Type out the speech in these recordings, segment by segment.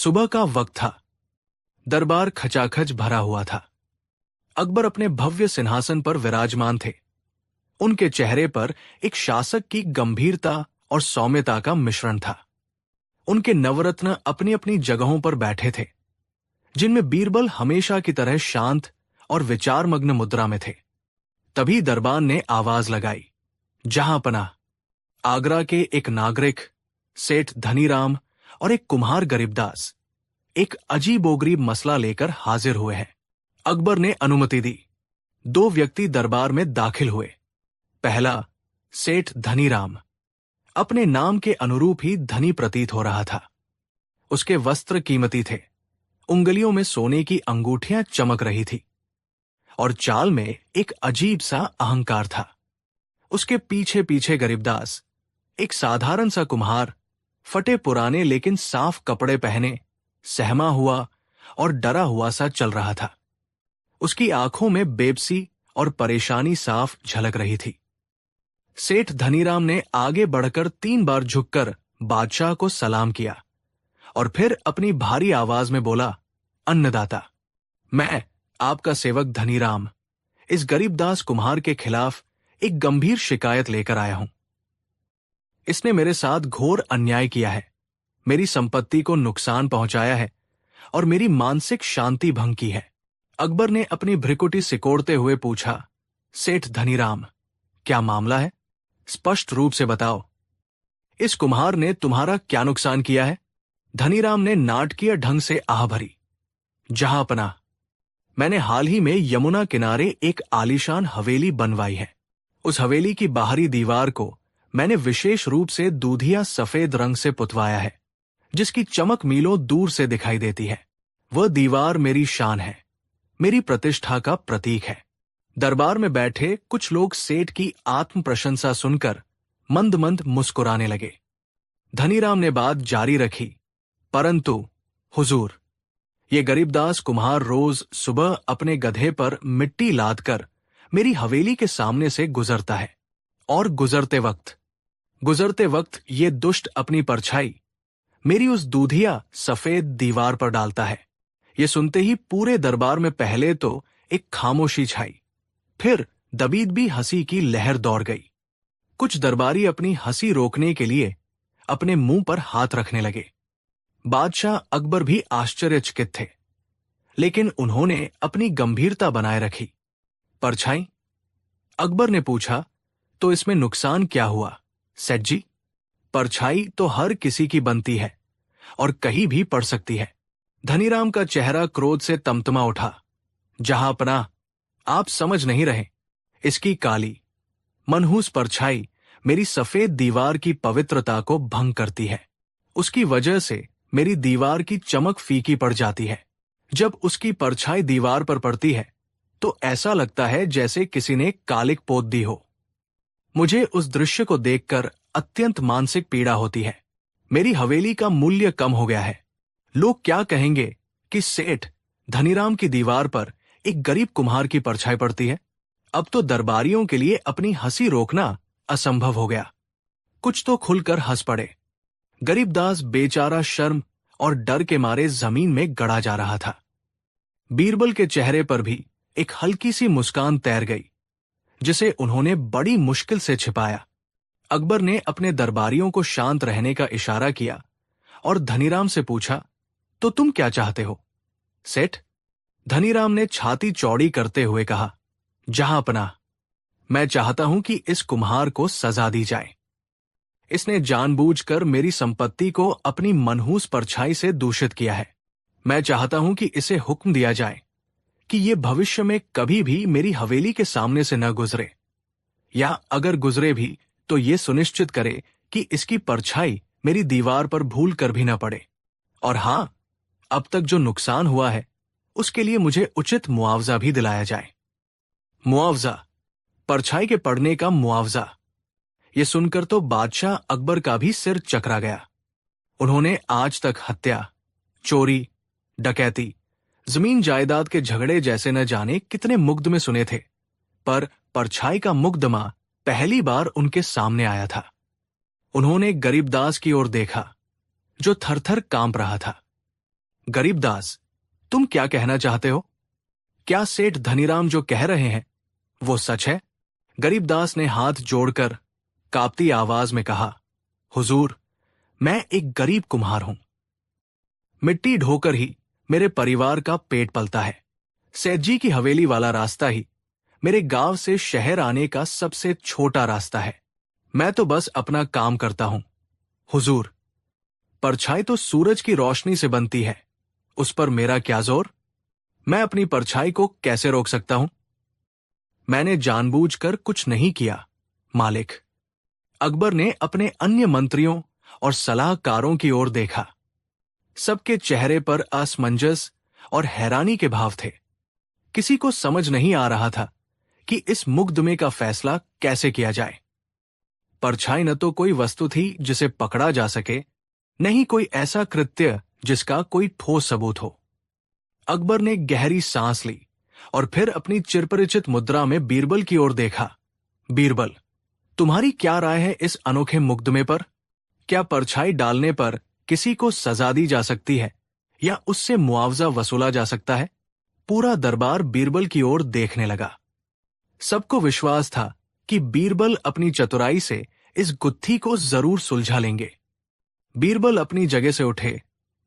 सुबह का वक्त था। दरबार खचाखच भरा हुआ था। अकबर अपने भव्य सिंहासन पर विराजमान थे। उनके चेहरे पर एक शासक की गंभीरता और सौम्यता का मिश्रण था। उनके नवरत्न अपनी अपनी जगहों पर बैठे थे, जिनमें बीरबल हमेशा की तरह शांत और विचारमग्न मुद्रा में थे। तभी दरबार ने आवाज लगाई, जहां पनाह। आगरा के एक नागरिक, सेठ धनीराम और एक कुम्हार गरीबदास एक अजीबोगरीब मसला लेकर हाजिर हुए हैं। अकबर ने अनुमति दी। 2 व्यक्ति दरबार में दाखिल हुए। पहला, सेठ धनीराम। अपने नाम के अनुरूप ही धनी प्रतीत हो रहा था। उसके वस्त्र कीमती थे, उंगलियों में सोने की अंगूठियां चमक रही थी और चाल में एक अजीब सा अहंकार था। उसके पीछे पीछे गरीबदास, एक साधारण सा कुम्हार, फटे पुराने लेकिन साफ कपड़े पहने, सहमा हुआ और डरा हुआ सा चल रहा था। उसकी आंखों में बेबसी और परेशानी साफ झलक रही थी। सेठ धनीराम ने आगे बढ़कर 3 बार झुककर बादशाह को सलाम किया और फिर अपनी भारी आवाज में बोला, अन्नदाता, मैं आपका सेवक धनीराम इस गरीबदास कुम्हार के खिलाफ एक गंभीर शिकायत लेकर आया हूं। इसने मेरे साथ घोर अन्याय किया है, मेरी संपत्ति को नुकसान पहुंचाया है और मेरी मानसिक शांति भंग की है। अकबर ने अपनी भ्रिकुटी सिकोड़ते हुए पूछा, सेठ धनीराम, क्या मामला है? स्पष्ट रूप से बताओ। इस कुम्हार ने तुम्हारा क्या नुकसान किया है? धनीराम ने नाटकीय ढंग से आह भरी, जहां पनाह, मैंने हाल ही में यमुना किनारे एक आलीशान हवेली बनवाई है। उस हवेली की बाहरी दीवार को मैंने विशेष रूप से दूधिया सफेद रंग से पुतवाया है, जिसकी चमक मीलों दूर से दिखाई देती है। वह दीवार मेरी शान है, मेरी प्रतिष्ठा का प्रतीक है। दरबार में बैठे कुछ लोग सेठ की आत्म प्रशंसा सुनकर मंद मंद मुस्कुराने लगे। धनीराम ने बात जारी रखी, परंतु हुजूर, ये गरीबदास कुम्हार रोज सुबह अपने गधे पर मिट्टी लादकर मेरी हवेली के सामने से गुजरता है और गुजरते वक्त ये दुष्ट अपनी परछाई मेरी उस दूधिया सफेद दीवार पर डालता है। ये सुनते ही पूरे दरबार में पहले तो एक खामोशी छाई, फिर दबीदबी हंसी की लहर दौड़ गई। कुछ दरबारी अपनी हंसी रोकने के लिए अपने मुंह पर हाथ रखने लगे। बादशाह अकबर भी आश्चर्यचकित थे, लेकिन उन्होंने अपनी गंभीरता बनाए रखी। परछाई? अकबर ने पूछा, तो इसमें नुकसान क्या हुआ सेठ जी? परछाई तो हर किसी की बनती है और कहीं भी पड़ सकती है। धनीराम का चेहरा क्रोध से तमतमा उठा। जहां पनाह, आप समझ नहीं रहे। इसकी काली मनहूस परछाई मेरी सफेद दीवार की पवित्रता को भंग करती है। उसकी वजह से मेरी दीवार की चमक फीकी पड़ जाती है। जब उसकी परछाई दीवार पर पड़ती है तो ऐसा लगता है जैसे किसी ने कालिक पोत दी हो। मुझे उस दृश्य को देखकर अत्यंत मानसिक पीड़ा होती है। मेरी हवेली का मूल्य कम हो गया है। लोग क्या कहेंगे कि सेठ धनीराम की दीवार पर एक गरीब कुम्हार की परछाई पड़ती है। अब तो दरबारियों के लिए अपनी हंसी रोकना असंभव हो गया। कुछ तो खुलकर हंस पड़े। गरीबदास बेचारा शर्म और डर के मारे जमीन में गड़ा जा रहा था। बीरबल के चेहरे पर भी एक हल्की सी मुस्कान तैर गई, जिसे उन्होंने बड़ी मुश्किल से छिपाया। अकबर ने अपने दरबारियों को शांत रहने का इशारा किया और धनीराम से पूछा, तो तुम क्या चाहते हो सेठ? धनीराम ने छाती चौड़ी करते हुए कहा, जहां पनाह, मैं चाहता हूं कि इस कुम्हार को सजा दी जाए। इसने जानबूझकर मेरी संपत्ति को अपनी मनहूस परछाई से दूषित किया है। मैं चाहता हूं कि इसे हुक्म दिया जाए कि ये भविष्य में कभी भी मेरी हवेली के सामने से न गुजरे, या अगर गुजरे भी तो ये सुनिश्चित करे कि इसकी परछाई मेरी दीवार पर भूल कर भी न पड़े। और हां, अब तक जो नुकसान हुआ है उसके लिए मुझे उचित मुआवजा भी दिलाया जाए। मुआवजा? परछाई के पड़ने का मुआवजा? ये सुनकर तो बादशाह अकबर का भी सिर चकरा गया। उन्होंने आज तक हत्या, चोरी, डकैती, जमीन जायदाद के झगड़े जैसे न जाने कितने मुकदमे सुने थे, पर परछाई का मुकदमा पहली बार उनके सामने आया था। उन्होंने गरीबदास की ओर देखा, जो थरथर कांप रहा था। गरीबदास, तुम क्या कहना चाहते हो? क्या सेठ धनीराम जो कह रहे हैं वो सच है? गरीबदास ने हाथ जोड़कर कांपती आवाज में कहा, हुजूर, मैं एक गरीब कुम्हार हूं। मिट्टी ढोकर ही मेरे परिवार का पेट पलता है। सेठ जी की हवेली वाला रास्ता ही मेरे गांव से शहर आने का सबसे छोटा रास्ता है। मैं तो बस अपना काम करता हूं। हुजूर, परछाई तो सूरज की रोशनी से बनती है, उस पर मेरा क्या जोर? मैं अपनी परछाई को कैसे रोक सकता हूं? मैंने जानबूझकर कुछ नहीं किया, मालिक। अकबर ने अपने अन्य मंत्रियों और सलाहकारों की ओर देखा। सबके चेहरे पर असमंजस और हैरानी के भाव थे। किसी को समझ नहीं आ रहा था कि इस मुकदमे का फैसला कैसे किया जाए। परछाई न तो कोई वस्तु थी जिसे पकड़ा जा सके, न ही कोई ऐसा कृत्य जिसका कोई ठोस सबूत हो। अकबर ने गहरी सांस ली और फिर अपनी चिरपरिचित मुद्रा में बीरबल की ओर देखा। बीरबल, तुम्हारी क्या राय है इस अनोखे मुकदमे पर? क्या परछाई डालने पर किसी को सजा दी जा सकती है या उससे मुआवजा वसूला जा सकता है? पूरा दरबार बीरबल की ओर देखने लगा। सबको विश्वास था कि बीरबल अपनी चतुराई से इस गुत्थी को जरूर सुलझा लेंगे। बीरबल अपनी जगह से उठे,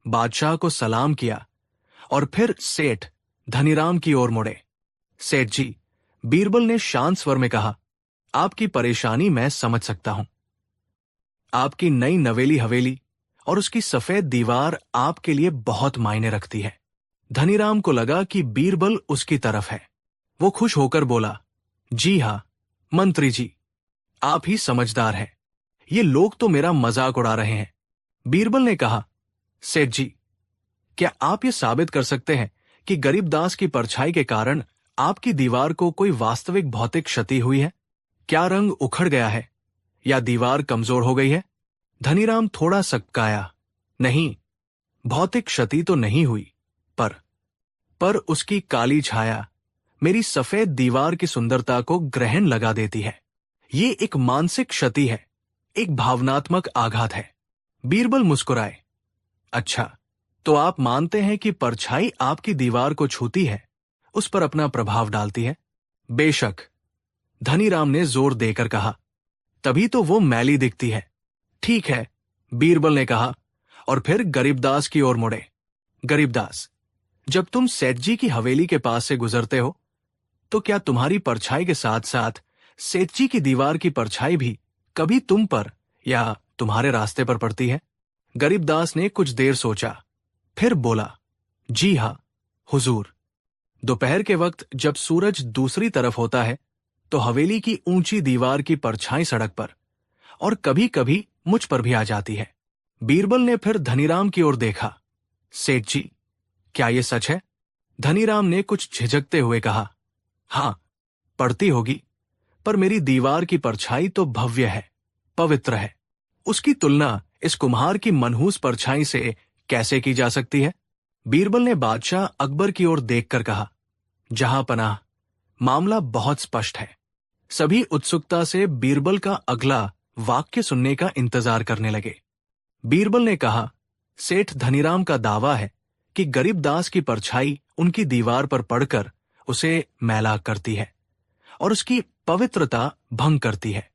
बादशाह को सलाम किया और फिर सेठ धनीराम की ओर मुड़े। सेठ जी, बीरबल ने शांत स्वर में कहा, आपकी परेशानी मैं समझ सकता हूं। आपकी नई नवेली हवेली और उसकी सफेद दीवार आपके लिए बहुत मायने रखती है। धनीराम को लगा कि बीरबल उसकी तरफ है। वो खुश होकर बोला, जी हां मंत्री जी, आप ही समझदार हैं। ये लोग तो मेरा मजाक उड़ा रहे हैं। बीरबल ने कहा, सेठ जी, क्या आप ये साबित कर सकते हैं कि गरीबदास की परछाई के कारण आपकी दीवार को कोई वास्तविक भौतिक क्षति हुई है? क्या रंग उखड़ गया है या दीवार कमजोर हो गई है? धनीराम थोड़ा सक्काया, नहीं, भौतिक क्षति तो नहीं हुई, पर उसकी काली छाया मेरी सफेद दीवार की सुंदरता को ग्रहण लगा देती है। ये एक मानसिक क्षति है, एक भावनात्मक आघात है। बीरबल मुस्कुराए, अच्छा, तो आप मानते हैं कि परछाई आपकी दीवार को छूती है, उस पर अपना प्रभाव डालती है? बेशक, धनीराम ने जोर देकर कहा, तभी तो वो मैली दिखती है। ठीक है, बीरबल ने कहा और फिर गरीबदास की ओर मुड़े। गरीबदास, जब तुम सेठ जी की हवेली के पास से गुजरते हो तो क्या तुम्हारी परछाई के साथ साथ सेठ जी की दीवार की परछाई भी कभी तुम पर या तुम्हारे रास्ते पर पड़ती है? गरीबदास ने कुछ देर सोचा, फिर बोला, जी हां हुजूर। दोपहर के वक्त जब सूरज दूसरी तरफ होता है तो हवेली की ऊंची दीवार की परछाई सड़क पर और कभी कभी मुझ पर भी आ जाती है। बीरबल ने फिर धनीराम की ओर देखा। सेठ जी, क्या यह सच है? धनीराम ने कुछ झिझकते हुए कहा, हां, पड़ती होगी, पर मेरी दीवार की परछाई तो भव्य है, पवित्र है। उसकी तुलना इस कुम्हार की मनहूस परछाई से कैसे की जा सकती है? बीरबल ने बादशाह अकबर की ओर देखकर कहा, जहां पनाह, मामला बहुत स्पष्ट है। सभी उत्सुकता से बीरबल का अगला वाक्य सुनने का इंतजार करने लगे। बीरबल ने कहा, सेठ धनीराम का दावा है कि गरीबदास की परछाई उनकी दीवार पर पड़कर उसे मैला करती है और उसकी पवित्रता भंग करती है,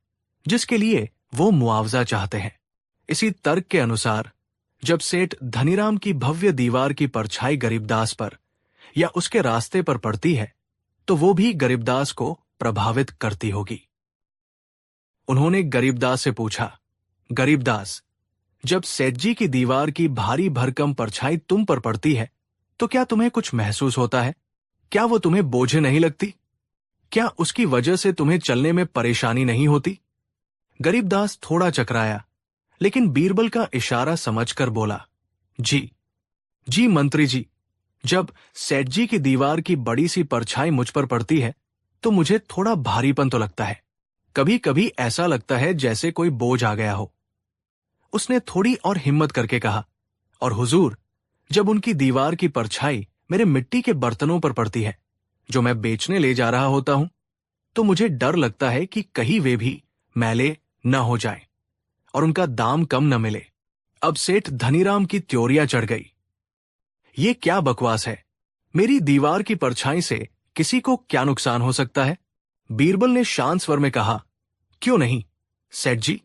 जिसके लिए वो मुआवजा चाहते हैं। इसी तर्क के अनुसार जब सेठ धनीराम की भव्य दीवार की परछाई गरीबदास पर या उसके रास्ते पर पड़ती है तो वो भी गरीबदास को प्रभावित करती होगी। उन्होंने गरीबदास से पूछा, गरीबदास, जब सेठ जी की दीवार की भारी भरकम परछाई तुम पर पड़ती है तो क्या तुम्हें कुछ महसूस होता है? क्या वो तुम्हें बोझे नहीं लगती? क्या उसकी वजह से तुम्हें चलने में परेशानी नहीं होती? गरीबदास थोड़ा चकराया, लेकिन बीरबल का इशारा समझकर बोला, जी मंत्री जी, जब सेठ जी की दीवार की बड़ी सी परछाई मुझ पर पड़ती है तो मुझे थोड़ा भारीपन तो लगता है। कभी कभी ऐसा लगता है जैसे कोई बोझ आ गया हो। उसने थोड़ी और हिम्मत करके कहा, और हुजूर, जब उनकी दीवार की परछाई मेरे मिट्टी के बर्तनों पर पड़ती है जो मैं बेचने ले जा रहा होता हूं तो मुझे डर लगता है कि कहीं वे भी मैले न हो जाएं और उनका दाम कम न मिले। अब सेठ धनीराम की त्योरियां चढ़ गई। ये क्या बकवास है? मेरी दीवार की परछाई से किसी को क्या नुकसान हो सकता है? बीरबल ने शांत स्वर में कहा। क्यों नहीं सेठ जी,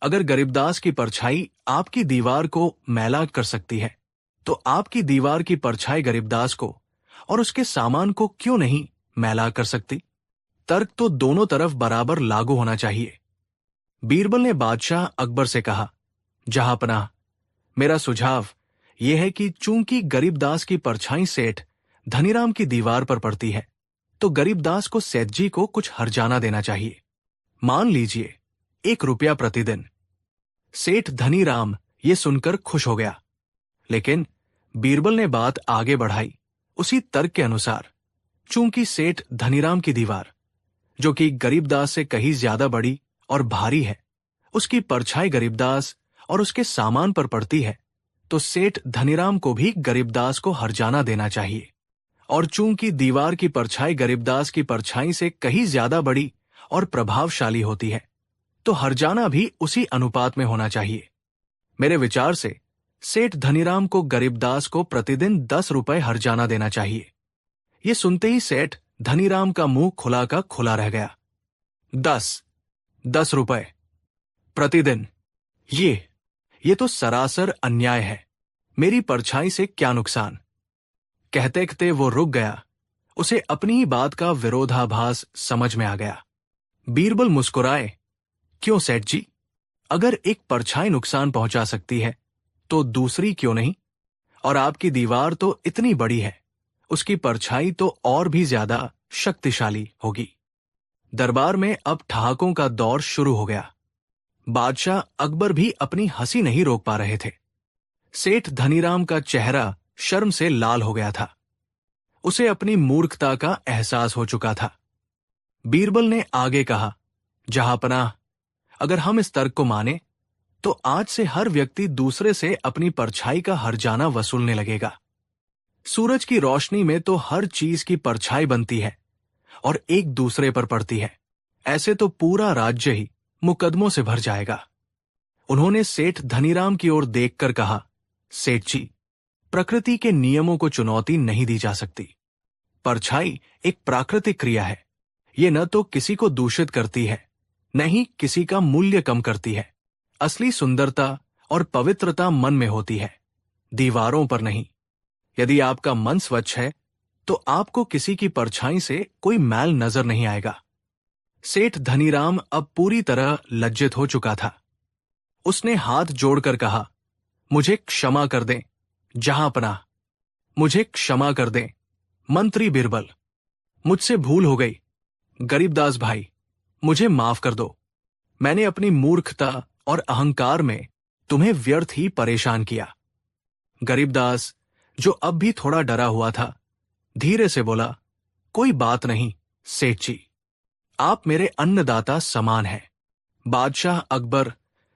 अगर गरीबदास की परछाई आपकी दीवार को मैला कर सकती है, तो आपकी दीवार की परछाई गरीबदास को और उसके सामान को क्यों नहीं मैला कर सकती? तर्क तो दोनों तरफ बराबर लागू होना चाहिए। बीरबल ने बादशाह अकबर से कहा, जहांपनाह, मेरा सुझाव यह है कि चूंकि गरीबदास की परछाई सेठ धनीराम की दीवार पर पड़ती है, तो गरीबदास को सेठ जी को कुछ हर्जाना देना चाहिए। मान लीजिए 1 रुपया प्रतिदिन। सेठ धनीराम ये सुनकर खुश हो गया, लेकिन बीरबल ने बात आगे बढ़ाई उसी तर्क के अनुसार। चूंकि सेठ धनीराम की दीवार, जो कि गरीबदास से कहीं ज्यादा बड़ी और भारी है, उसकी परछाई गरीबदास और उसके सामान पर पड़ती है, तो सेठ धनीराम को भी गरीबदास को हर्जाना देना चाहिए। और चूंकि दीवार की परछाई गरीबदास की परछाई से कहीं ज्यादा बड़ी और प्रभावशाली होती है, तो हर्जाना भी उसी अनुपात में होना चाहिए। मेरे विचार से सेठ धनीराम को गरीबदास को प्रतिदिन 10 रुपए हर्जाना देना चाहिए। ये सुनते ही सेठ धनीराम का मुंह खुला का खुला रह गया। 10 रुपए प्रतिदिन, ये तो सरासर अन्याय है। मेरी परछाई से क्या नुकसान? कहते कहते वो रुक गया। उसे अपनी ही बात का विरोधाभास समझ में आ गया। बीरबल मुस्कुराए। क्यों सेठ जी, अगर एक परछाई नुकसान पहुंचा सकती है, तो दूसरी क्यों नहीं? और आपकी दीवार तो इतनी बड़ी है, उसकी परछाई तो और भी ज्यादा शक्तिशाली होगी। दरबार में अब ठहाकों का दौर शुरू हो गया। बादशाह अकबर भी अपनी हंसी नहीं रोक पा रहे थे। सेठ धनीराम का चेहरा शर्म से लाल हो गया था। उसे अपनी मूर्खता का एहसास हो चुका था। बीरबल ने आगे कहा, जहांपनाह, अगर हम इस तर्क को माने, तो आज से हर व्यक्ति दूसरे से अपनी परछाई का हर्जाना वसूलने लगेगा। सूरज की रोशनी में तो हर चीज की परछाई बनती है और एक दूसरे पर पड़ती है। ऐसे तो पूरा राज्य ही मुकदमों से भर जाएगा। उन्होंने सेठ धनीराम की ओर देखकर कहा, सेठ जी, प्रकृति के नियमों को चुनौती नहीं दी जा सकती। परछाई एक प्राकृतिक क्रिया है। ये न तो किसी को दूषित करती है, न ही किसी का मूल्य कम करती है। असली सुंदरता और पवित्रता मन में होती है, दीवारों पर नहीं। यदि आपका मन स्वच्छ है, तो आपको किसी की परछाई से कोई मैल नजर नहीं आएगा। सेठ धनीराम अब पूरी तरह लज्जित हो चुका था। उसने हाथ जोड़कर कहा, मुझे क्षमा कर दें जहांपनाह, मुझे क्षमा कर दें मंत्री बीरबल, मुझसे भूल हो गई। गरीबदास भाई, मुझे माफ कर दो। मैंने अपनी मूर्खता और अहंकार में तुम्हें व्यर्थ ही परेशान किया। गरीबदास, जो अब भी थोड़ा डरा हुआ था, धीरे से बोला, कोई बात नहीं सेठ जी, आप मेरे अन्नदाता समान हैं। बादशाह अकबर,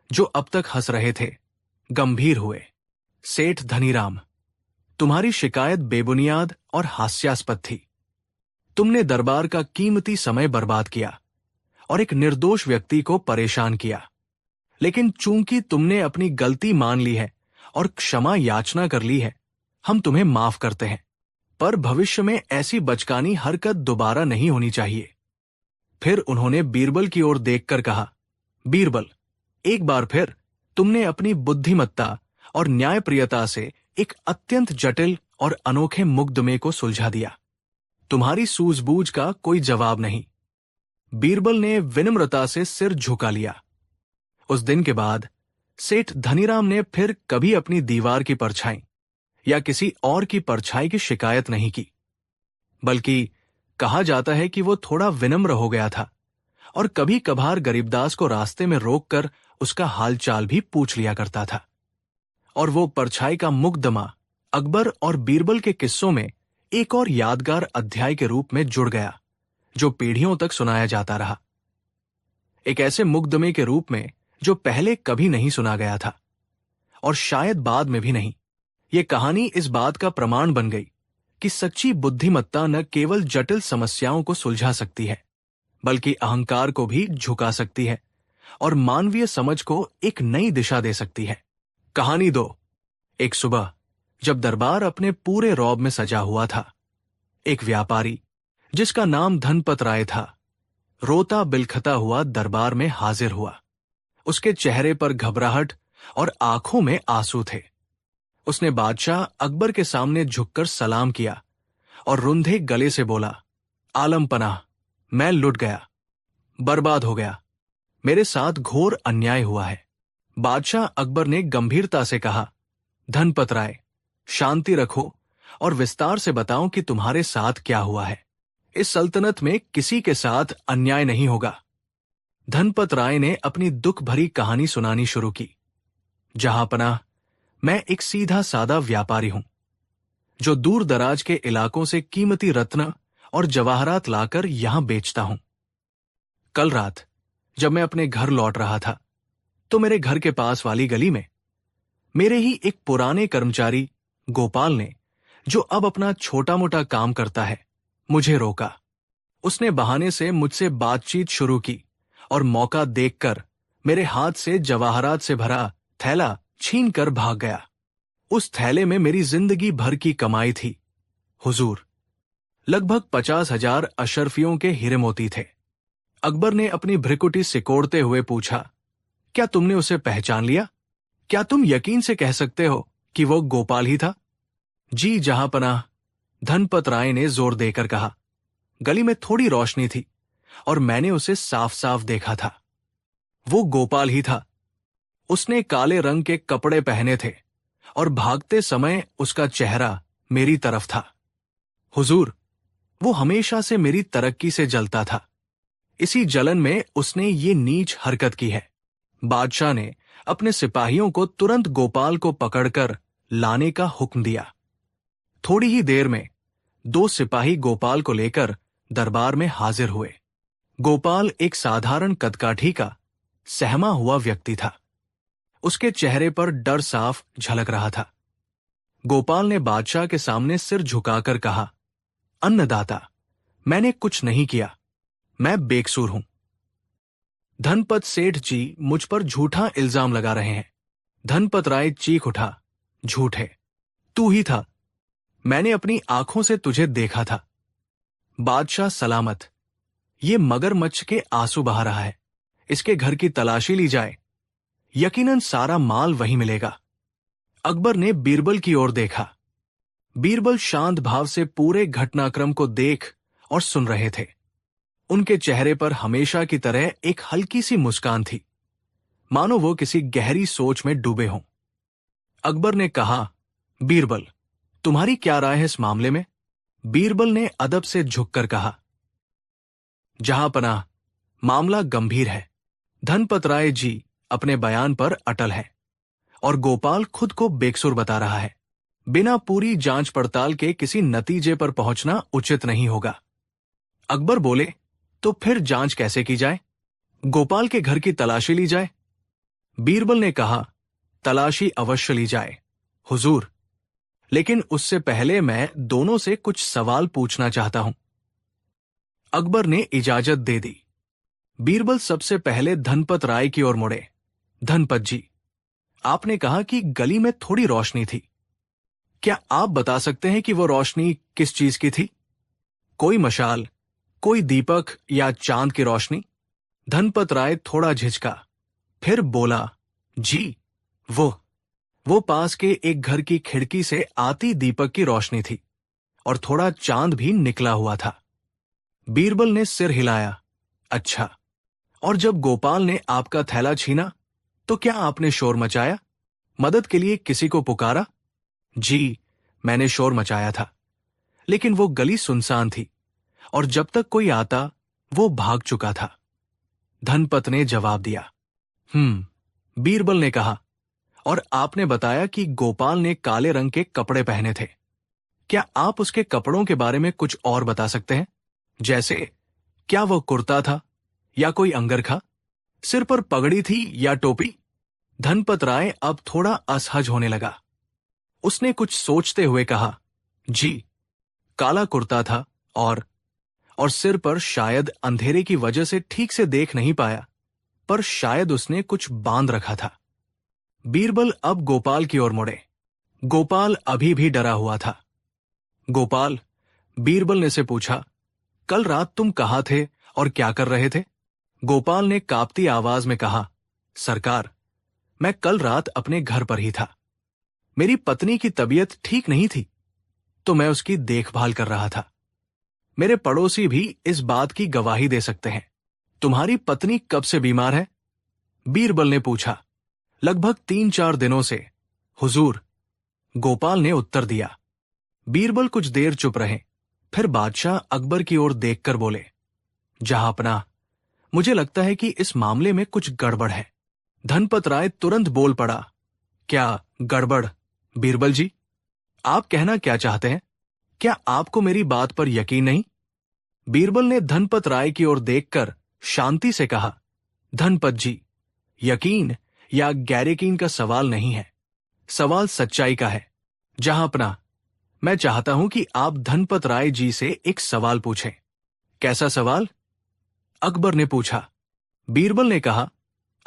जो अब तक हंस रहे थे, गंभीर हुए। सेठ धनीराम, तुम्हारी शिकायत बेबुनियाद और हास्यास्पद थी। तुमने दरबार का कीमती समय बर्बाद किया और एक निर्दोष व्यक्ति को परेशान किया। लेकिन चूंकि तुमने अपनी गलती मान ली है और क्षमा याचना कर ली है, हम तुम्हें माफ करते हैं। पर भविष्य में ऐसी बचकानी हरकत दोबारा नहीं होनी चाहिए। फिर उन्होंने बीरबल की ओर देखकर कहा, बीरबल, एक बार फिर तुमने अपनी बुद्धिमत्ता और न्यायप्रियता से एक अत्यंत जटिल और अनोखे मुकदमे को सुलझा दिया। तुम्हारी सूझबूझ का कोई जवाब नहीं। बीरबल ने विनम्रता से सिर झुका लिया। उस दिन के बाद सेठ धनीराम ने फिर कभी अपनी दीवार की परछाई या किसी और की परछाई की शिकायत नहीं की, बल्कि कहा जाता है कि वो थोड़ा विनम्र हो गया था और कभी कभार गरीबदास को रास्ते में रोककर उसका हालचाल भी पूछ लिया करता था। और वो परछाई का मुकदमा अकबर और बीरबल के किस्सों में एक और यादगार अध्याय के रूप में जुड़ गया, जो पीढ़ियों तक सुनाया जाता रहा। एक ऐसे मुकदमे के रूप में जो पहले कभी नहीं सुना गया था और शायद बाद में भी नहीं। ये कहानी इस बात का प्रमाण बन गई कि सच्ची बुद्धिमत्ता न केवल जटिल समस्याओं को सुलझा सकती है, बल्कि अहंकार को भी झुका सकती है और मानवीय समझ को एक नई दिशा दे सकती है। कहानी 2। एक सुबह जब दरबार अपने पूरे रौब में सजा हुआ था, एक व्यापारी जिसका नाम धनपत राय था, रोता बिलखता हुआ दरबार में हाजिर हुआ। उसके चेहरे पर घबराहट और आंखों में आंसू थे। उसने बादशाह अकबर के सामने झुककर सलाम किया और रुंधे गले से बोला, आलम पनाह, मैं लुट गया, बर्बाद हो गया, मेरे साथ घोर अन्याय हुआ है। बादशाह अकबर ने गंभीरता से कहा, धनपत राय, शांति रखो और विस्तार से बताओ कि तुम्हारे साथ क्या हुआ है। इस सल्तनत में किसी के साथ अन्याय नहीं होगा। धनपत राय ने अपनी दुख भरी कहानी सुनानी शुरू की। जहांपनाह, मैं एक सीधा सादा व्यापारी हूं, जो दूर दराज के इलाकों से कीमती रत्न और जवाहरात लाकर यहां बेचता हूं। कल रात जब मैं अपने घर लौट रहा था, तो मेरे घर के पास वाली गली में मेरे ही एक पुराने कर्मचारी गोपाल ने, जो अब अपना छोटा मोटा काम करता है, मुझे रोका। उसने बहाने से मुझसे बातचीत शुरू की और मौका देखकर मेरे हाथ से जवाहरात से भरा थैला छीन कर भाग गया। उस थैले में मेरी जिंदगी भर की कमाई थी हुजूर। लगभग 50,000 अशरफियों के हीरे मोती थे। अकबर ने अपनी भ्रिकुटी सिकोड़ते हुए पूछा, क्या तुमने उसे पहचान लिया? क्या तुम यकीन से कह सकते हो कि वो गोपाल ही था? जी जहांपनाह, धनपत राय ने जोर देकर कहा। गली में थोड़ी रोशनी थी और मैंने उसे साफ साफ देखा था। वो गोपाल ही था। उसने काले रंग के कपड़े पहने थे और भागते समय उसका चेहरा मेरी तरफ था। हुजूर, वो हमेशा से मेरी तरक्की से जलता था। इसी जलन में उसने ये नीच हरकत की है। बादशाह ने अपने सिपाहियों को तुरंत गोपाल को पकड़कर लाने का हुक्म दिया। थोड़ी ही देर में 2 सिपाही गोपाल को लेकर दरबार में हाजिर हुए। गोपाल एक साधारण कदकाठी का सहमा हुआ व्यक्ति था। उसके चेहरे पर डर साफ झलक रहा था। गोपाल ने बादशाह के सामने सिर झुकाकर कहा, अन्नदाता, मैंने कुछ नहीं किया, मैं बेकसूर हूं। धनपत सेठ जी मुझ पर झूठा इल्जाम लगा रहे हैं। धनपत राय चीख उठा, झूठ है, तू ही था, मैंने अपनी आंखों से तुझे देखा था। बादशाह सलामत, ये मगरमच्छ के आंसू बहा रहा है, इसके घर की तलाशी ली जाए, यकीनन सारा माल वहीं मिलेगा। अकबर ने बीरबल की ओर देखा। बीरबल शांत भाव से पूरे घटनाक्रम को देख और सुन रहे थे। उनके चेहरे पर हमेशा की तरह एक हल्की सी मुस्कान थी, मानो वो किसी गहरी सोच में डूबे हों। अकबर ने कहा, बीरबल, तुम्हारी क्या राय है इस मामले में? बीरबल ने अदब से झुककर कहा, जहांपनाह, मामला गंभीर है। धनपत राय जी अपने बयान पर अटल है और गोपाल खुद को बेकसूर बता रहा है। बिना पूरी जांच पड़ताल के किसी नतीजे पर पहुंचना उचित नहीं होगा। अकबर बोले, तो फिर जांच कैसे की जाए? गोपाल के घर की तलाशी ली जाए। बीरबल ने कहा, तलाशी अवश्य ली जाए हुजूर, लेकिन उससे पहले मैं दोनों से कुछ सवाल पूछना चाहता हूं। अकबर ने इजाजत दे दी। बीरबल सबसे पहले धनपत राय की ओर मुड़े। धनपत जी, आपने कहा कि गली में थोड़ी रोशनी थी, क्या आप बता सकते हैं कि वो रोशनी किस चीज की थी? कोई मशाल, कोई दीपक या चांद की रोशनी? धनपत राय थोड़ा झिझका, फिर बोला, जी, वो पास के एक घर की खिड़की से आती दीपक की रोशनी थी और थोड़ा चांद भी निकला हुआ था। बीरबल ने सिर हिलाया, अच्छा, और जब गोपाल ने आपका थैला छीना तो क्या आपने शोर मचाया, मदद के लिए किसी को पुकारा? जी, मैंने शोर मचाया था, लेकिन वो गली सुनसान थी और जब तक कोई आता वो भाग चुका था। धनपत ने जवाब दिया। बीरबल ने कहा, और आपने बताया कि गोपाल ने काले रंग के कपड़े पहने थे, क्या आप उसके कपड़ों के बारे में कुछ और बता सकते हैं? जैसे क्या वो कुर्ता था या कोई अंगरखा, सिर पर पगड़ी थी या टोपी? धनपत राय अब थोड़ा असहज होने लगा। उसने कुछ सोचते हुए कहा, जी, काला कुर्ता था और सिर पर शायद अंधेरे की वजह से ठीक से देख नहीं पाया, पर शायद उसने कुछ बांध रखा था। बीरबल अब गोपाल की ओर मुड़े। गोपाल अभी भी डरा हुआ था। गोपाल, बीरबल ने से पूछा, कल रात तुम कहाँ थे और क्या कर रहे थे? गोपाल ने कांपती आवाज में कहा, सरकार, मैं कल रात अपने घर पर ही था। मेरी पत्नी की तबीयत ठीक नहीं थी, तो मैं उसकी देखभाल कर रहा था। मेरे पड़ोसी भी इस बात की गवाही दे सकते हैं। तुम्हारी पत्नी कब से बीमार है? बीरबल ने पूछा। लगभग 3-4 दिनों से, हुजूर, गोपाल ने उत्तर दिया। बीरबल कुछ देर चुप रहे, फिर बादशाह अकबर की ओर देखकर बोले, जहांपना, मुझे लगता है कि इस मामले में कुछ गड़बड़ है। धनपत राय तुरंत बोल पड़ा, क्या गड़बड़? बीरबल जी, आप कहना क्या चाहते हैं? क्या आपको मेरी बात पर यकीन नहीं? बीरबल ने धनपत राय की ओर देखकर शांति से कहा, धनपत जी, यकीन या गैर-यकीन का सवाल नहीं है, सवाल सच्चाई का है। जहांपना, मैं चाहता हूं कि आप धनपत राय जी से एक सवाल पूछें। कैसा सवाल? अकबर ने पूछा। बीरबल ने कहा,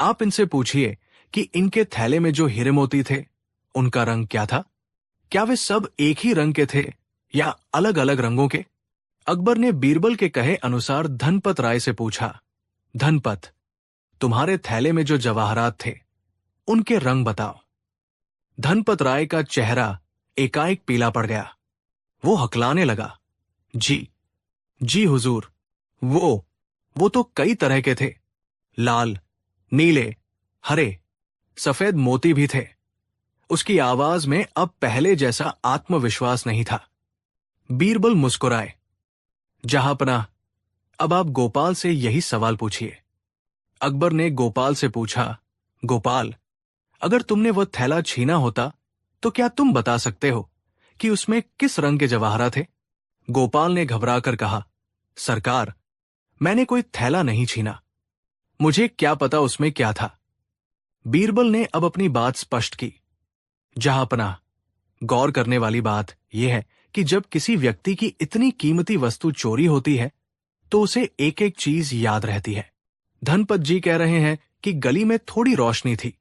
आप इनसे पूछिए कि इनके थैले में जो हीरे मोती थे, उनका रंग क्या था? क्या वे सब एक ही रंग के थे या अलग अलग रंगों के? अकबर ने बीरबल के कहे अनुसार धनपत राय से पूछा, धनपत, तुम्हारे थैले में जो जवाहरात थे, उनके रंग बताओ। धनपत राय का चेहरा एकाएक पीला पड़ गया। वो हकलाने लगा, जी जी हुजूर, वो तो कई तरह के थे। लाल, नीले, हरे, सफेद मोती भी थे। उसकी आवाज में अब पहले जैसा आत्मविश्वास नहीं था। बीरबल मुस्कुराए। जहांपना, अब आप गोपाल से यही सवाल पूछिए। अकबर ने गोपाल से पूछा, गोपाल, अगर तुमने वह थैला छीना होता तो क्या तुम बता सकते हो कि उसमें किस रंग के जवाहरात थे? गोपाल ने घबराकर कहा, सरकार, मैंने कोई थैला नहीं छीना। मुझे क्या पता उसमें क्या था। बीरबल ने अब अपनी बात स्पष्ट की। जहांपना, गौर करने वाली बात यह है कि जब किसी व्यक्ति की इतनी कीमती वस्तु चोरी होती है तो उसे एक एक चीज याद रहती है। धनपत जी कह रहे हैं कि गली में थोड़ी रोशनी थी,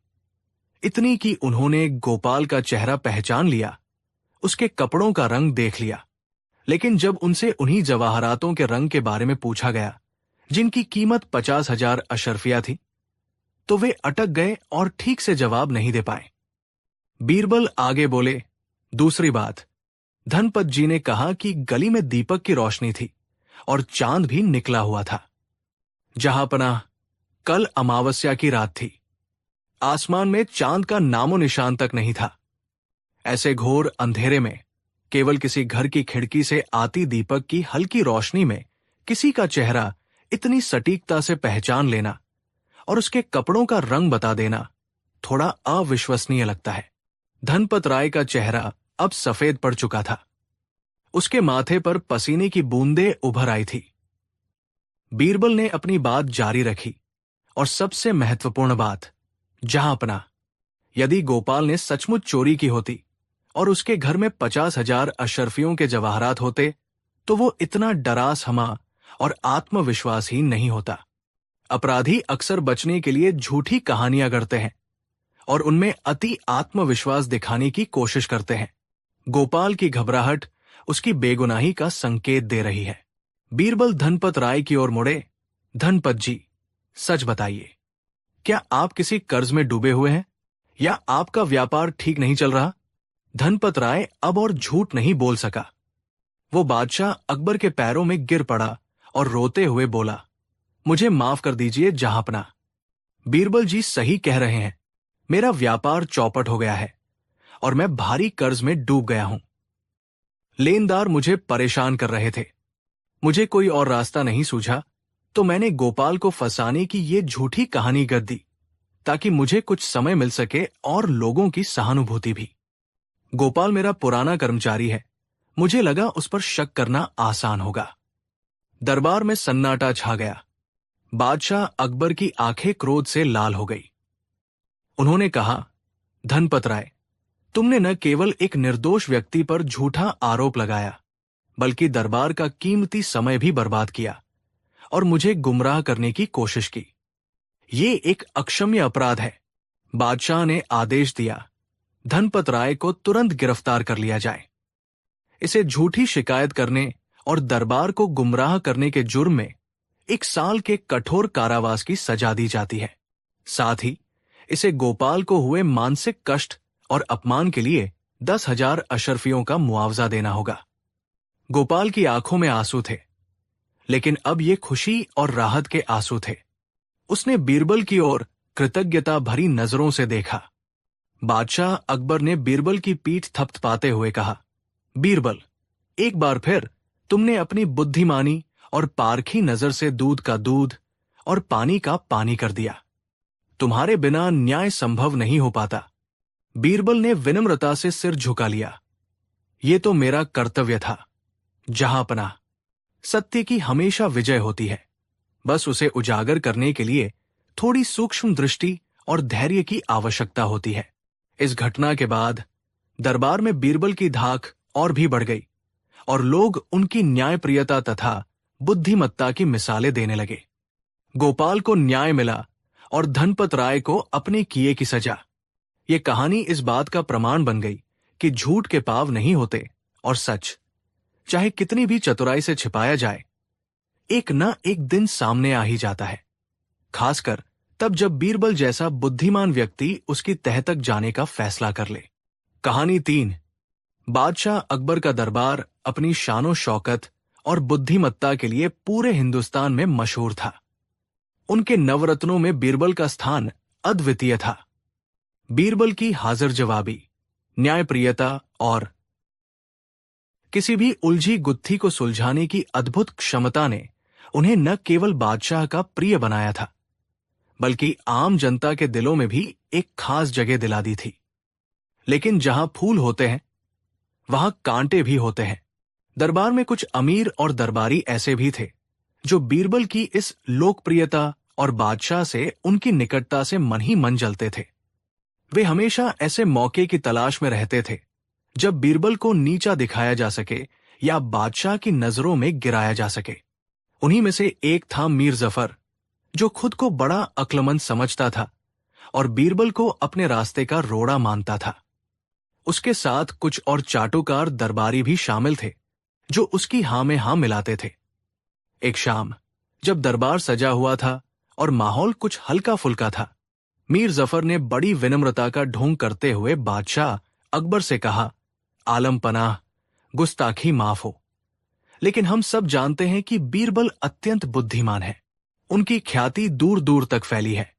इतनी कि उन्होंने गोपाल का चेहरा पहचान लिया, उसके कपड़ों का रंग देख लिया। लेकिन जब उनसे उन्हीं जवाहरातों के रंग के बारे में पूछा गया जिनकी कीमत 50,000 अशर्फिया थी, तो वे अटक गए और ठीक से जवाब नहीं दे पाए। बीरबल आगे बोले, दूसरी बात, धनपत जी ने कहा कि गली में दीपक की रोशनी थी और चांद भी निकला हुआ था। जहांपना, कल अमावस्या की रात थी। आसमान में चांद का नामो निशान तक नहीं था। ऐसे घोर अंधेरे में केवल किसी घर की खिड़की से आती दीपक की हल्की रोशनी में किसी का चेहरा इतनी सटीकता से पहचान लेना और उसके कपड़ों का रंग बता देना थोड़ा अविश्वसनीय लगता है। धनपत राय का चेहरा अब सफेद पड़ चुका था। उसके माथे पर पसीने की बूंदें उभर आई थी। बीरबल ने अपनी बात जारी रखी, और सबसे महत्वपूर्ण बात, जहांपना, यदि गोपाल ने सचमुच चोरी की होती और उसके घर में 50,000 अशर्फियों के जवाहरात होते, तो वो इतना डरास हमा और आत्मविश्वासहीन नहीं होता। अपराधी अक्सर बचने के लिए झूठी कहानियां गढ़ते हैं और उनमें अति आत्मविश्वास दिखाने की कोशिश करते हैं। गोपाल की घबराहट उसकी बेगुनाही का संकेत दे रही है। बीरबल धनपत राय की ओर मुड़े, धनपत जी, सच बताइए, क्या आप किसी कर्ज में डूबे हुए हैं या आपका व्यापार ठीक नहीं चल रहा? धनपत राय अब और झूठ नहीं बोल सका। वो बादशाह अकबर के पैरों में गिर पड़ा और रोते हुए बोला, मुझे माफ कर दीजिए जहांपना। बीरबल जी सही कह रहे हैं, मेरा व्यापार चौपट हो गया है और मैं भारी कर्ज में डूब गया हूं। लेनदार मुझे परेशान कर रहे थे। मुझे कोई और रास्ता नहीं सूझा तो मैंने गोपाल को फंसाने की ये झूठी कहानी गढ़ दी ताकि मुझे कुछ समय मिल सके और लोगों की सहानुभूति भी। गोपाल मेरा पुराना कर्मचारी है, मुझे लगा उस पर शक करना आसान होगा। दरबार में सन्नाटा छा गया। बादशाह अकबर की आंखें क्रोध से लाल हो गई। उन्होंने कहा, धनपत राय, तुमने न केवल एक निर्दोष व्यक्ति पर झूठा आरोप लगाया, बल्कि दरबार का कीमती समय भी बर्बाद किया और मुझे गुमराह करने की कोशिश की। ये एक अक्षम्य अपराध है। बादशाह ने आदेश दिया, धनपत राय को तुरंत गिरफ्तार कर लिया जाए। इसे झूठी शिकायत करने और दरबार को गुमराह करने के जुर्म में 1 साल के कठोर कारावास की सजा दी जाती है। साथ ही इसे गोपाल को हुए मानसिक कष्ट और अपमान के लिए 10,000 अशर्फियों का मुआवजा देना होगा। गोपाल की आंखों में आंसू थे, लेकिन अब ये खुशी और राहत के आंसू थे। उसने बीरबल की ओर कृतज्ञता भरी नजरों से देखा। बादशाह अकबर ने बीरबल की पीठ थपथपाते हुए कहा, बीरबल, एक बार फिर तुमने अपनी बुद्धिमानी और पारखी नजर से दूध का दूध और पानी का पानी कर दिया। तुम्हारे बिना न्याय संभव नहीं हो पाता। बीरबल ने विनम्रता से सिर झुका लिया। ये तो मेरा कर्तव्य था। जहांपनाह, सत्य की हमेशा विजय होती है। बस उसे उजागर करने के लिए थोड़ी सूक्ष्म दृष्टि और धैर्य की आवश्यकता होती है। इस घटना के बाद दरबार में बीरबल की धाक और भी बढ़ गई और लोग उनकी न्यायप्रियता तथा बुद्धिमत्ता की मिसालें देने लगे। गोपाल को न्याय मिला और धनपत राय को अपने किए की सजा। ये कहानी इस बात का प्रमाण बन गई कि झूठ के पाव नहीं होते और सच, चाहे कितनी भी चतुराई से छिपाया जाए, एक न एक दिन सामने आ ही जाता है। खासकर तब जब बीरबल जैसा बुद्धिमान व्यक्ति उसकी तह तक जाने का फैसला कर ले। कहानी 3। बादशाह अकबर का दरबार अपनी शानो शौकत और बुद्धिमत्ता के लिए पूरे हिंदुस्तान में मशहूर था। उनके नवरत्नों में बीरबल का स्थान अद्वितीय था। बीरबल की हाजिर जवाबी, न्यायप्रियता और किसी भी उलझी गुत्थी को सुलझाने की अद्भुत क्षमता ने उन्हें न केवल बादशाह का प्रिय बनाया था, बल्कि आम जनता के दिलों में भी एक खास जगह दिला दी थी। लेकिन जहां फूल होते हैं, वहां कांटे भी होते हैं। दरबार में कुछ अमीर और दरबारी ऐसे भी थे जो बीरबल की इस लोकप्रियता और बादशाह से उनकी निकटता से मन ही मन जलते थे। वे हमेशा ऐसे मौके की तलाश में रहते थे जब बीरबल को नीचा दिखाया जा सके या बादशाह की नजरों में गिराया जा सके। उन्हीं में से एक था मीर जफर, जो खुद को बड़ा अक्लमंद समझता था और बीरबल को अपने रास्ते का रोड़ा मानता था। उसके साथ कुछ और चाटुकार दरबारी भी शामिल थे जो उसकी हां में हां मिलाते थे। एक शाम जब दरबार सजा हुआ था और माहौल कुछ हल्का फुल्का था, मीर जफर ने बड़ी विनम्रता का ढोंग करते हुए बादशाह अकबर से कहा, आलम पनाह, गुस्ताखी माफ हो, लेकिन हम सब जानते हैं कि बीरबल अत्यंत बुद्धिमान है। उनकी ख्याति दूर दूर तक फैली है।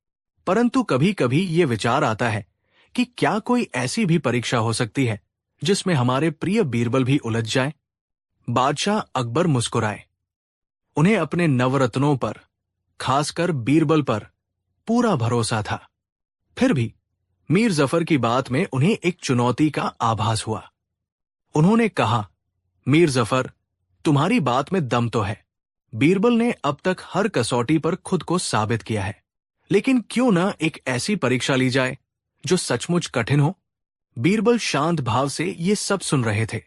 परंतु कभी कभी ये विचार आता है कि क्या कोई ऐसी भी परीक्षा हो सकती है जिसमें हमारे प्रिय बीरबल भी उलझ जाए। बादशाह अकबर मुस्कुराए। उन्हें अपने नवरत्नों पर, खासकर बीरबल पर पूरा भरोसा था। फिर भी मीर जफर की बात में उन्हें एक चुनौती का आभास हुआ। उन्होंने कहा, मीर जफर, तुम्हारी बात में दम तो है। बीरबल ने अब तक हर कसौटी पर खुद को साबित किया है, लेकिन क्यों न एक ऐसी परीक्षा ली जाए जो सचमुच कठिन हो। बीरबल शांत भाव से ये सब सुन रहे थे।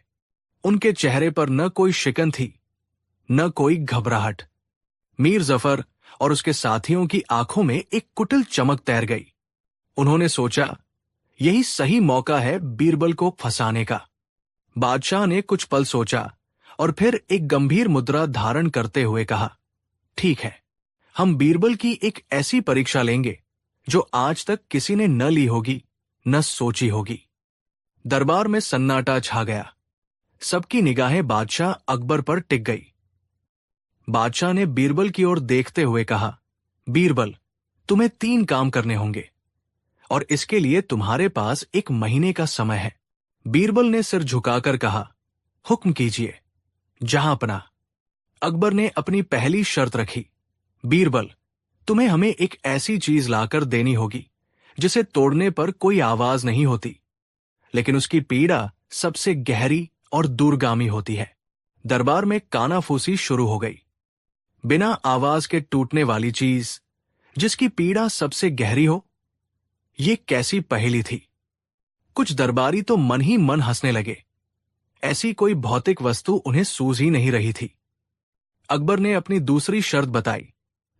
उनके चेहरे पर न कोई शिकन थी, न कोई घबराहट। मीर जफर और उसके साथियों की आंखों में एक कुटिल चमक तैर गई। उन्होंने सोचा, यही सही मौका है बीरबल को फंसाने का। बादशाह ने कुछ पल सोचा और फिर एक गंभीर मुद्रा धारण करते हुए कहा, ठीक है, हम बीरबल की एक ऐसी परीक्षा लेंगे जो आज तक किसी ने न ली होगी, न सोची होगी। दरबार में सन्नाटा छा गया। सबकी निगाहें बादशाह अकबर पर टिक गई। बादशाह ने बीरबल की ओर देखते हुए कहा, बीरबल, तुम्हें 3 काम करने होंगे और इसके लिए तुम्हारे पास 1 महीने का समय है। बीरबल ने सिर झुकाकर कहा, हुक्म कीजिए जहांपनाह। अकबर ने अपनी पहली शर्त रखी, बीरबल, तुम्हें हमें एक ऐसी चीज लाकर देनी होगी जिसे तोड़ने पर कोई आवाज नहीं होती, लेकिन उसकी पीड़ा सबसे गहरी और दूरगामी होती है। दरबार में कानाफूसी शुरू हो गई। बिना आवाज के टूटने वाली चीज जिसकी पीड़ा सबसे गहरी हो, ये कैसी पहेली थी। कुछ दरबारी तो मन ही मन हंसने लगे। ऐसी कोई भौतिक वस्तु उन्हें सूझ ही नहीं रही थी। अकबर ने अपनी दूसरी शर्त बताई,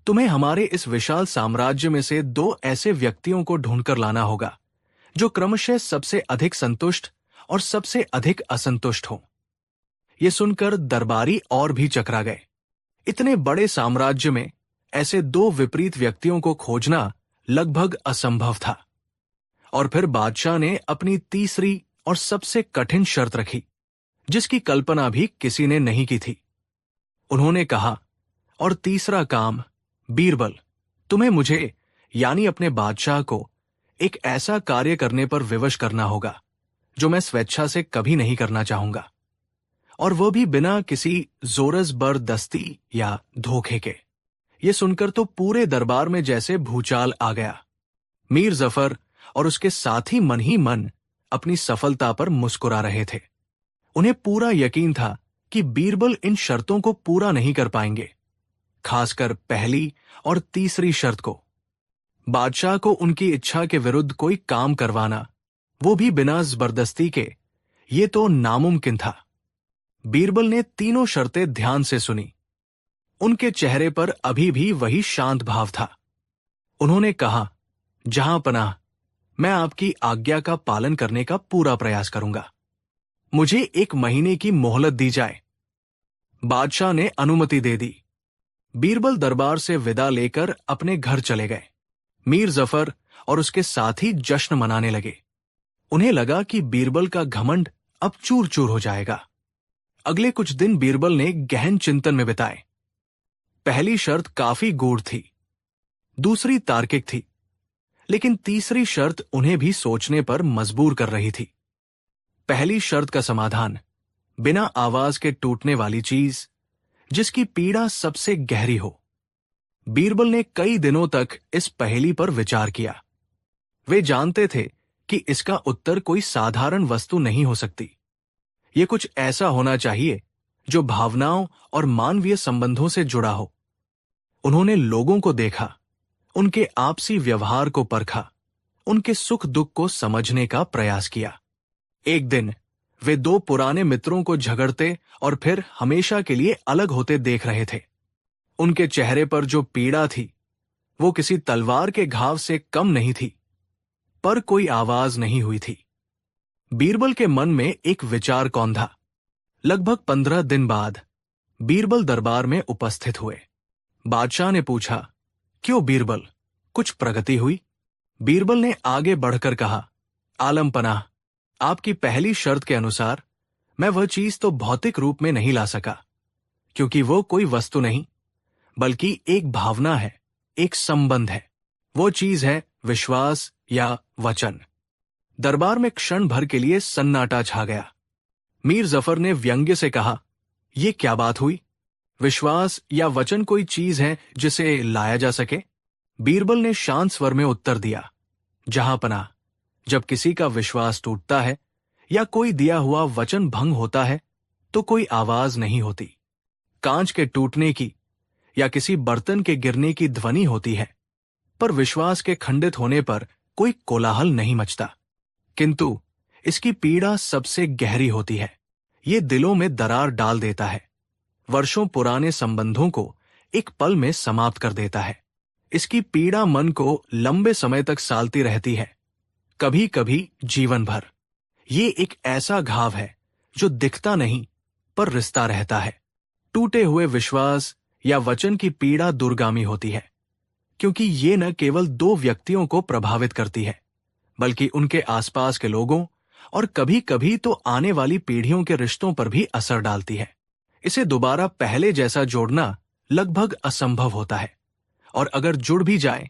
तुम्हें हमारे इस विशाल साम्राज्य में से 2 ऐसे व्यक्तियों को ढूंढकर लाना होगा जो क्रमशः सबसे अधिक संतुष्ट और सबसे अधिक असंतुष्ट हो। ये सुनकर दरबारी और भी चकरा गए। इतने बड़े साम्राज्य में ऐसे दो विपरीत व्यक्तियों को खोजना लगभग असंभव था। और फिर बादशाह ने अपनी तीसरी और सबसे कठिन शर्त रखी, जिसकी कल्पना भी किसी ने नहीं की थी। उन्होंने कहा, और तीसरा काम, बीरबल, तुम्हें मुझे यानी अपने बादशाह को एक ऐसा कार्य करने पर विवश करना होगा जो मैं स्वेच्छा से कभी नहीं करना चाहूंगा, और वो भी बिना किसी जोरजबरदस्ती या धोखे के। ये सुनकर तो पूरे दरबार में जैसे भूचाल आ गया। मीर जफर और उसके साथी मन ही मन अपनी सफलता पर मुस्कुरा रहे थे। उन्हें पूरा यकीन था कि बीरबल इन शर्तों को पूरा नहीं कर पाएंगे, खासकर पहली और तीसरी शर्त को। बादशाह को उनकी इच्छा के विरुद्ध कोई काम करवाना, वो भी बिना जबरदस्ती के, ये तो नामुमकिन था। बीरबल ने तीनों शर्तें ध्यान से सुनी। उनके चेहरे पर अभी भी वही शांत भाव था। उन्होंने कहा, जहां पनाह, मैं आपकी आज्ञा का पालन करने का पूरा प्रयास करूंगा। मुझे 1 महीने की मोहलत दी जाए। बादशाह ने अनुमति दे दी। बीरबल दरबार से विदा लेकर अपने घर चले गए। मीर जफर और उसके साथी जश्न मनाने लगे। उन्हें लगा कि बीरबल का घमंड अब चूर चूर हो जाएगा। अगले कुछ दिन बीरबल ने गहन चिंतन में बिताए। पहली शर्त काफी गूढ़ थी, दूसरी तार्किक थी, लेकिन तीसरी शर्त उन्हें भी सोचने पर मजबूर कर रही थी। पहली शर्त का समाधान, बिना आवाज के टूटने वाली चीज जिसकी पीड़ा सबसे गहरी हो। बीरबल ने कई दिनों तक इस पहेली पर विचार किया। वे जानते थे कि इसका उत्तर कोई साधारण वस्तु नहीं हो सकती। ये कुछ ऐसा होना चाहिए जो भावनाओं और मानवीय संबंधों से जुड़ा हो। उन्होंने लोगों को देखा, उनके आपसी व्यवहार को परखा, उनके सुख दुख को समझने का प्रयास किया। एक दिन वे 2 पुराने मित्रों को झगड़ते और फिर हमेशा के लिए अलग होते देख रहे थे। उनके चेहरे पर जो पीड़ा थी, वो किसी तलवार के घाव से कम नहीं थी, पर कोई आवाज नहीं हुई थी। बीरबल के मन में एक विचार कौंधा। लगभग 15 दिन बाद बीरबल दरबार में उपस्थित हुए। बादशाह ने पूछा, क्यों बीरबल, कुछ प्रगति हुई? बीरबल ने आगे बढ़कर कहा, आलम पनाह, आपकी पहली शर्त के अनुसार मैं वह चीज तो भौतिक रूप में नहीं ला सका, क्योंकि वो कोई वस्तु नहीं, बल्कि एक भावना है, एक संबंध है। वो चीज है विश्वास या वचन। दरबार में क्षण भर के लिए सन्नाटा छा गया। मीर जफर ने व्यंग्य से कहा, यह क्या बात हुई? विश्वास या वचन कोई चीज है जिसे लाया जा सके? बीरबल ने शांत स्वर में उत्तर दिया, जहां पनाह, जब किसी का विश्वास टूटता है या कोई दिया हुआ वचन भंग होता है तो कोई आवाज नहीं होती। कांच के टूटने की या किसी बर्तन के गिरने की ध्वनि होती है, पर विश्वास के खंडित होने पर कोई कोलाहल नहीं मचता। किंतु इसकी पीड़ा सबसे गहरी होती है। ये दिलों में दरार डाल देता है, वर्षों पुराने संबंधों को एक पल में समाप्त कर देता है। इसकी पीड़ा मन को लंबे समय तक सालती रहती है, कभी कभी जीवन भर। ये एक ऐसा घाव है जो दिखता नहीं पर रिश्ता रहता है। टूटे हुए विश्वास या वचन की पीड़ा दूरगामी होती है, क्योंकि ये न केवल 2 व्यक्तियों को प्रभावित करती है, बल्कि उनके आसपास के लोगों और कभी कभी तो आने वाली पीढ़ियों के रिश्तों पर भी असर डालती है। इसे दोबारा पहले जैसा जोड़ना लगभग असंभव होता है, और अगर जुड़ भी जाए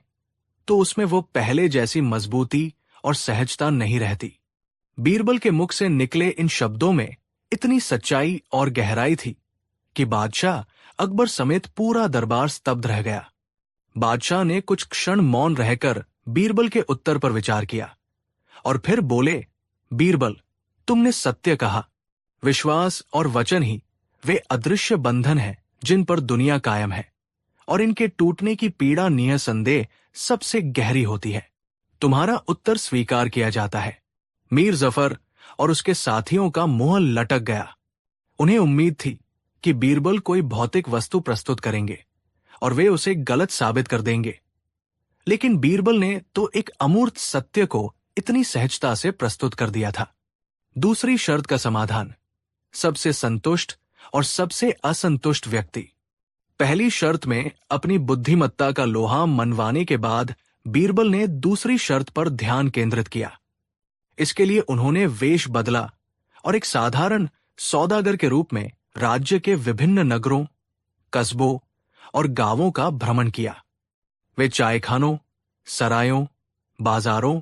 तो उसमें वो पहले जैसी मजबूती और सहजता नहीं रहती। बीरबल के मुख से निकले इन शब्दों में इतनी सच्चाई और गहराई थी कि बादशाह अकबर समेत पूरा दरबार स्तब्ध रह गया। बादशाह ने कुछ क्षण मौन रहकर बीरबल के उत्तर पर विचार किया और फिर बोले, बीरबल, तुमने सत्य कहा। विश्वास और वचन ही वे अदृश्य बंधन हैं जिन पर दुनिया कायम है, और इनके टूटने की पीड़ा निःसंदेह सबसे गहरी होती है। तुम्हारा उत्तर स्वीकार किया जाता है। मीर जफर और उसके साथियों का मुंह लटक गया। उन्हें उम्मीद थी कि बीरबल कोई भौतिक वस्तु प्रस्तुत करेंगे और वे उसे गलत साबित कर देंगे, लेकिन बीरबल ने तो एक अमूर्त सत्य को इतनी सहजता से प्रस्तुत कर दिया था। दूसरी शर्त का समाधान, सबसे संतुष्ट और सबसे असंतुष्ट व्यक्ति। पहली शर्त में अपनी बुद्धिमत्ता का लोहा मनवाने के बाद बीरबल ने दूसरी शर्त पर ध्यान केंद्रित किया। इसके लिए उन्होंने वेश बदला और एक साधारण सौदागर के रूप में राज्य के विभिन्न नगरों, कस्बों और गांवों का भ्रमण किया। वे चायखानों, सरायों, बाजारों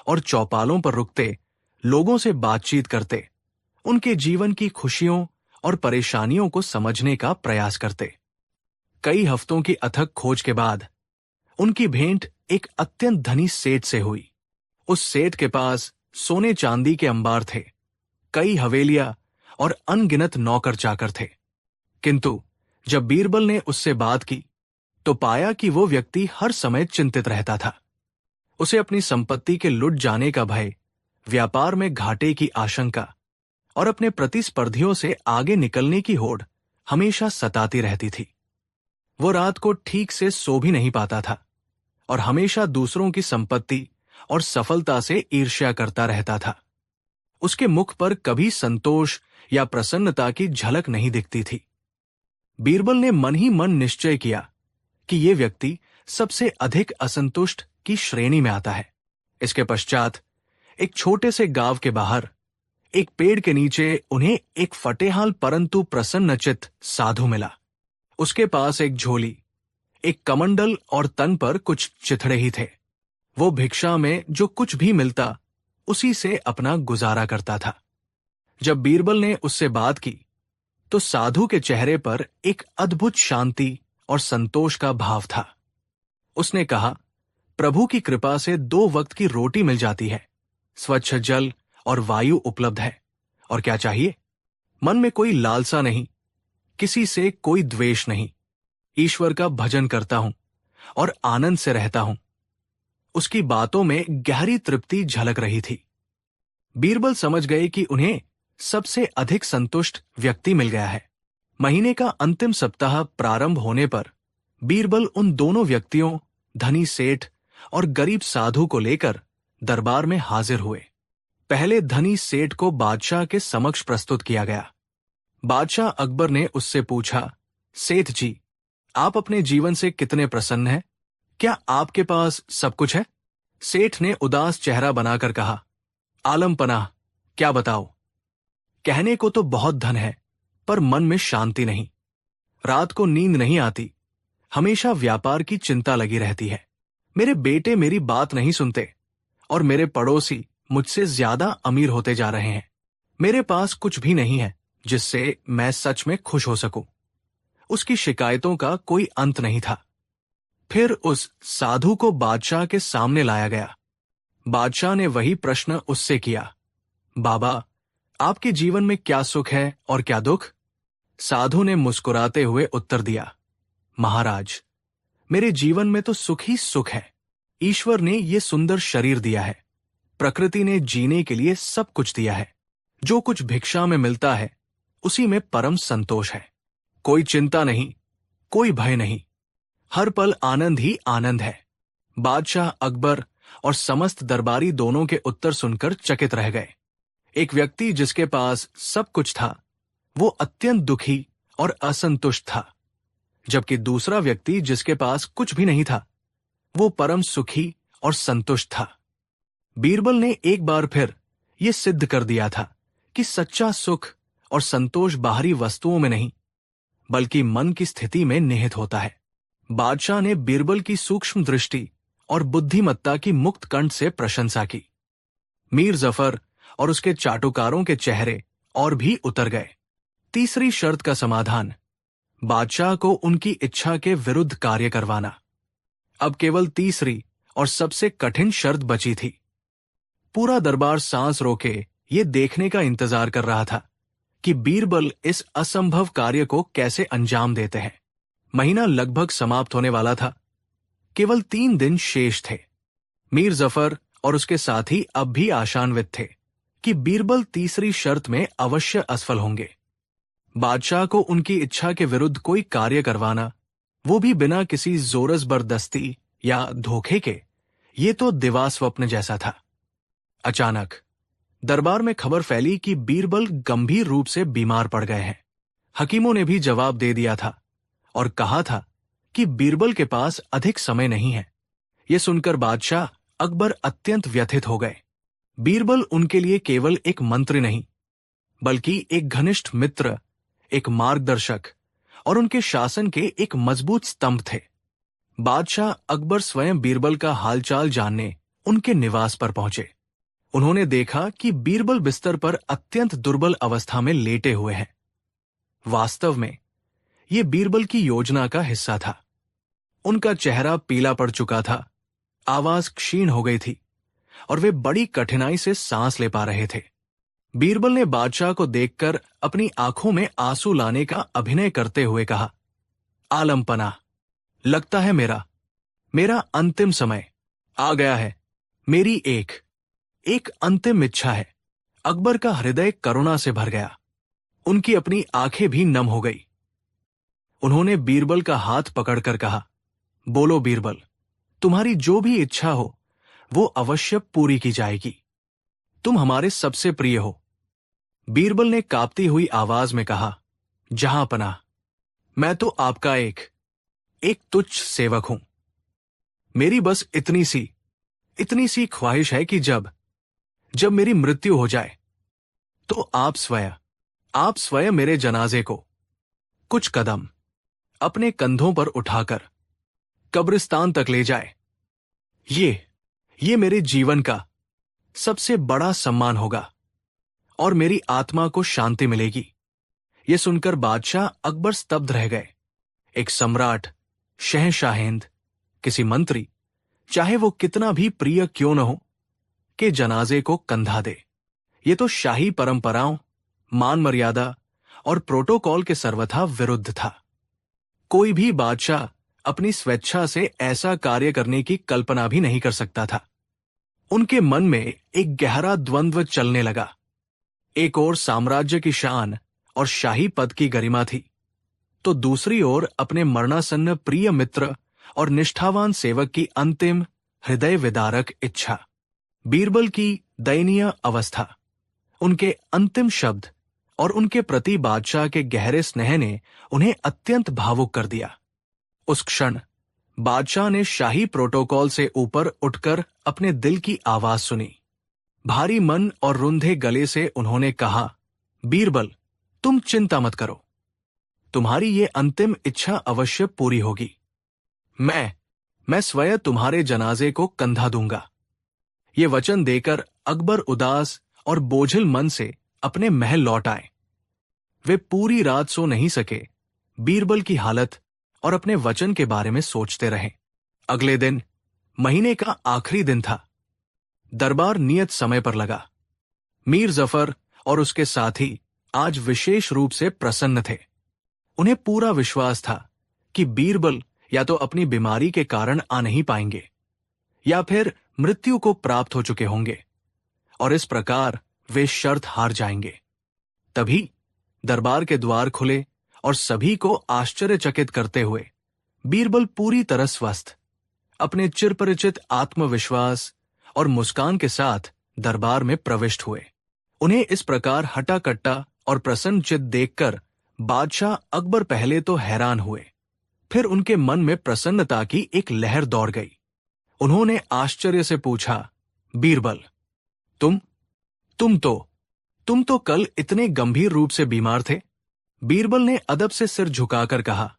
और चौपालों पर रुकते, लोगों से बातचीत करते, उनके जीवन की खुशियों और परेशानियों को समझने का प्रयास करते। कई हफ्तों की अथक खोज के बाद उनकी भेंट एक अत्यंत धनी सेठ से हुई। उस सेठ के पास सोने चांदी के अंबार थे, कई हवेलियां और अनगिनत नौकर चाकर थे। किंतु जब बीरबल ने उससे बात की तो पाया कि वो व्यक्ति हर समय चिंतित रहता था। उसे अपनी संपत्ति के लुट जाने का भय, व्यापार में घाटे की आशंका और अपने प्रतिस्पर्धियों से आगे निकलने की होड़ हमेशा सताती रहती थी। वो रात को ठीक से सो भी नहीं पाता था और हमेशा दूसरों की संपत्ति और सफलता से ईर्ष्या करता रहता था। उसके मुख पर कभी संतोष या प्रसन्नता की झलक नहीं दिखती थी। बीरबल ने मन ही मन निश्चय किया कि ये व्यक्ति सबसे अधिक असंतुष्ट की श्रेणी में आता है। इसके पश्चात एक छोटे से गांव के बाहर एक पेड़ के नीचे उन्हें एक फटेहाल परंतु प्रसन्नचित्त साधु मिला। उसके पास एक झोली, एक कमंडल और तन पर कुछ चिथड़े ही थे। वो भिक्षा में जो कुछ भी मिलता उसी से अपना गुजारा करता था। जब बीरबल ने उससे बात की तो साधु के चेहरे पर एक अद्भुत शांति और संतोष का भाव था। उसने कहा, प्रभु की कृपा से 2 वक्त की रोटी मिल जाती है, स्वच्छ जल और वायु उपलब्ध है, और क्या चाहिए। मन में कोई लालसा नहीं, किसी से कोई द्वेष नहीं। ईश्वर का भजन करता हूं और आनंद से रहता हूं। उसकी बातों में गहरी तृप्ति झलक रही थी। बीरबल समझ गए कि उन्हें सबसे अधिक संतुष्ट व्यक्ति मिल गया है। महीने का अंतिम सप्ताह प्रारंभ होने पर बीरबल उन दोनों व्यक्तियों, धनी सेठ और गरीब साधु को लेकर दरबार में हाजिर हुए। पहले धनी सेठ को बादशाह के समक्ष प्रस्तुत किया गया। बादशाह अकबर ने उससे पूछा, सेठ जी, आप अपने जीवन से कितने प्रसन्न हैं? क्या आपके पास सब कुछ है? सेठ ने उदास चेहरा बनाकर कहा, आलम पनाह, क्या बताओ। कहने को तो बहुत धन है, पर मन में शांति नहीं। रात को नींद नहीं आती, हमेशा व्यापार की चिंता लगी रहती है। मेरे बेटे मेरी बात नहीं सुनते और मेरे पड़ोसी मुझसे ज्यादा अमीर होते जा रहे हैं। मेरे पास कुछ भी नहीं है जिससे मैं सच में खुश हो सकूं। उसकी शिकायतों का कोई अंत नहीं था। फिर उस साधु को बादशाह के सामने लाया गया। बादशाह ने वही प्रश्न उससे किया, बाबा, आपके जीवन में क्या सुख है और क्या दुख? साधु ने मुस्कुराते हुए उत्तर दिया, महाराज, मेरे जीवन में तो सुख ही सुख है। ईश्वर ने ये सुंदर शरीर दिया है, प्रकृति ने जीने के लिए सब कुछ दिया है। जो कुछ भिक्षा में मिलता है उसी में परम संतोष है। कोई चिंता नहीं, कोई भय नहीं, हर पल आनंद ही आनंद है। बादशाह अकबर और समस्त दरबारी दोनों के उत्तर सुनकर चकित रह गए। एक व्यक्ति जिसके पास सब कुछ था वो अत्यंत दुखी और असंतुष्ट था, जबकि दूसरा व्यक्ति जिसके पास कुछ भी नहीं था वो परम सुखी और संतुष्ट था। बीरबल ने एक बार फिर ये सिद्ध कर दिया था कि सच्चा सुख और संतोष बाहरी वस्तुओं में नहीं बल्कि मन की स्थिति में निहित होता है। बादशाह ने बीरबल की सूक्ष्म दृष्टि और बुद्धिमत्ता की मुक्त कंठ से प्रशंसा की। मीर जफर और उसके चाटुकारों के चेहरे और भी उतर गए। तीसरी शर्त का समाधान, बादशाह को उनकी इच्छा के विरुद्ध कार्य करवाना। अब केवल तीसरी और सबसे कठिन शर्त बची थी। पूरा दरबार सांस रोके ये देखने का इंतजार कर रहा था कि बीरबल इस असंभव कार्य को कैसे अंजाम देते हैं। महीना लगभग समाप्त होने वाला था। केवल 3 दिन शेष थे। मीर जफर और उसके साथी अब भी आशान्वित थे कि बीरबल तीसरी शर्त में अवश्य असफल होंगे। बादशाह को उनकी इच्छा के विरुद्ध कोई कार्य करवाना, वो भी बिना किसी जोर जबरदस्ती या धोखे के, ये तो दिवा स्वप्न जैसा था। अचानक दरबार में खबर फैली कि बीरबल गंभीर रूप से बीमार पड़ गए हैं। हकीमों ने भी जवाब दे दिया था और कहा था कि बीरबल के पास अधिक समय नहीं है। यह सुनकर बादशाह अकबर अत्यंत व्यथित हो गए। बीरबल उनके लिए केवल एक मंत्री नहीं, बल्कि एक घनिष्ठ मित्र, एक मार्गदर्शक और उनके शासन के एक मजबूत स्तंभ थे। बादशाह अकबर स्वयं बीरबल का हालचाल जानने उनके निवास पर पहुंचे। उन्होंने देखा कि बीरबल बिस्तर पर अत्यंत दुर्बल अवस्था में लेटे हुए हैं। वास्तव में यह बीरबल की योजना का हिस्सा था। उनका चेहरा पीला पड़ चुका था, आवाज क्षीण हो गई थी और वे बड़ी कठिनाई से सांस ले पा रहे थे। बीरबल ने बादशाह को देखकर अपनी आंखों में आंसू लाने का अभिनय करते हुए कहा, आलम पनाह, लगता है मेरा अंतिम समय आ गया है। मेरी एक अंतिम इच्छा है। अकबर का हृदय करुणा से भर गया। उनकी अपनी आंखें भी नम हो गई। उन्होंने बीरबल का हाथ पकड़कर कहा, बोलो बीरबल, तुम्हारी जो भी इच्छा हो वो अवश्य पूरी की जाएगी। तुम हमारे सबसे प्रिय हो। बीरबल ने कांपती हुई आवाज में कहा, जहां पनाह, मैं तो आपका एक तुच्छ सेवक हूं। मेरी बस इतनी सी ख्वाहिश है कि जब मेरी मृत्यु हो जाए तो आप स्वयं मेरे जनाजे को कुछ कदम अपने कंधों पर उठाकर कब्रिस्तान तक ले जाए। ये मेरे जीवन का सबसे बड़ा सम्मान होगा और मेरी आत्मा को शांति मिलेगी। यह सुनकर बादशाह अकबर स्तब्ध रह गए। एक सम्राट, शहंशाहेंद, किसी मंत्री, चाहे वो कितना भी प्रिय क्यों न हो, के जनाजे को कंधा दे, ये तो शाही परंपराओं, मान मर्यादा और प्रोटोकॉल के सर्वथा विरुद्ध था। कोई भी बादशाह अपनी स्वेच्छा से ऐसा कार्य करने की कल्पना भी नहीं कर सकता था। उनके मन में एक गहरा द्वंद्व चलने लगा। एक ओर साम्राज्य की शान और शाही पद की गरिमा थी, तो दूसरी ओर अपने मरणासन्न प्रिय मित्र और निष्ठावान सेवक की अंतिम हृदय विदारक इच्छा। बीरबल की दयनीय अवस्था, उनके अंतिम शब्द और उनके प्रति बादशाह के गहरे स्नेह ने उन्हें अत्यंत भावुक कर दिया। उस क्षण बादशाह ने शाही प्रोटोकॉल से ऊपर उठकर अपने दिल की आवाज सुनी। भारी मन और रुंधे गले से उन्होंने कहा, बीरबल, तुम चिंता मत करो। तुम्हारी ये अंतिम इच्छा अवश्य पूरी होगी। मैं स्वयं तुम्हारे जनाजे को कंधा दूंगा। ये वचन देकर अकबर उदास और बोझिल मन से अपने महल लौट आए। वे पूरी रात सो नहीं सके। बीरबल की हालत और अपने वचन के बारे में सोचते रहे। अगले दिन महीने का आखिरी दिन था। दरबार नियत समय पर लगा। मीर जफर और उसके साथी आज विशेष रूप से प्रसन्न थे। उन्हें पूरा विश्वास था कि बीरबल या तो अपनी बीमारी के कारण आ नहीं पाएंगे या फिर मृत्यु को प्राप्त हो चुके होंगे और इस प्रकार वे शर्त हार जाएंगे। तभी दरबार के द्वार खुले और सभी को आश्चर्यचकित करते हुए बीरबल पूरी तरह स्वस्थ, अपने चिरपरिचित आत्मविश्वास और मुस्कान के साथ दरबार में प्रविष्ट हुए। उन्हें इस प्रकार हटा-कट्टा और प्रसन्नचित्त देखकर बादशाह अकबर पहले तो हैरान हुए, फिर उनके मन में प्रसन्नता की एक लहर दौड़ गई। उन्होंने आश्चर्य से पूछा, बीरबल, तुम तो कल इतने गंभीर रूप से बीमार थे। बीरबल ने अदब से सिर झुकाकर कहा,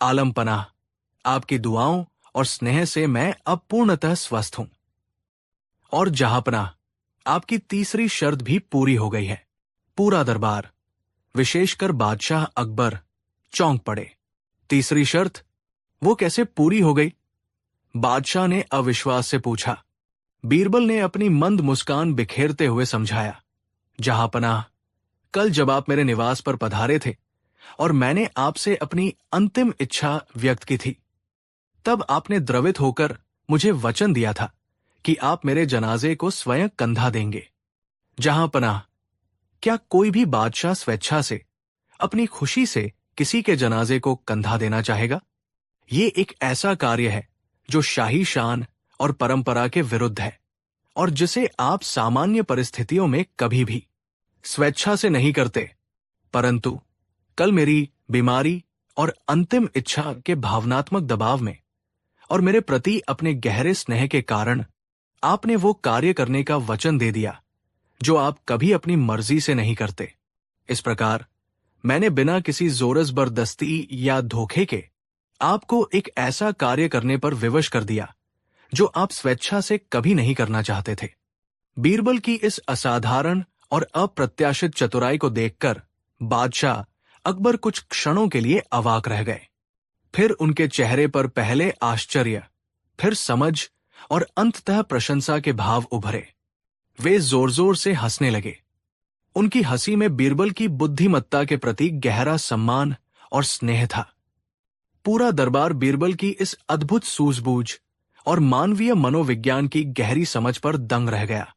आलम पनाह, आपकी दुआओं और स्नेह से मैं अब पूर्णतः स्वस्थ हूं। और जहांपनाह, आपकी तीसरी शर्त भी पूरी हो गई है। पूरा दरबार, विशेषकर बादशाह अकबर, चौंक पड़े। तीसरी शर्त, वो कैसे पूरी हो गई? बादशाह ने अविश्वास से पूछा। बीरबल ने अपनी मंद मुस्कान बिखेरते हुए समझाया, जहांपनाह, कल जब आप मेरे निवास पर पधारे थे और मैंने आपसे अपनी अंतिम इच्छा व्यक्त की थी, तब आपने द्रवित होकर मुझे वचन दिया था कि आप मेरे जनाजे को स्वयं कंधा देंगे। जहांपनाह, क्या कोई भी बादशाह स्वेच्छा से, अपनी खुशी से किसी के जनाजे को कंधा देना चाहेगा? ये एक ऐसा कार्य है जो शाही शान और परंपरा के विरुद्ध है और जिसे आप सामान्य परिस्थितियों में कभी भी स्वेच्छा से नहीं करते, परंतु कल मेरी बीमारी और अंतिम इच्छा के भावनात्मक दबाव में और मेरे प्रति अपने गहरे स्नेह के कारण आपने वो कार्य करने का वचन दे दिया जो आप कभी अपनी मर्जी से नहीं करते। इस प्रकार मैंने बिना किसी जोर जबरदस्ती या धोखे के आपको एक ऐसा कार्य करने पर विवश कर दिया जो आप स्वेच्छा से कभी नहीं करना चाहते थे। बीरबल की इस असाधारण और अप्रत्याशित चतुराई को देखकर बादशाह अकबर कुछ क्षणों के लिए अवाक रह गए। फिर उनके चेहरे पर पहले आश्चर्य, फिर समझ और अंततः प्रशंसा के भाव उभरे। वे जोर जोर से हंसने लगे। उनकी हंसी में बीरबल की बुद्धिमत्ता के प्रति गहरा सम्मान और स्नेह था। पूरा दरबार बीरबल की इस अद्भुत सूझबूझ और मानवीय मनोविज्ञान की गहरी समझ पर दंग रह गया।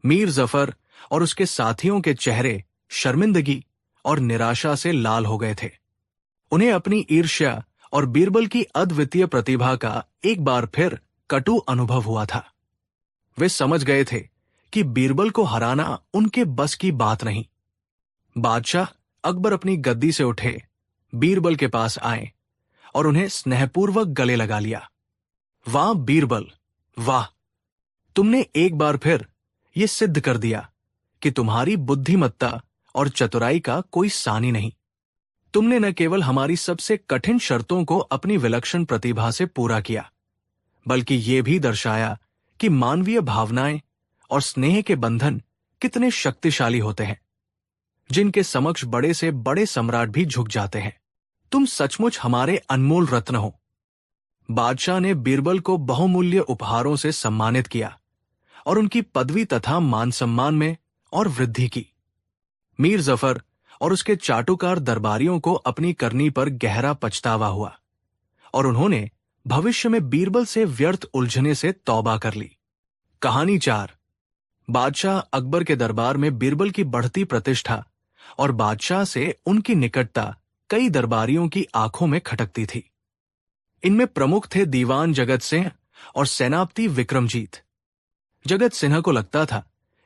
मीर जफर और उसके साथियों के चेहरे शर्मिंदगी और निराशा से लाल हो गए थे। उन्हें अपनी ईर्ष्या और बीरबल की अद्वितीय प्रतिभा का एक बार फिर कटु अनुभव हुआ था। वे समझ गए थे कि बीरबल को हराना उनके बस की बात नहीं। बादशाह अकबर अपनी गद्दी से उठे, बीरबल के पास आए और उन्हें स्नेहपूर्वक गले लगा लिया। वाह बीरबल, वाह! तुमने एक बार फिर ये सिद्ध कर दिया कि तुम्हारी बुद्धिमत्ता और चतुराई का कोई सानी नहीं। तुमने न केवल हमारी सबसे कठिन शर्तों को अपनी विलक्षण प्रतिभा से पूरा किया, बल्कि ये भी दर्शाया कि मानवीय भावनाएं और स्नेह के बंधन कितने शक्तिशाली होते हैं, जिनके समक्ष बड़े से बड़े सम्राट भी झुक जाते हैं। तुम सचमुच हमारे अनमोल रत्न हो। बादशाह ने बीरबल को बहुमूल्य उपहारों से सम्मानित किया और उनकी पदवी तथा मान सम्मान में और वृद्धि की। मीर जफर और उसके चाटुकार दरबारियों को अपनी करनी पर गहरा पछतावा हुआ और उन्होंने भविष्य में बीरबल से व्यर्थ उलझने से तौबा कर ली। कहानी 4। बादशाह अकबर के दरबार में बीरबल की बढ़ती प्रतिष्ठा और बादशाह से उनकी निकटता कई दरबारियों की आंखों में खटकती थी। इनमें प्रमुख थे दीवान जगत सिंह और सेनापति विक्रमजीत। जगत सिन्हा को लगता था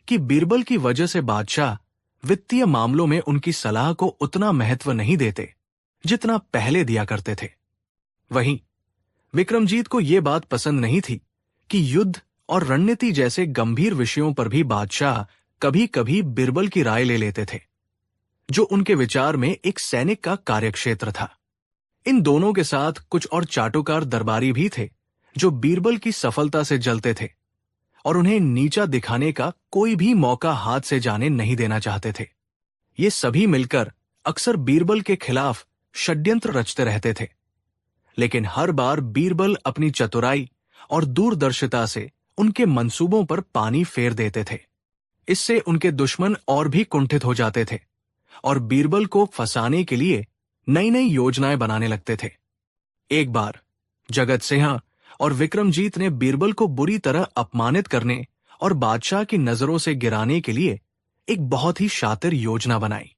कि बीरबल की वजह से बादशाह वित्तीय मामलों में उनकी सलाह को उतना महत्व नहीं देते जितना पहले दिया करते थे। वहीं विक्रमजीत को यह बात पसंद नहीं थी कि युद्ध और रणनीति जैसे गंभीर विषयों पर भी बादशाह कभी कभी बीरबल की राय ले लेते थे, जो उनके विचार में एक सैनिक का कार्यक्षेत्र था। इन दोनों के साथ कुछ और चाटुकार दरबारी भी थे जो बीरबल की सफलता से जलते थे और उन्हें नीचा दिखाने का कोई भी मौका हाथ से जाने नहीं देना चाहते थे। ये सभी मिलकर अक्सर बीरबल के खिलाफ षड्यंत्र रचते रहते थे, लेकिन हर बार बीरबल अपनी चतुराई और दूरदर्शिता से उनके मंसूबों पर पानी फेर देते थे। इससे उनके दुश्मन और भी कुंठित हो जाते थे और बीरबल को फंसाने के लिए नई नई योजनाएं बनाने लगते थे। एक बार जगत सिंह और विक्रमजीत ने बीरबल को बुरी तरह अपमानित करने और बादशाह की नजरों से गिराने के लिए एक बहुत ही शातिर योजना बनाई।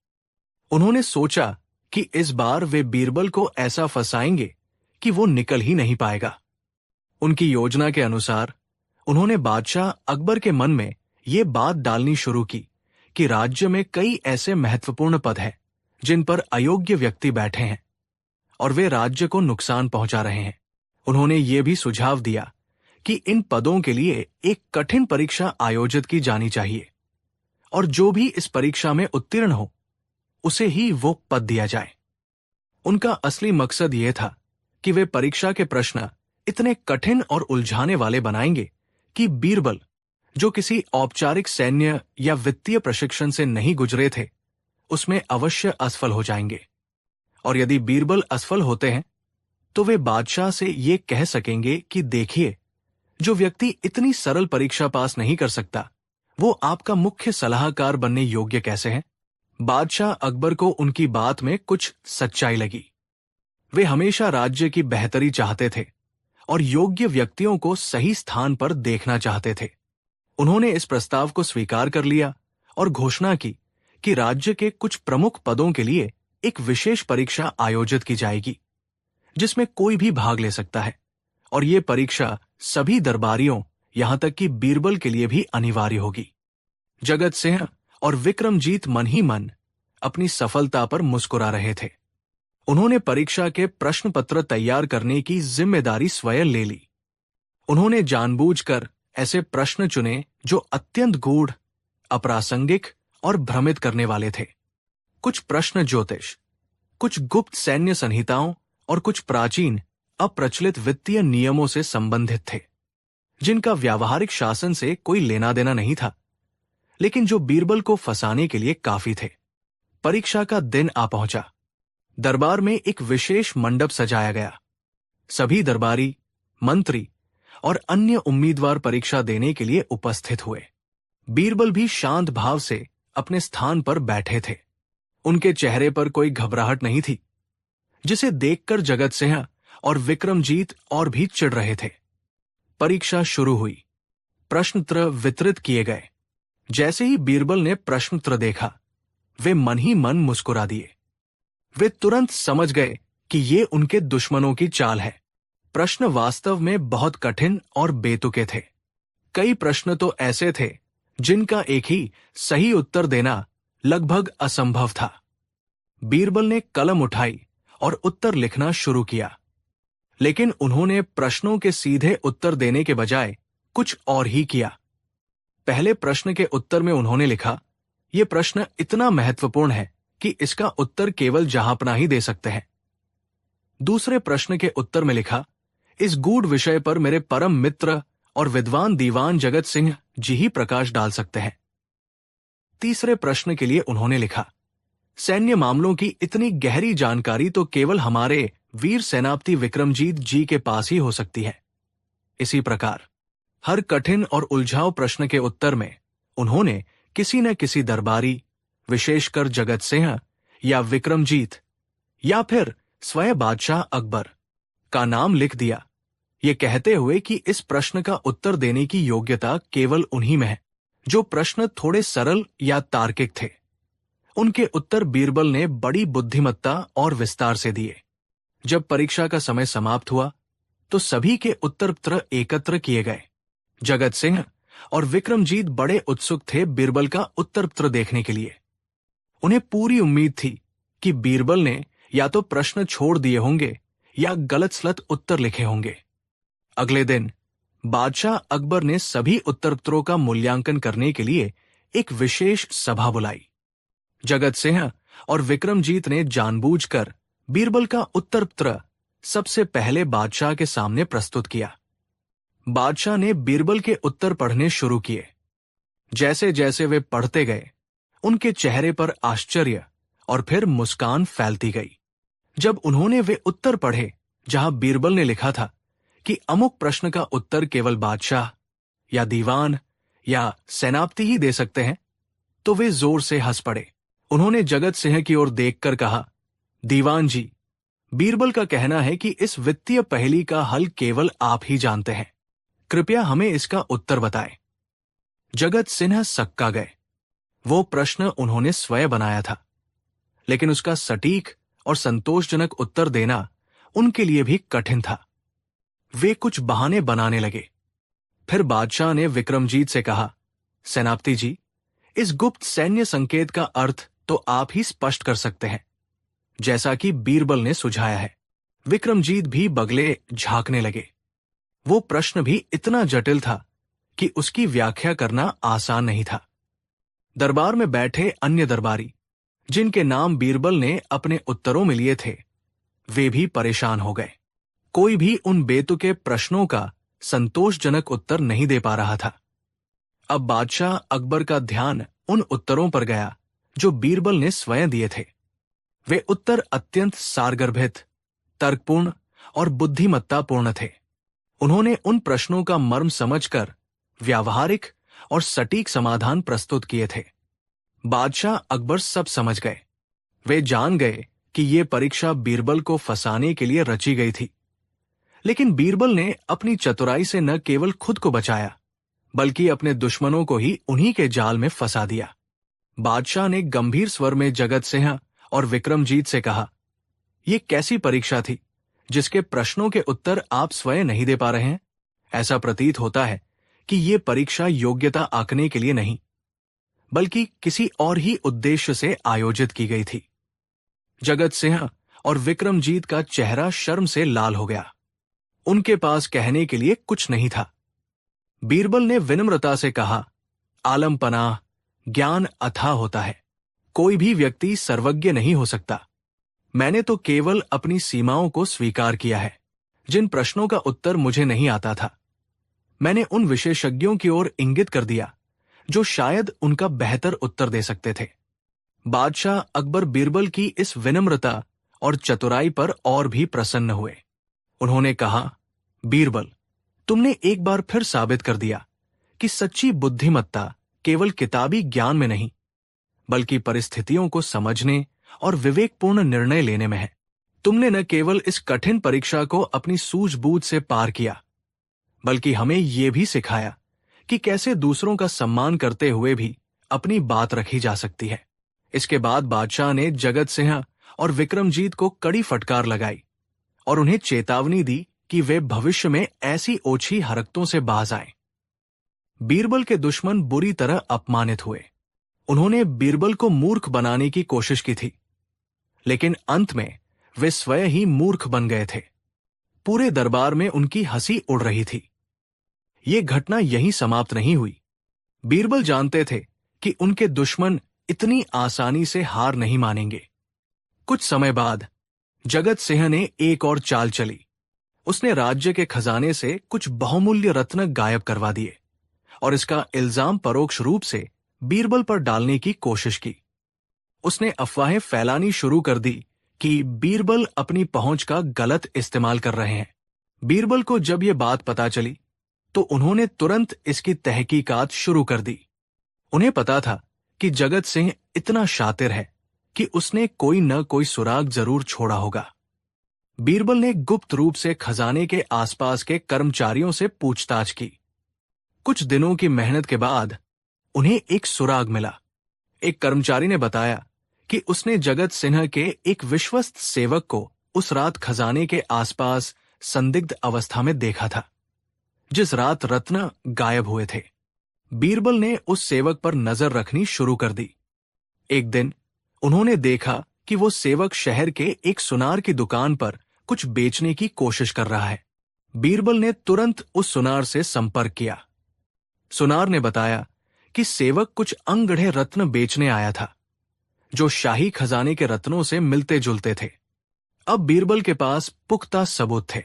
उन्होंने सोचा कि इस बार वे बीरबल को ऐसा फंसाएंगे कि वो निकल ही नहीं पाएगा। उनकी योजना के अनुसार उन्होंने बादशाह अकबर के मन में ये बात डालनी शुरू की कि राज्य में कई ऐसे महत्वपूर्ण पद हैं जिन पर अयोग्य व्यक्ति बैठे हैं और वे राज्य को नुकसान पहुंचा रहे हैं। उन्होंने ये भी सुझाव दिया कि इन पदों के लिए एक कठिन परीक्षा आयोजित की जानी चाहिए और जो भी इस परीक्षा में उत्तीर्ण हो उसे ही वो पद दिया जाए। उनका असली मकसद ये था कि वे परीक्षा के प्रश्न इतने कठिन और उलझाने वाले बनाएंगे कि बीरबल, जो किसी औपचारिक सैन्य या वित्तीय प्रशिक्षण से नहीं गुजरे थे, उसमें अवश्य असफल हो जाएंगे। और यदि बीरबल असफल होते हैं तो वे बादशाह से ये कह सकेंगे कि देखिए, जो व्यक्ति इतनी सरल परीक्षा पास नहीं कर सकता वो आपका मुख्य सलाहकार बनने योग्य कैसे है। बादशाह अकबर को उनकी बात में कुछ सच्चाई लगी। वे हमेशा राज्य की बेहतरी चाहते थे और योग्य व्यक्तियों को सही स्थान पर देखना चाहते थे। उन्होंने इस प्रस्ताव को स्वीकार कर लिया और घोषणा की कि राज्य के कुछ प्रमुख पदों के लिए एक विशेष परीक्षा आयोजित की जाएगी जिसमें कोई भी भाग ले सकता है और ये परीक्षा सभी दरबारियों यहां तक कि बीरबल के लिए भी अनिवार्य होगी। जगत सिंह और विक्रमजीत मन ही मन अपनी सफलता पर मुस्कुरा रहे थे। उन्होंने परीक्षा के प्रश्न पत्र तैयार करने की जिम्मेदारी स्वयं ले ली। उन्होंने जानबूझकर ऐसे प्रश्न चुने जो अत्यंत गूढ़, अप्रासंगिक और भ्रमित करने वाले थे। कुछ प्रश्न ज्योतिष, कुछ गुप्त सैन्य संहिताओं और कुछ प्राचीन अप्रचलित वित्तीय नियमों से संबंधित थे, जिनका व्यावहारिक शासन से कोई लेना देना नहीं था, लेकिन जो बीरबल को फंसाने के लिए काफी थे। परीक्षा का दिन आ पहुंचा। दरबार में एक विशेष मंडप सजाया गया। सभी दरबारी, मंत्री और अन्य उम्मीदवार परीक्षा देने के लिए उपस्थित हुए। बीरबल भी शांत भाव से अपने स्थान पर बैठे थे। उनके चेहरे पर कोई घबराहट नहीं थी, जिसे देखकर जगत सिंह और विक्रमजीत और भी चिढ़ रहे थे। परीक्षा शुरू हुई। प्रश्नोत्तर वितरित किए गए। जैसे ही बीरबल ने प्रश्नोत्तर देखा, वे मन ही मन मुस्कुरा दिए। वे तुरंत समझ गए कि ये उनके दुश्मनों की चाल है। प्रश्न वास्तव में बहुत कठिन और बेतुके थे। कई प्रश्न तो ऐसे थे जिनका एक ही सही उत्तर देना लगभग असंभव था। बीरबल ने कलम उठाई और उत्तर लिखना शुरू किया, लेकिन उन्होंने प्रश्नों के सीधे उत्तर देने के बजाय कुछ और ही किया। पहले प्रश्न के उत्तर में उन्होंने लिखा, यह प्रश्न इतना महत्वपूर्ण है कि इसका उत्तर केवल जहांपना ही दे सकते हैं। दूसरे प्रश्न के उत्तर में लिखा, इस गूढ़ विषय पर मेरे परम मित्र और विद्वान दीवान जगत सिंह जी ही प्रकाश डाल सकते हैं। तीसरे प्रश्न के लिए उन्होंने लिखा, सैन्य मामलों की इतनी गहरी जानकारी तो केवल हमारे वीर सेनापति विक्रमजीत जी के पास ही हो सकती है। इसी प्रकार हर कठिन और उलझाऊ प्रश्न के उत्तर में उन्होंने किसी न किसी दरबारी, विशेषकर जगत सिंह या विक्रमजीत या फिर स्वयं बादशाह अकबर का नाम लिख दिया, ये कहते हुए कि इस प्रश्न का उत्तर देने की योग्यता केवल उन्हीं में है जो प्रश्न थोड़े सरल या तार्किक थे। उनके उत्तर बीरबल ने बड़ी बुद्धिमत्ता और विस्तार से दिए। जब परीक्षा का समय समाप्त हुआ तो सभी के उत्तर पत्र एकत्र किए गए। जगत सिंह और विक्रमजीत बड़े उत्सुक थे बीरबल का उत्तर पत्र देखने के लिए। उन्हें पूरी उम्मीद थी कि बीरबल ने या तो प्रश्न छोड़ दिए होंगे या गलत सलत उत्तर लिखे होंगे। अगले दिन बादशाह अकबर ने सभी उत्तरपत्रों का मूल्यांकन करने के लिए एक विशेष सभा बुलाई। जगत सिंह और विक्रमजीत ने जानबूझकर बीरबल का उत्तरपत्र सबसे पहले बादशाह के सामने प्रस्तुत किया। बादशाह ने बीरबल के उत्तर पढ़ने शुरू किए। जैसे जैसे वे पढ़ते गए, उनके चेहरे पर आश्चर्य और फिर मुस्कान फैलती गई। जब उन्होंने वे उत्तर पढ़े जहां बीरबल ने लिखा था कि अमुक प्रश्न का उत्तर केवल बादशाह या दीवान या सेनापति ही दे सकते हैं, तो वे जोर से हंस पड़े। उन्होंने जगत सिंह की ओर देखकर कहा, दीवान जी, बीरबल का कहना है कि इस वित्तीय पहेली का हल केवल आप ही जानते हैं। कृपया हमें इसका उत्तर बताएं। जगत सिंह सक्का गए। वो प्रश्न उन्होंने स्वयं बनाया था, लेकिन उसका सटीक और संतोषजनक उत्तर देना उनके लिए भी कठिन था। वे कुछ बहाने बनाने लगे। फिर बादशाह ने विक्रमजीत से कहा, सेनापति जी, इस गुप्त सैन्य संकेत का अर्थ तो आप ही स्पष्ट कर सकते हैं, जैसा कि बीरबल ने सुझाया है। विक्रमजीत भी बगले झांकने लगे। वो प्रश्न भी इतना जटिल था कि उसकी व्याख्या करना आसान नहीं था। दरबार में बैठे अन्य दरबारी, जिनके नाम बीरबल ने अपने उत्तरों में लिए थे, वे भी परेशान हो गए। कोई भी उन बेतुके प्रश्नों का संतोषजनक उत्तर नहीं दे पा रहा था। अब बादशाह अकबर का ध्यान उन उत्तरों पर गया जो बीरबल ने स्वयं दिए थे। वे उत्तर अत्यंत सारगर्भित, तर्कपूर्ण और बुद्धिमत्तापूर्ण थे। उन्होंने उन प्रश्नों का मर्म समझकर व्यावहारिक और सटीक समाधान प्रस्तुत किए थे। बादशाह अकबर सब समझ गए। वे जान गए कि ये परीक्षा बीरबल को फंसाने के लिए रची गई थी। लेकिन बीरबल ने अपनी चतुराई से न केवल खुद को बचाया, बल्कि अपने दुश्मनों को ही उन्हीं के जाल में फंसा दिया। बादशाह ने गंभीर स्वर में जगत सिंह और विक्रमजीत से कहा, यह कैसी परीक्षा थी जिसके प्रश्नों के उत्तर आप स्वयं नहीं दे पा रहे हैं? ऐसा प्रतीत होता है कि ये परीक्षा योग्यता आंकने के लिए नहीं, बल्कि किसी और ही उद्देश्य से आयोजित की गई थी। जगत सिंह और विक्रमजीत का चेहरा शर्म से लाल हो गया। उनके पास कहने के लिए कुछ नहीं था। बीरबल ने विनम्रता से कहा, आलम पनाह, ज्ञान अथाह होता है, कोई भी व्यक्ति सर्वज्ञ नहीं हो सकता। मैंने तो केवल अपनी सीमाओं को स्वीकार किया है। जिन प्रश्नों का उत्तर मुझे नहीं आता था, मैंने उन विशेषज्ञों की ओर इंगित कर दिया जो शायद उनका बेहतर उत्तर दे सकते थे। बादशाह अकबर बीरबल की इस विनम्रता और चतुराई पर और भी प्रसन्न हुए। उन्होंने कहा, बीरबल, तुमने एक बार फिर साबित कर दिया कि सच्ची बुद्धिमत्ता केवल किताबी ज्ञान में नहीं, बल्कि परिस्थितियों को समझने और विवेकपूर्ण निर्णय लेने में है। तुमने न केवल इस कठिन परीक्षा को अपनी सूझबूझ से पार किया, बल्कि हमें यह भी सिखाया कि कैसे दूसरों का सम्मान करते हुए भी अपनी बात रखी जा सकती है। इसके बाद बादशाह ने जगत सिंह और विक्रमजीत को कड़ी फटकार लगाई और उन्हें चेतावनी दी कि वे भविष्य में ऐसी ओछी हरकतों से बाज आएं। बीरबल के दुश्मन बुरी तरह अपमानित हुए। उन्होंने बीरबल को मूर्ख बनाने की कोशिश की थी, लेकिन अंत में वे स्वयं ही मूर्ख बन गए थे। पूरे दरबार में उनकी हंसी उड़ रही थी। ये घटना यहीं समाप्त नहीं हुई। बीरबल जानते थे कि उनके दुश्मन इतनी आसानी से हार नहीं मानेंगे। कुछ समय बाद जगत सिंह ने एक और चाल चली। उसने राज्य के खजाने से कुछ बहुमूल्य रत्न गायब करवा दिए और इसका इल्जाम परोक्ष रूप से बीरबल पर डालने की कोशिश की। उसने अफवाहें फैलानी शुरू कर दी कि बीरबल अपनी पहुंच का गलत इस्तेमाल कर रहे हैं। बीरबल को जब यह बात पता चली तो उन्होंने तुरंत इसकी तहकीकात शुरू कर दी। उन्हें पता था कि जगत सिंह इतना शातिर है कि उसने कोई न कोई सुराग जरूर छोड़ा होगा। बीरबल ने गुप्त रूप से खजाने के आसपास के कर्मचारियों से पूछताछ की। कुछ दिनों की मेहनत के बाद उन्हें एक सुराग मिला। एक कर्मचारी ने बताया कि उसने जगत सिंह के एक विश्वस्त सेवक को उस रात खजाने के आसपास संदिग्ध अवस्था में देखा था, जिस रात रत्न गायब हुए थे। बीरबल ने उस सेवक पर नजर रखनी शुरू कर दी। एक दिन उन्होंने देखा कि वो सेवक शहर के एक सुनार की दुकान पर कुछ बेचने की कोशिश कर रहा है। बीरबल ने तुरंत उस सुनार से संपर्क किया। सुनार ने बताया कि सेवक कुछ अंगढ़े रत्न बेचने आया था, जो शाही खजाने के रत्नों से मिलते जुलते थे। अब बीरबल के पास पुख्ता सबूत थे,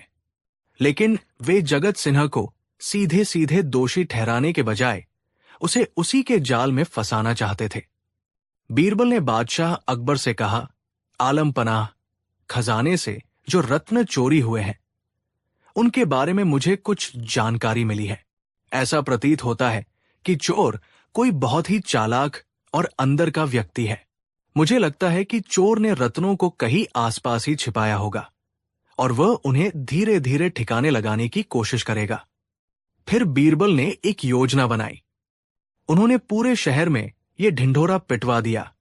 लेकिन वे जगत सिंह को सीधे सीधे दोषी ठहराने के बजाय उसे उसी के जाल में फंसाना चाहते थे। बीरबल ने बादशाह अकबर से कहा, आलम पनाह, खजाने से जो रत्न चोरी हुए हैं उनके बारे में मुझे कुछ जानकारी मिली है। ऐसा प्रतीत होता है कि चोर कोई बहुत ही चालाक और अंदर का व्यक्ति है। मुझे लगता है कि चोर ने रत्नों को कहीं आसपास ही छिपाया होगा और वह उन्हें धीरे धीरे ठिकाने लगाने की कोशिश करेगा। फिर बीरबल ने एक योजना बनाई। उन्होंने पूरे शहर में यह ढिंढोरा पिटवा दिया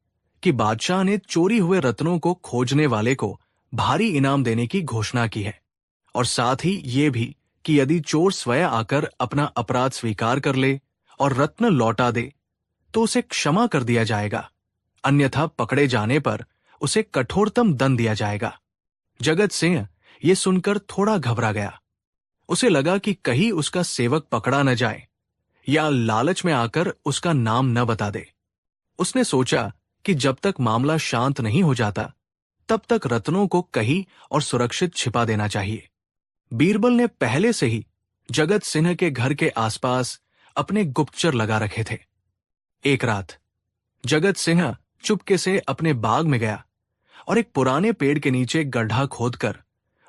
कि बादशाह ने चोरी हुए रत्नों को खोजने वाले को भारी इनाम देने की घोषणा की है, और साथ ही ये भी कि यदि चोर स्वयं आकर अपना अपराध स्वीकार कर ले और रत्न लौटा दे तो उसे क्षमा कर दिया जाएगा, अन्यथा पकड़े जाने पर उसे कठोरतम दंड दिया जाएगा। जगत सिंह ये सुनकर थोड़ा घबरा गया। उसे लगा कि कहीं उसका सेवक पकड़ा न जाए या लालच में आकर उसका नाम न बता दे। उसने सोचा कि जब तक मामला शांत नहीं हो जाता तब तक रत्नों को कहीं और सुरक्षित छिपा देना चाहिए। बीरबल ने पहले से ही जगत सिंह के घर के आसपास अपने गुप्तचर लगा रखे थे। एक रात जगत सिंह चुपके से अपने बाग में गया और एक पुराने पेड़ के नीचे गड्ढा खोदकर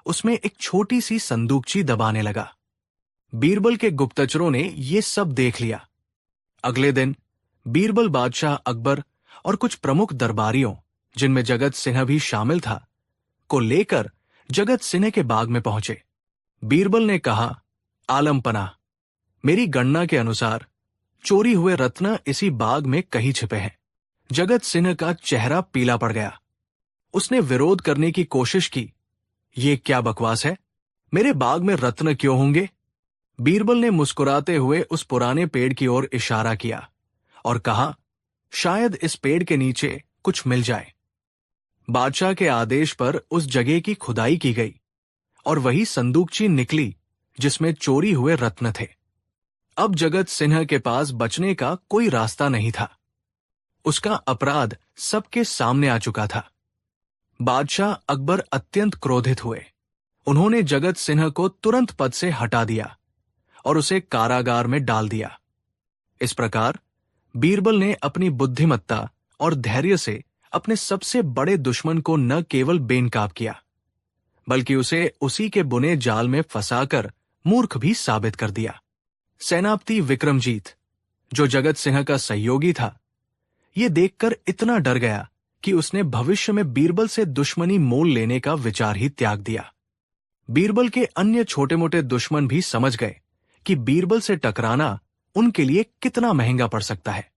उसमें एक छोटी सी संदूकची दबाने लगा। बीरबल के गुप्तचरों ने ये सब देख लिया। अगले दिन बीरबल बादशाह अकबर और कुछ प्रमुख दरबारियों, जिनमें जगत सिंह भी शामिल था, को लेकर जगत सिंह के बाग में पहुंचे। बीरबल ने कहा, आलम पनाह, मेरी गणना के अनुसार चोरी हुए रत्न इसी बाग में कहीं छिपे हैं। जगत सिंह का चेहरा पीला पड़ गया। उसने विरोध करने की कोशिश की। ये क्या बकवास है? मेरे बाग में रत्न क्यों होंगे? बीरबल ने मुस्कुराते हुए उस पुराने पेड़ की ओर इशारा किया और कहा, शायद इस पेड़ के नीचे कुछ मिल जाए। बादशाह के आदेश पर उस जगह की खुदाई की गई और वही संदूकची निकली जिसमें चोरी हुए रत्न थे। अब जगत सिंह के पास बचने का कोई रास्ता नहीं था। उसका अपराध सबके सामने आ चुका था। बादशाह अकबर अत्यंत क्रोधित हुए। उन्होंने जगत सिंह को तुरंत पद से हटा दिया और उसे कारागार में डाल दिया। इस प्रकार बीरबल ने अपनी बुद्धिमत्ता और धैर्य से अपने सबसे बड़े दुश्मन को न केवल बेनकाब किया, बल्कि उसे उसी के बुने जाल में फंसाकर मूर्ख भी साबित कर दिया। सेनापति विक्रमजीत, जो जगत सिंह का सहयोगी था, ये देखकर इतना डर गया कि उसने भविष्य में बीरबल से दुश्मनी मोल लेने का विचार ही त्याग दिया। बीरबल के अन्य छोटे मोटे दुश्मन भी समझ गए कि बीरबल से टकराना उनके लिए कितना महंगा पड़ सकता है।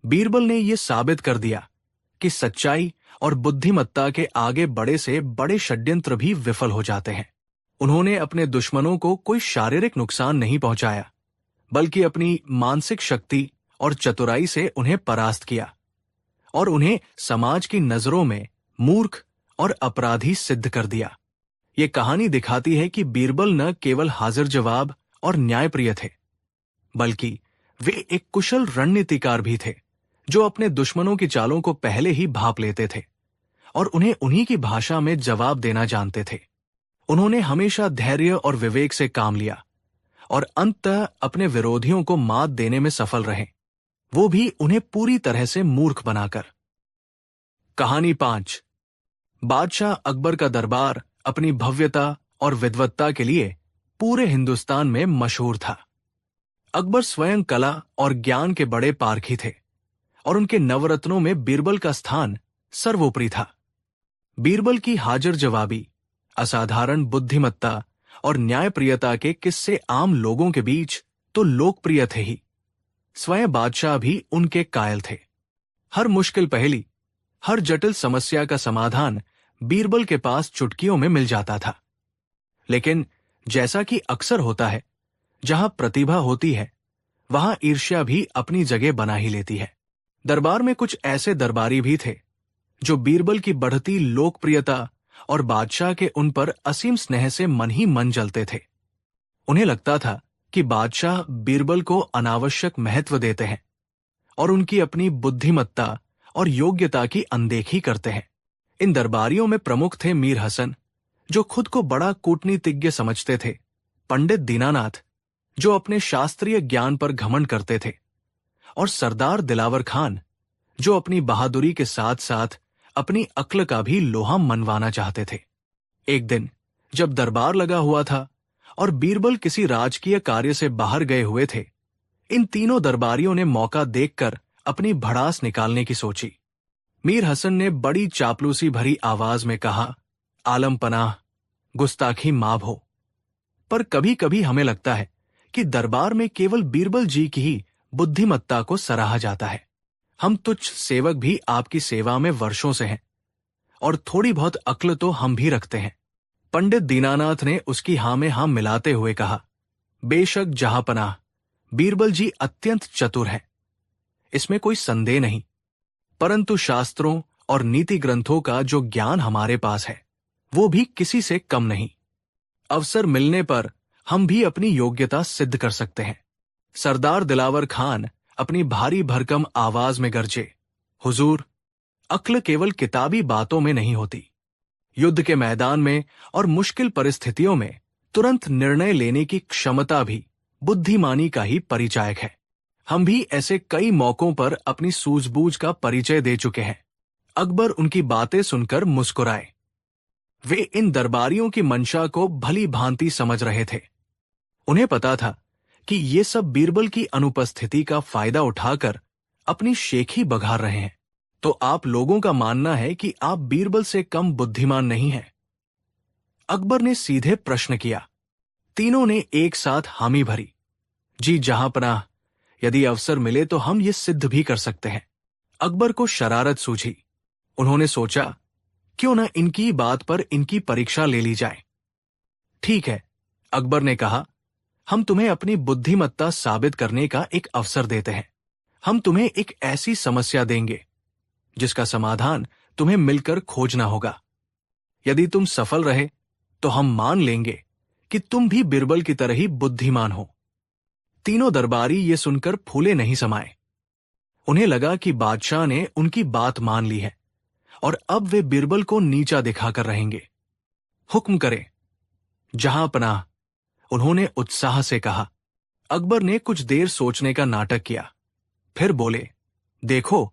बीरबल ने यह साबित कर दिया कि सच्चाई और बुद्धिमत्ता के आगे बड़े से बड़े षड्यंत्र भी विफल हो जाते हैं। उन्होंने अपने दुश्मनों को कोई शारीरिक नुकसान नहीं पहुंचाया, बल्कि अपनी मानसिक शक्ति और चतुराई से उन्हें परास्त किया और उन्हें समाज की नजरों में मूर्ख और अपराधी सिद्ध कर दिया। ये कहानी दिखाती है कि बीरबल न केवल हाजिर जवाब और न्यायप्रिय थे, बल्कि वे एक कुशल रणनीतिकार भी थे, जो अपने दुश्मनों की चालों को पहले ही भांप लेते थे और उन्हें उन्हीं की भाषा में जवाब देना जानते थे। उन्होंने हमेशा धैर्य और विवेक से काम लिया और अंततः अपने विरोधियों को मात देने में सफल रहे, वो भी उन्हें पूरी तरह से मूर्ख बनाकर। कहानी 5। बादशाह अकबर का दरबार अपनी भव्यता और विद्वत्ता के लिए पूरे हिंदुस्तान में मशहूर था। अकबर स्वयं कला और ज्ञान के बड़े पारखी थे और उनके नवरत्नों में बीरबल का स्थान सर्वोपरि था। बीरबल की हाजिर जवाबी, असाधारण बुद्धिमत्ता और न्यायप्रियता के किस्से आम लोगों के बीच तो लोकप्रिय थे ही, स्वयं बादशाह भी उनके कायल थे। हर मुश्किल पहेली, हर जटिल समस्या का समाधान बीरबल के पास चुटकियों में मिल जाता था। लेकिन जैसा कि अक्सर होता है, जहां प्रतिभा होती है, वहां ईर्ष्या भी अपनी जगह बना ही लेती है। दरबार में कुछ ऐसे दरबारी भी थे जो बीरबल की बढ़ती लोकप्रियता और बादशाह के उन पर असीम स्नेह से मन ही मन जलते थे। उन्हें लगता था कि बादशाह बीरबल को अनावश्यक महत्व देते हैं और उनकी अपनी बुद्धिमत्ता और योग्यता की अनदेखी करते हैं। इन दरबारियों में प्रमुख थे मीर हसन, जो खुद को बड़ा कूटनीतिज्ञ समझते थे, पंडित दीनानाथ, जो अपने शास्त्रीय ज्ञान पर घमंड करते थे, और सरदार दिलावर खान, जो अपनी बहादुरी के साथ साथ अपनी अक्ल का भी लोहा मनवाना चाहते थे। एक दिन जब दरबार लगा हुआ था और बीरबल किसी राजकीय कार्य से बाहर गए हुए थे, इन तीनों दरबारियों ने मौका देखकर अपनी भड़ास निकालने की सोची। मीर हसन ने बड़ी चापलूसी भरी आवाज में कहा, आलम पनाह, गुस्ताखी माफ हो। पर कभी कभी हमें लगता है कि दरबार में केवल बीरबल जी की ही बुद्धिमत्ता को सराहा जाता है। हम तुच्छ सेवक भी आपकी सेवा में वर्षों से हैं और थोड़ी बहुत अक्ल तो हम भी रखते हैं। पंडित दीनानाथ ने उसकी हाँ में हाँ मिलाते हुए कहा, बेशक जहांपनाह, बीरबल जी अत्यंत चतुर हैं, इसमें कोई संदेह नहीं, परंतु शास्त्रों और नीति ग्रंथों का जो ज्ञान हमारे पास है, वो भी किसी से कम नहीं। अवसर मिलने पर हम भी अपनी योग्यता सिद्ध कर सकते हैं। सरदार दिलावर खान अपनी भारी भरकम आवाज में गरजे, हुजूर, अक्ल केवल किताबी बातों में नहीं होती, युद्ध के मैदान में और मुश्किल परिस्थितियों में तुरंत निर्णय लेने की क्षमता भी बुद्धिमानी का ही परिचायक है। हम भी ऐसे कई मौकों पर अपनी सूझबूझ का परिचय दे चुके हैं। अकबर उनकी बातें सुनकर मुस्कुराए। वे इन दरबारियों की मंशा को भली भांति समझ रहे थे। उन्हें पता था कि ये सब बीरबल की अनुपस्थिति का फायदा उठाकर अपनी शेखी बघार रहे हैं। तो आप लोगों का मानना है कि आप बीरबल से कम बुद्धिमान नहीं हैं? अकबर ने सीधे प्रश्न किया। तीनों ने एक साथ हामी भरी। जी जहांपनाह, यदि अवसर मिले तो हम ये सिद्ध भी कर सकते हैं। अकबर को शरारत सूझी। उन्होंने सोचा, क्यों न इनकी बात पर इनकी परीक्षा ले ली जाए। ठीक है, अकबर ने कहा, हम तुम्हें अपनी बुद्धिमत्ता साबित करने का एक अवसर देते हैं। हम तुम्हें एक ऐसी समस्या देंगे जिसका समाधान तुम्हें मिलकर खोजना होगा। यदि तुम सफल रहे तो हम मान लेंगे कि तुम भी बीरबल की तरह ही बुद्धिमान हो। तीनों दरबारी ये सुनकर फूले नहीं समाये। उन्हें लगा कि बादशाह ने उनकी बात मान ली है और अब वे बीरबल को नीचा दिखाकर रहेंगे। हुक्म करें। जहां पनाह, उन्होंने उत्साह से कहा। अकबर ने कुछ देर सोचने का नाटक किया, फिर बोले, देखो,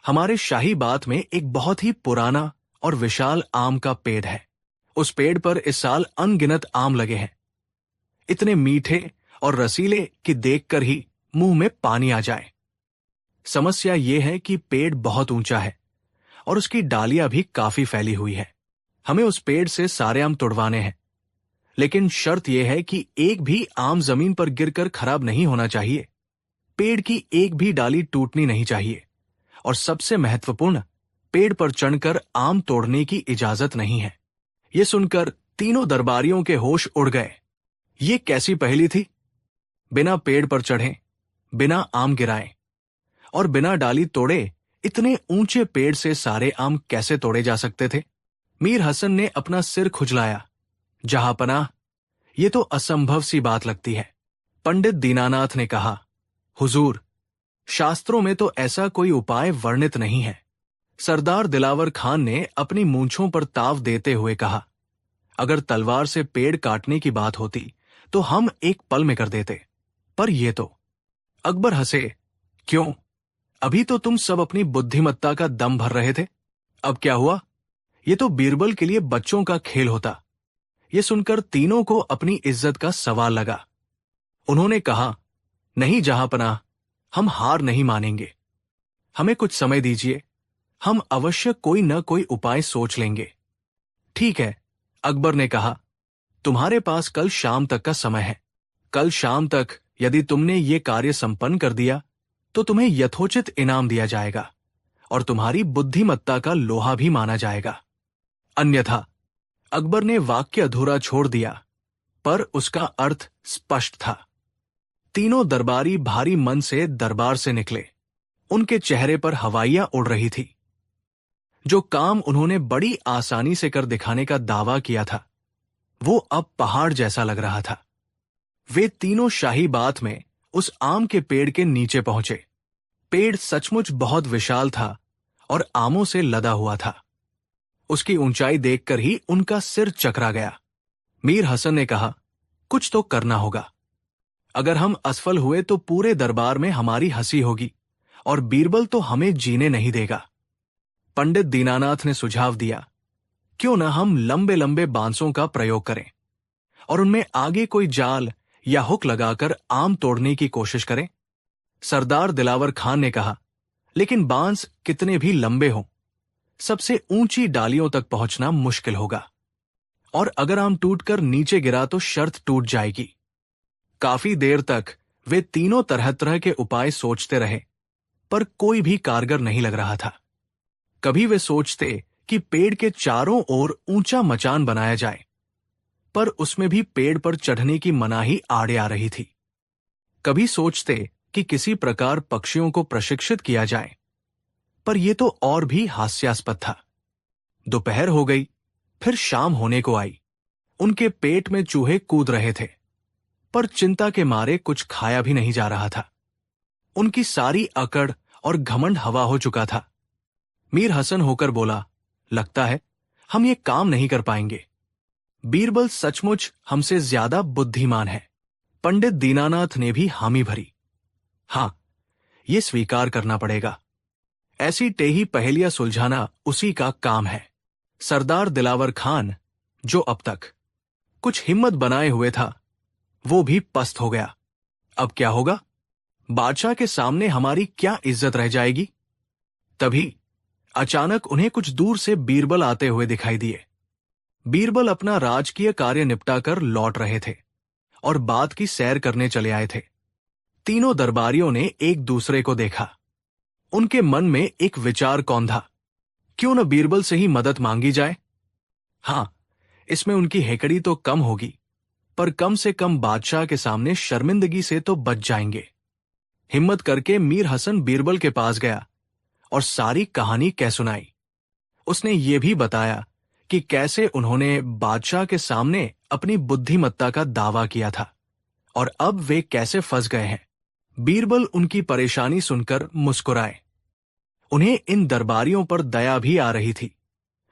हमारे शाही बात में एक बहुत ही पुराना और विशाल आम का पेड़ है। उस पेड़ पर इस साल अनगिनत आम लगे हैं, इतने मीठे और रसीले कि देखकर ही मुंह में पानी आ जाए। समस्या यह है कि पेड़ बहुत ऊंचा है और उसकी डालियां भी काफी फैली हुई है। हमें उस पेड़ से सारे आम तोड़वाने हैं, लेकिन शर्त यह है कि एक भी आम जमीन पर गिरकर खराब नहीं होना चाहिए। पेड़ की एक भी डाली टूटनी नहीं चाहिए और सबसे महत्वपूर्ण, पेड़ पर चढ़कर आम तोड़ने की इजाजत नहीं है। यह सुनकर तीनों दरबारियों के होश उड़ गए। ये कैसी पहेली थी? बिना पेड़ पर चढ़े, बिना आम गिराए और बिना डाली तोड़े इतने ऊंचे पेड़ से सारे आम कैसे तोड़े जा सकते थे? मीर हसन ने अपना सिर खुजलाया। जहांपनाह, ये तो असंभव सी बात लगती है। पंडित दीनानाथ ने कहा, हुजूर, शास्त्रों में तो ऐसा कोई उपाय वर्णित नहीं है। सरदार दिलावर खान ने अपनी मूंछों पर ताव देते हुए कहा, अगर तलवार से पेड़ काटने की बात होती तो हम एक पल में कर देते, पर यह तो। अकबर हंसे, क्यों? अभी तो तुम सब अपनी बुद्धिमत्ता का दम भर रहे थे। अब क्या हुआ? यह तो बीरबल के लिए बच्चों का खेल होता। यह सुनकर तीनों को अपनी इज्जत का सवाल लगा। उन्होंने कहा, नहीं जहांपनाह, हम हार नहीं मानेंगे। हमें कुछ समय दीजिए, हम अवश्य कोई न कोई उपाय सोच लेंगे। ठीक है, अकबर ने कहा, तुम्हारे पास कल शाम तक का समय है। कल शाम तक यदि तुमने ये कार्य संपन्न कर दिया तो तुम्हें यथोचित इनाम दिया जाएगा और तुम्हारी बुद्धिमत्ता का लोहा भी माना जाएगा। अन्यथा, अकबर ने वाक्य अधूरा छोड़ दिया, पर उसका अर्थ स्पष्ट था। तीनों दरबारी भारी मन से दरबार से निकले। उनके चेहरे पर हवाइयां उड़ रही थी। जो काम उन्होंने बड़ी आसानी से कर दिखाने का दावा किया था, वो अब पहाड़ जैसा लग रहा था। वे तीनों शाही बात में उस आम के पेड़ के नीचे पहुंचे। पेड़ सचमुच बहुत विशाल था और आमों से लदा हुआ था। उसकी ऊंचाई देखकर ही उनका सिर चकरा गया। मीर हसन ने कहा, कुछ तो करना होगा। अगर हम असफल हुए तो पूरे दरबार में हमारी हंसी होगी और बीरबल तो हमें जीने नहीं देगा। पंडित दीनानाथ ने सुझाव दिया, क्यों न हम लंबे लंबे बांसों का प्रयोग करें और उनमें आगे कोई जाल या हुक लगाकर आम तोड़ने की कोशिश करें। सरदार दिलावर खान ने कहा, लेकिन बांस कितने भी लंबे हों, सबसे ऊंची डालियों तक पहुंचना मुश्किल होगा और अगर आम टूटकर नीचे गिरा तो शर्त टूट जाएगी। काफी देर तक वे तीनों तरह तरह के उपाय सोचते रहे, पर कोई भी कारगर नहीं लग रहा था। कभी वे सोचते कि पेड़ के चारों ओर ऊंचा मचान बनाया जाए, पर उसमें भी पेड़ पर चढ़ने की मनाही आड़े आ रही थी। कभी सोचते कि किसी प्रकार पक्षियों को प्रशिक्षित किया जाए, पर यह तो और भी हास्यास्पद था। दोपहर हो गई, फिर शाम होने को आई। उनके पेट में चूहे कूद रहे थे, पर चिंता के मारे कुछ खाया भी नहीं जा रहा था। उनकी सारी अकड़ और घमंड हवा हो चुका था। मीर हसन होकर बोला, लगता है हम ये काम नहीं कर पाएंगे। बीरबल सचमुच हमसे ज्यादा बुद्धिमान है। पंडित दीनानाथ ने भी हामी भरी। हां, ये स्वीकार करना पड़ेगा। ऐसी टेही पहेलियां सुलझाना उसी का काम है। सरदार दिलावर खान, जो अब तक कुछ हिम्मत बनाए हुए था, वो भी पस्त हो गया। अब क्या होगा? बादशाह के सामने हमारी क्या इज्जत रह जाएगी? तभी अचानक उन्हें कुछ दूर से बीरबल आते हुए दिखाई दिए। बीरबल अपना राजकीय कार्य निपटाकर लौट रहे थे और बात की सैर करने चले आए थे। तीनों दरबारियों ने एक दूसरे को देखा। उनके मन में एक विचार कौंधा, क्यों न बीरबल से ही मदद मांगी जाए। हां, इसमें उनकी हेकड़ी तो कम होगी, पर कम से कम बादशाह के सामने शर्मिंदगी से तो बच जाएंगे। हिम्मत करके मीर हसन बीरबल के पास गया और सारी कहानी कह सुनाई। उसने ये भी बताया कि कैसे उन्होंने बादशाह के सामने अपनी बुद्धिमत्ता का दावा किया था और अब वे कैसे फंस गए हैं। बीरबल उनकी परेशानी सुनकर मुस्कुराए। उन्हें इन दरबारियों पर दया भी आ रही थी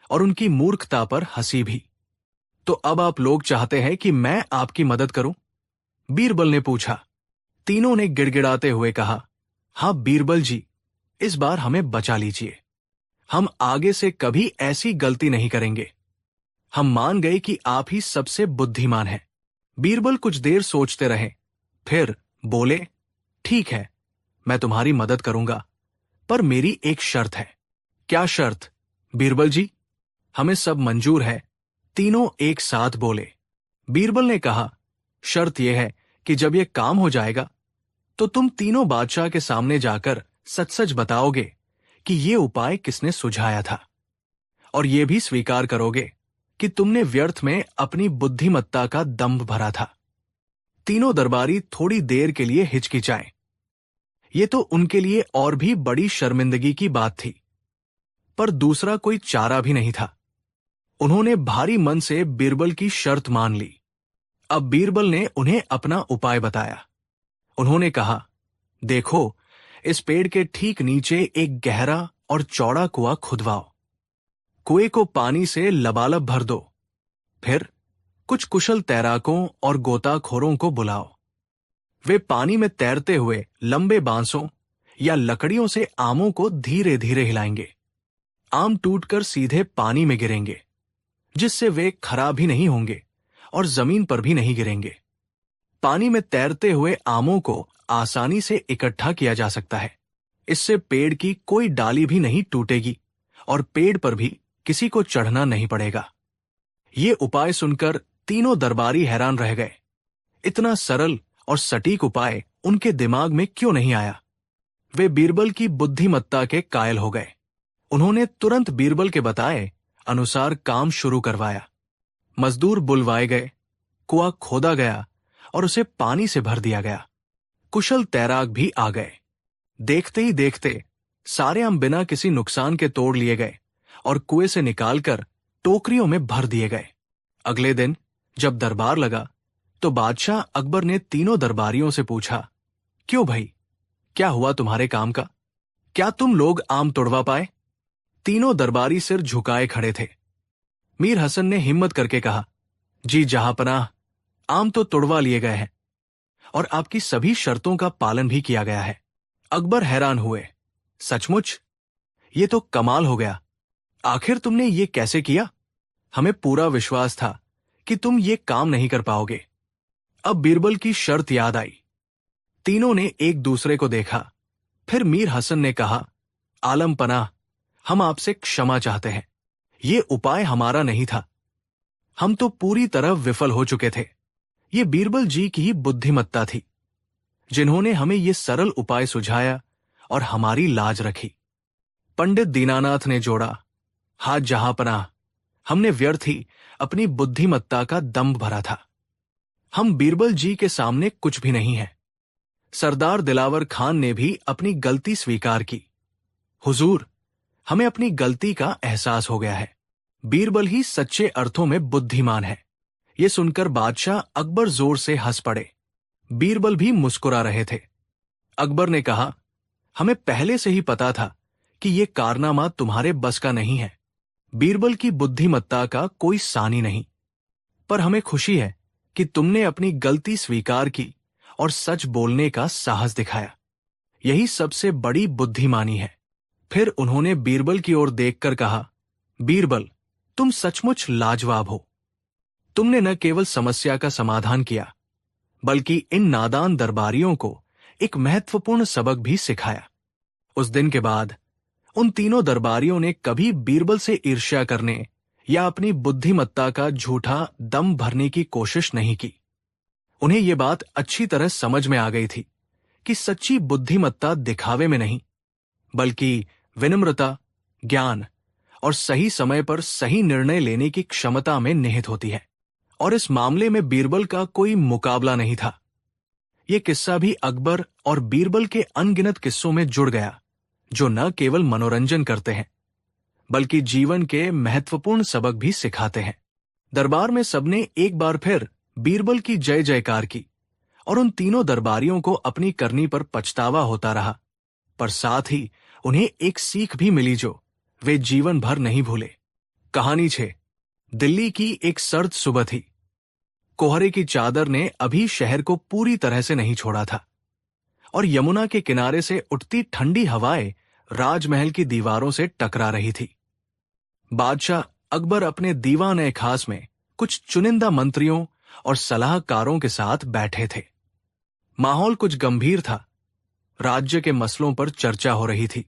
और उनकी मूर्खता पर हंसी भी। तो अब आप लोग चाहते हैं कि मैं आपकी मदद करूं? बीरबल ने पूछा। तीनों ने गिड़गिड़ाते हुए कहा, हां बीरबल जी, इस बार हमें बचा लीजिए। हम आगे से कभी ऐसी गलती नहीं करेंगे। हम मान गए कि आप ही सबसे बुद्धिमान हैं। बीरबल कुछ देर सोचते रहे, फिर बोले, ठीक है, मैं तुम्हारी मदद करूंगा, पर मेरी एक शर्त है। क्या शर्त? बीरबल जी, हमें सब मंजूर है, तीनों एक साथ बोले। बीरबल ने कहा, शर्त यह है कि जब यह काम हो जाएगा तो तुम तीनों बादशाह के सामने जाकर सच सच बताओगे कि यह उपाय किसने सुझाया था, और यह भी स्वीकार करोगे कि तुमने व्यर्थ में अपनी बुद्धिमत्ता का दंभ भरा था। तीनों दरबारी थोड़ी देर के लिए हिचकिचाए। ये तो उनके लिए और भी बड़ी शर्मिंदगी की बात थी, पर दूसरा कोई चारा भी नहीं था। उन्होंने भारी मन से बीरबल की शर्त मान ली। अब बीरबल ने उन्हें अपना उपाय बताया। उन्होंने कहा, देखो, इस पेड़ के ठीक नीचे एक गहरा और चौड़ा कुआं खुदवाओ। कुएं को पानी से लबालब भर दो। फिर कुछ कुशल तैराकों और गोताखोरों को बुलाओ। वे पानी में तैरते हुए लंबे बांसों या लकड़ियों से आमों को धीरे धीरे हिलाएंगे। आम टूटकर सीधे पानी में गिरेंगे, जिससे वे खराब भी नहीं होंगे और जमीन पर भी नहीं गिरेंगे। पानी में तैरते हुए आमों को आसानी से इकट्ठा किया जा सकता है। इससे पेड़ की कोई डाली भी नहीं टूटेगी और पेड़ पर भी किसी को चढ़ना नहीं पड़ेगा। ये उपाय सुनकर तीनों दरबारी हैरान रह गए। इतना सरल और सटीक उपाय उनके दिमाग में क्यों नहीं आया? वे बीरबल की बुद्धिमत्ता के कायल हो गए। उन्होंने तुरंत बीरबल के बताए अनुसार काम शुरू करवाया। मजदूर बुलवाए गए, कुआं खोदा गया और उसे पानी से भर दिया गया। कुशल तैराक भी आ गए। देखते ही देखते सारे आम बिना किसी नुकसान के तोड़ लिए गए और कुएं से निकालकर टोकरियों में भर दिए गए। अगले दिन जब दरबार लगा तो बादशाह अकबर ने तीनों दरबारियों से पूछा, क्यों भाई, क्या हुआ तुम्हारे काम का? क्या तुम लोग आम तोड़वा पाए? तीनों दरबारी सिर झुकाए खड़े थे। मीर हसन ने हिम्मत करके कहा, जी जहांपनाह, आम तो तोड़वा लिए गए हैं और आपकी सभी शर्तों का पालन भी किया गया है। अकबर हैरान हुए, सचमुच? ये तो कमाल हो गया। आखिर तुमने ये कैसे किया? हमें पूरा विश्वास था कि तुम ये काम नहीं कर पाओगे। अब बीरबल की शर्त याद आई। तीनों ने एक दूसरे को देखा। फिर मीर हसन ने कहा, आलम पनाह, हम आपसे क्षमा चाहते हैं। ये उपाय हमारा नहीं था। हम तो पूरी तरह विफल हो चुके थे। ये बीरबल जी की ही बुद्धिमत्ता थी, जिन्होंने हमें ये सरल उपाय सुझाया और हमारी लाज रखी। पंडित दीनानाथ ने जोड़ा, हाथ जहांपनाह, हमने व्यर्थ ही अपनी बुद्धिमत्ता का दंभ भरा था। हम बीरबल जी के सामने कुछ भी नहीं है। सरदार दिलावर खान ने भी अपनी गलती स्वीकार की। हुजूर, हमें अपनी गलती का एहसास हो गया है। बीरबल ही सच्चे अर्थों में बुद्धिमान है। ये सुनकर बादशाह अकबर जोर से हंस पड़े। बीरबल भी मुस्कुरा रहे थे। अकबर ने कहा, हमें पहले से ही पता था कि ये कारनामा तुम्हारे बस का नहीं है। बीरबल की बुद्धिमत्ता का कोई सानी नहीं, पर हमें खुशी है कि तुमने अपनी गलती स्वीकार की और सच बोलने का साहस दिखाया। यही सबसे बड़ी बुद्धिमानी है। फिर उन्होंने बीरबल की ओर देखकर कहा, बीरबल, तुम सचमुच लाजवाब हो। तुमने न केवल समस्या का समाधान किया, बल्कि इन नादान दरबारियों को एक महत्वपूर्ण सबक भी सिखाया। उस दिन के बाद उन तीनों दरबारियों ने कभी बीरबल से ईर्ष्या करने या अपनी बुद्धिमत्ता का झूठा दम भरने की कोशिश नहीं की। उन्हें यह बात अच्छी तरह समझ में आ गई थी कि सच्ची बुद्धिमत्ता दिखावे में नहीं, बल्कि विनम्रता, ज्ञान और सही समय पर सही निर्णय लेने की क्षमता में निहित होती है। और इस मामले में बीरबल का कोई मुकाबला नहीं था। ये किस्सा भी अकबर और बीरबल के अनगिनत किस्सों में जुड़ गया, जो न केवल मनोरंजन करते हैं बल्कि जीवन के महत्वपूर्ण सबक भी सिखाते हैं। दरबार में सबने एक बार फिर बीरबल की जय जयकार की और उन तीनों दरबारियों को अपनी करनी पर पछतावा होता रहा, पर साथ ही उन्हें एक सीख भी मिली जो वे जीवन भर नहीं भूले। कहानी 6। दिल्ली की एक सर्द सुबह थी। कोहरे की चादर ने अभी शहर को पूरी तरह से नहीं छोड़ा था और यमुना के किनारे से उठती ठंडी हवाएं राजमहल की दीवारों से टकरा रही थी। बादशाह अकबर अपने दीवान खास में कुछ चुनिंदा मंत्रियों और सलाहकारों के साथ बैठे थे। माहौल कुछ गंभीर था। राज्य के मसलों पर चर्चा हो रही थी,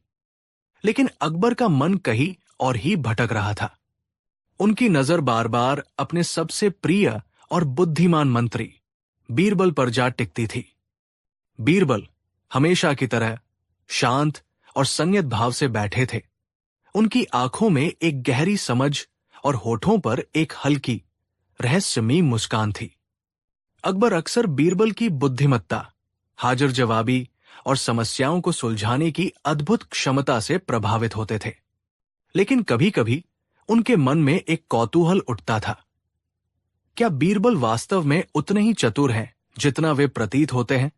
लेकिन अकबर का मन कहीं और ही भटक रहा था। उनकी नजर बार बार अपने सबसे प्रिय और बुद्धिमान मंत्री बीरबल पर जा टिकती थी। बीरबल हमेशा की तरह शांत और संयत भाव से बैठे थे। उनकी आंखों में एक गहरी समझ और होठों पर एक हल्की रहस्यमयी मुस्कान थी। अकबर अक्सर बीरबल की बुद्धिमत्ता, हाजिर जवाबी और समस्याओं को सुलझाने की अद्भुत क्षमता से प्रभावित होते थे, लेकिन कभी कभी उनके मन में एक कौतूहल उठता था। क्या बीरबल वास्तव में उतने ही चतुर हैं जितना वे प्रतीत होते हैं,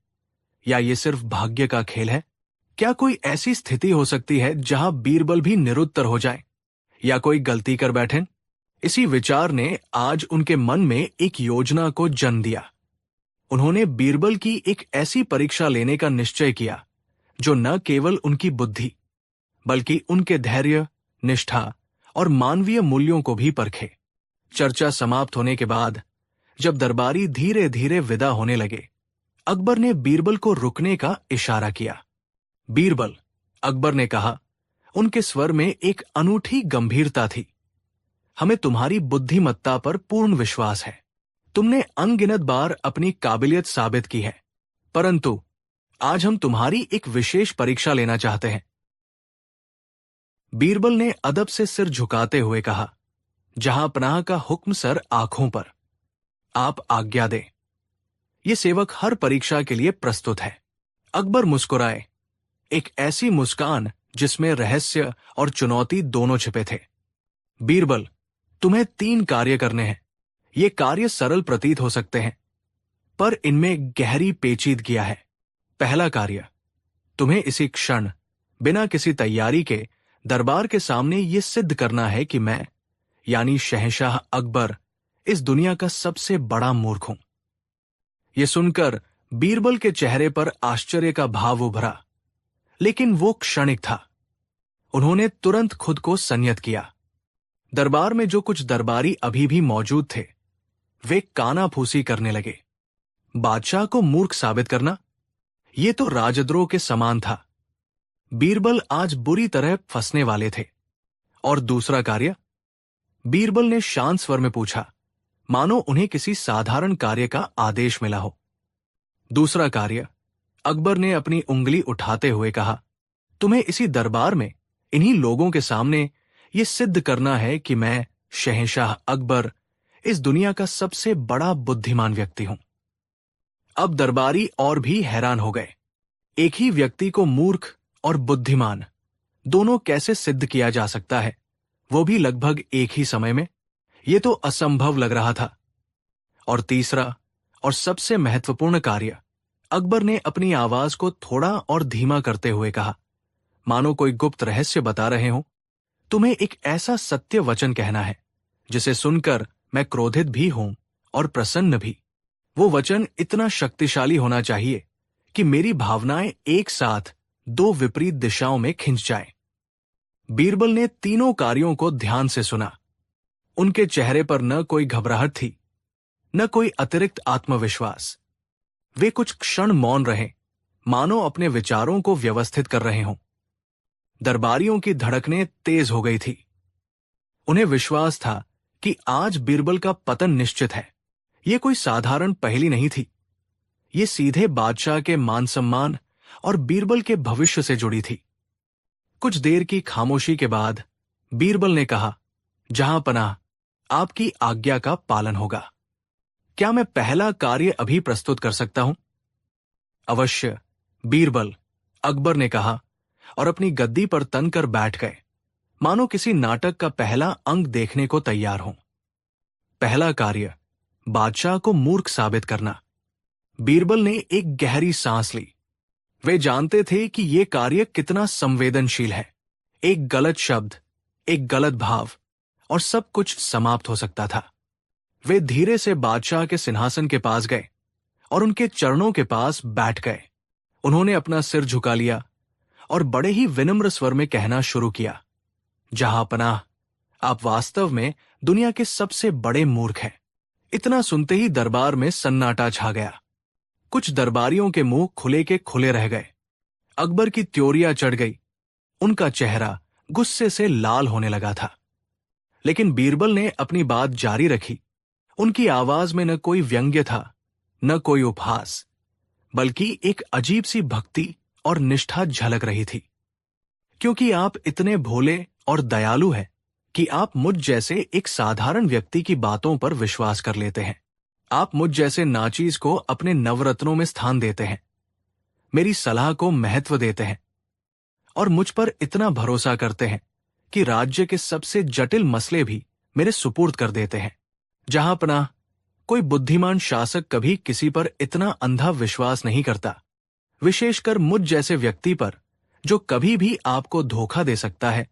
या ये सिर्फ भाग्य का खेल है? क्या कोई ऐसी स्थिति हो सकती है जहां बीरबल भी निरुत्तर हो जाए या कोई गलती कर बैठें? इसी विचार ने आज उनके मन में एक योजना को जन्म दिया। उन्होंने बीरबल की एक ऐसी परीक्षा लेने का निश्चय किया जो न केवल उनकी बुद्धि बल्कि उनके धैर्य, निष्ठा और मानवीय मूल्यों को भी परखे। चर्चा समाप्त होने के बाद जब दरबारी धीरे धीरे विदा होने लगे, अकबर ने बीरबल को रुकने का इशारा किया। बीरबल, अकबर ने कहा, उनके स्वर में एक अनूठी गंभीरता थी, हमें तुम्हारी बुद्धिमत्ता पर पूर्ण विश्वास है। तुमने अनगिनत बार अपनी काबिलियत साबित की है, परंतु आज हम तुम्हारी एक विशेष परीक्षा लेना चाहते हैं। बीरबल ने अदब से सिर झुकाते हुए कहा, जहां पनाह का हुक्म सर आंखों पर, आप आज्ञा दें। ये सेवक हर परीक्षा के लिए प्रस्तुत है। अकबर मुस्कुराए, एक ऐसी मुस्कान जिसमें रहस्य और चुनौती दोनों छिपे थे। बीरबल, तुम्हें 3 कार्य करने हैं। ये कार्य सरल प्रतीत हो सकते हैं, पर इनमें गहरी पेचीदगियां है। पहला कार्य, तुम्हें इसी क्षण बिना किसी तैयारी के दरबार के सामने ये सिद्ध करना है कि मैं, यानी शहंशाह अकबर, इस दुनिया का सबसे बड़ा मूर्ख हूं। यह सुनकर बीरबल के चेहरे पर आश्चर्य का भाव उभरा, लेकिन वो क्षणिक था। उन्होंने तुरंत खुद को संयत किया। दरबार में जो कुछ दरबारी अभी भी मौजूद थे, वे कानाफूसी करने लगे। बादशाह को मूर्ख साबित करना, ये तो राजद्रोह के समान था। बीरबल आज बुरी तरह फंसने वाले थे। और दूसरा कार्य? बीरबल ने शांत स्वर में पूछा, मानो उन्हें किसी साधारण कार्य का आदेश मिला हो। दूसरा कार्य? अकबर ने अपनी उंगली उठाते हुए कहा, तुम्हें इसी दरबार में इन्हीं लोगों के सामने यह सिद्ध करना है कि मैं, शहंशाह अकबर, इस दुनिया का सबसे बड़ा बुद्धिमान व्यक्ति हूं। अब दरबारी और भी हैरान हो गए। एक ही व्यक्ति को मूर्ख और बुद्धिमान दोनों कैसे सिद्ध किया जा सकता है, वो भी लगभग एक ही समय में? ये तो असंभव लग रहा था। और तीसरा और सबसे महत्वपूर्ण कार्य, अकबर ने अपनी आवाज को थोड़ा और धीमा करते हुए कहा, मानो कोई गुप्त रहस्य बता रहे हो। तुम्हें एक ऐसा सत्य वचन कहना है जिसे सुनकर मैं क्रोधित भी हूं और प्रसन्न भी। वो वचन इतना शक्तिशाली होना चाहिए कि मेरी भावनाएं एक साथ 2 विपरीत दिशाओं में खिंच जाएं। बीरबल ने तीनों कार्यों को ध्यान से सुना। उनके चेहरे पर न कोई घबराहट थी, न कोई अतिरिक्त आत्मविश्वास। वे कुछ क्षण मौन रहे, मानो अपने विचारों को व्यवस्थित कर रहे हों। दरबारियों की धड़कनें तेज हो गई थी। उन्हें विश्वास था कि आज बीरबल का पतन निश्चित है। यह कोई साधारण पहेली नहीं थी। ये सीधे बादशाह के मान सम्मान और बीरबल के भविष्य से जुड़ी थी। कुछ देर की खामोशी के बाद बीरबल ने कहा, जहां पनाह, आपकी आज्ञा का पालन होगा। क्या मैं पहला कार्य अभी प्रस्तुत कर सकता हूं? अवश्य, बीरबल, अकबर ने कहा और अपनी गद्दी पर तनकर बैठ गए, मानो किसी नाटक का पहला अंक देखने को तैयार हों। पहला कार्य, बादशाह को मूर्ख साबित करना। बीरबल ने एक गहरी सांस ली। वे जानते थे कि यह कार्य कितना संवेदनशील है। एक गलत शब्द, एक गलत भाव और सब कुछ समाप्त हो सकता था। वे धीरे से बादशाह के सिंहासन के पास गए और उनके चरणों के पास बैठ गए। उन्होंने अपना सिर झुका लिया और बड़े ही विनम्र स्वर में कहना शुरू किया, जहांपनाह, आप वास्तव में दुनिया के सबसे बड़े मूर्ख हैं। इतना सुनते ही दरबार में सन्नाटा छा गया। कुछ दरबारियों के मुंह खुले के खुले रह गए। अकबर की त्योरियां चढ़ गई। उनका चेहरा गुस्से से लाल होने लगा था। लेकिन बीरबल ने अपनी बात जारी रखी। उनकी आवाज में न कोई व्यंग्य था, न कोई उपहास, बल्कि एक अजीब सी भक्ति और निष्ठा झलक रही थी। क्योंकि आप इतने भोले और दयालु हैं कि आप मुझ जैसे एक साधारण व्यक्ति की बातों पर विश्वास कर लेते हैं। आप मुझ जैसे नाचीज को अपने नवरत्नों में स्थान देते हैं, मेरी सलाह को महत्व देते हैं और मुझ पर इतना भरोसा करते हैं कि राज्य के सबसे जटिल मसले भी मेरे सुपुर्द कर देते हैं। जहांपनाह, कोई बुद्धिमान शासक कभी किसी पर इतना अंधा विश्वास नहीं करता, विशेषकर मुझ जैसे व्यक्ति पर जो कभी भी आपको धोखा दे सकता है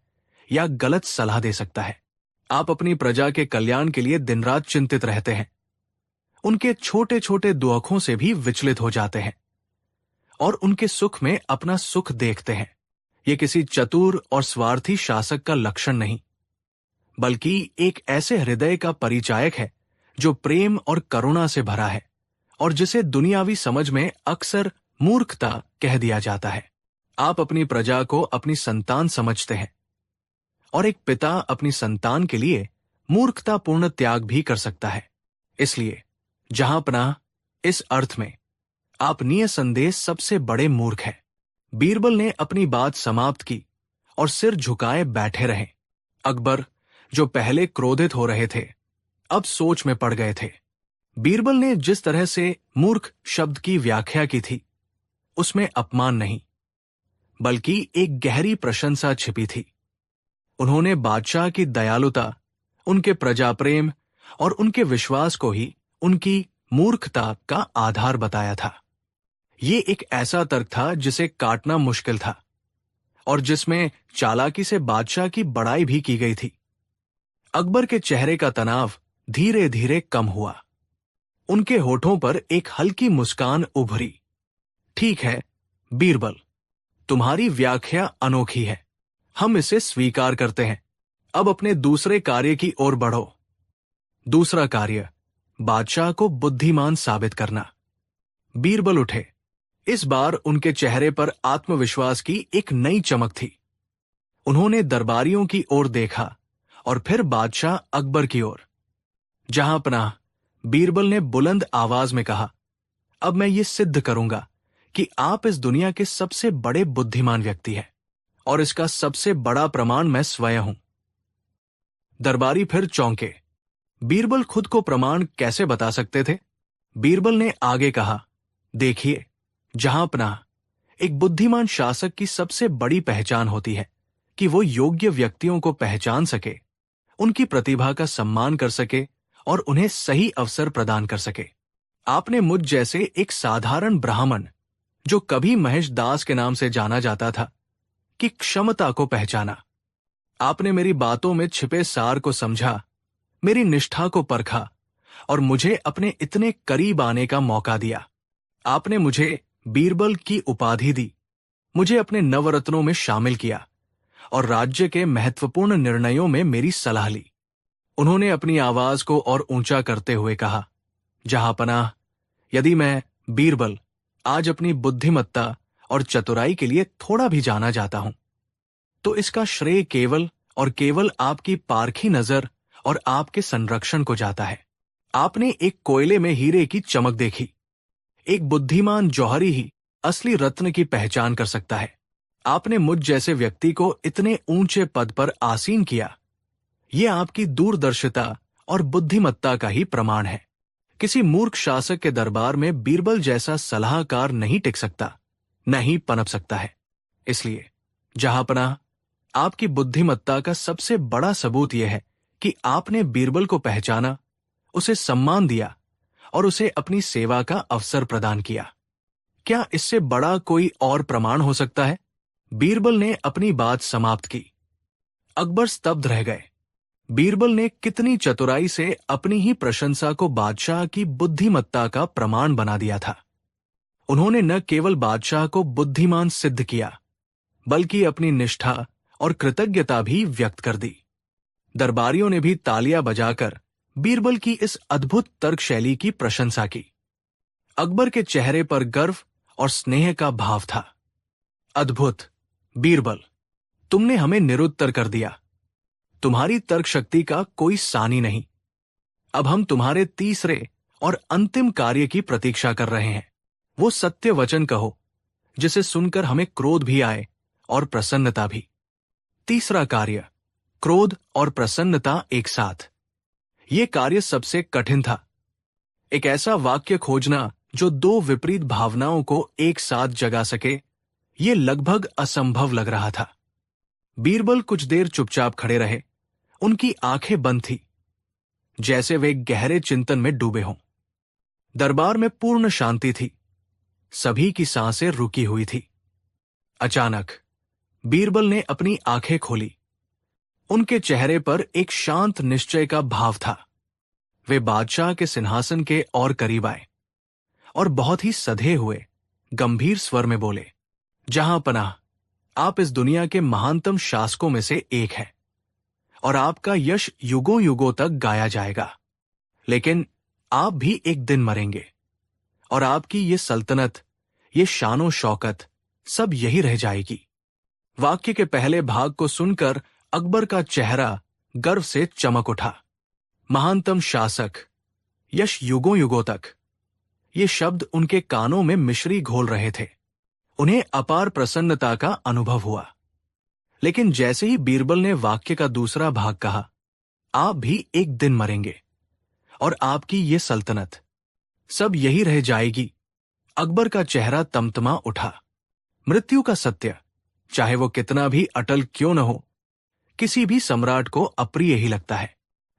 या गलत सलाह दे सकता है। आप अपनी प्रजा के कल्याण के लिए दिन रात चिंतित रहते हैं, उनके छोटे छोटे दुखों से भी विचलित हो जाते हैं और उनके सुख में अपना सुख देखते हैं। यह किसी चतुर और स्वार्थी शासक का लक्षण नहीं, बल्कि एक ऐसे हृदय का परिचायक है जो प्रेम और करुणा से भरा है और जिसे दुनियावी समझ में अक्सर मूर्खता कह दिया जाता है। आप अपनी प्रजा को अपनी संतान समझते हैं और एक पिता अपनी संतान के लिए मूर्खतापूर्ण त्याग भी कर सकता है। इसलिए जहांपनाह, इस अर्थ में आप निसंदेह सबसे बड़े मूर्ख हैं। बीरबल ने अपनी बात समाप्त की और सिर झुकाए बैठे रहे। अकबर, जो पहले क्रोधित हो रहे थे, अब सोच में पड़ गए थे। बीरबल ने जिस तरह से मूर्ख शब्द की व्याख्या की थी, उसमें अपमान नहीं, बल्कि एक गहरी प्रशंसा छिपी थी। उन्होंने बादशाह की दयालुता, उनके प्रजा प्रेम और उनके विश्वास को ही उनकी मूर्खता का आधार बताया था। ये एक ऐसा तर्क था जिसे काटना मुश्किल था और जिसमें चालाकी से बादशाह की बड़ाई भी की गई थी। अकबर के चेहरे का तनाव धीरे धीरे कम हुआ। उनके होठों पर एक हल्की मुस्कान उभरी। ठीक है बीरबल, तुम्हारी व्याख्या अनोखी है, हम इसे स्वीकार करते हैं। अब अपने दूसरे कार्य की ओर बढ़ो। दूसरा कार्य, बादशाह को बुद्धिमान साबित करना। बीरबल उठे। इस बार उनके चेहरे पर आत्मविश्वास की एक नई चमक थी। उन्होंने दरबारियों की ओर देखा और फिर बादशाह अकबर की ओर। जहांपनाह, बीरबल ने बुलंद आवाज में कहा, अब मैं ये सिद्ध करूंगा कि आप इस दुनिया के सबसे बड़े बुद्धिमान व्यक्ति हैं और इसका सबसे बड़ा प्रमाण मैं स्वयं हूं। दरबारी फिर चौंके। बीरबल खुद को प्रमाण कैसे बता सकते थे? बीरबल ने आगे कहा, देखिए जहांपनाह, एक बुद्धिमान शासक की सबसे बड़ी पहचान होती है कि वो योग्य व्यक्तियों को पहचान सके, उनकी प्रतिभा का सम्मान कर सके और उन्हें सही अवसर प्रदान कर सके। आपने मुझ जैसे एक साधारण ब्राह्मण, जो कभी महेश दास के नाम से जाना जाता था, की क्षमता को पहचाना। आपने मेरी बातों में छिपे सार को समझा, मेरी निष्ठा को परखा और मुझे अपने इतने करीब आने का मौका दिया। आपने मुझे बीरबल की उपाधि दी, मुझे अपने नवरत्नों में शामिल किया और राज्य के महत्वपूर्ण निर्णयों में मेरी सलाह ली। उन्होंने अपनी आवाज को और ऊंचा करते हुए कहा, जहांपनाह, यदि मैं बीरबल आज अपनी बुद्धिमत्ता और चतुराई के लिए थोड़ा भी जाना जाता हूं, तो इसका श्रेय केवल और केवल आपकी पारखी नजर और आपके संरक्षण को जाता है। आपने एक कोयले में हीरे की चमक देखी। एक बुद्धिमान जौहरी ही असली रत्न की पहचान कर सकता है। आपने मुझ जैसे व्यक्ति को इतने ऊंचे पद पर आसीन किया। यह आपकी दूरदर्शिता और बुद्धिमत्ता का ही प्रमाण है। किसी मूर्ख शासक के दरबार में बीरबल जैसा सलाहकार नहीं टिक सकता, न ही पनप सकता है। इसलिए जहांपनाह, आपकी बुद्धिमत्ता का सबसे बड़ा सबूत यह है कि आपने बीरबल को पहचाना, उसे सम्मान दिया और उसे अपनी सेवा का अवसर प्रदान किया। क्या इससे बड़ा कोई और प्रमाण हो सकता है? बीरबल ने अपनी बात समाप्त की। अकबर स्तब्ध रह गए। बीरबल ने कितनी चतुराई से अपनी ही प्रशंसा को बादशाह की बुद्धिमत्ता का प्रमाण बना दिया था। उन्होंने न केवल बादशाह को बुद्धिमान सिद्ध किया, बल्कि अपनी निष्ठा और कृतज्ञता भी व्यक्त कर दी। दरबारियों ने भी तालियां बजाकर बीरबल की इस अद्भुत तर्क शैली की प्रशंसा की। अकबर के चेहरे पर गर्व और स्नेह का भाव था। अद्भुत बीरबल, तुमने हमें निरुत्तर कर दिया। तुम्हारी तर्क शक्ति का कोई सानी नहीं। अब हम तुम्हारे तीसरे और अंतिम कार्य की प्रतीक्षा कर रहे हैं। वो सत्य वचन कहो जिसे सुनकर हमें क्रोध भी आए और प्रसन्नता भी। तीसरा कार्य, क्रोध और प्रसन्नता एक साथ। ये कार्य सबसे कठिन था। एक ऐसा वाक्य खोजना जो दो विपरीत भावनाओं को एक साथ जगा सके, ये लगभग असंभव लग रहा था। बीरबल कुछ देर चुपचाप खड़े रहे। उनकी आंखें बंद थी, जैसे वे गहरे चिंतन में डूबे हों। दरबार में पूर्ण शांति थी। सभी की सांसें रुकी हुई थी। अचानक बीरबल ने अपनी आंखें खोली। उनके चेहरे पर एक शांत निश्चय का भाव था। वे बादशाह के सिंहासन के और करीब आए और बहुत ही सधे हुए गंभीर स्वर में बोले, जहांपनाह, आप इस दुनिया के महानतम शासकों में से एक हैं और आपका यश युगों युगों तक गाया जाएगा। लेकिन आप भी एक दिन मरेंगे और आपकी ये सल्तनत, ये शानो शौकत सब यही रह जाएगी। वाक्य के पहले भाग को सुनकर अकबर का चेहरा गर्व से चमक उठा। महानतम शासक, यश युगों युगों तक, ये शब्द उनके कानों में मिश्री घोल रहे थे। उन्हें अपार प्रसन्नता का अनुभव हुआ। लेकिन जैसे ही बीरबल ने वाक्य का दूसरा भाग कहा, आप भी एक दिन मरेंगे और आपकी ये सल्तनत सब यही रह जाएगी, अकबर का चेहरा तमतमा उठा। मृत्यु का सत्य, चाहे वो कितना भी अटल क्यों न हो, किसी भी सम्राट को अप्रिय ही लगता है।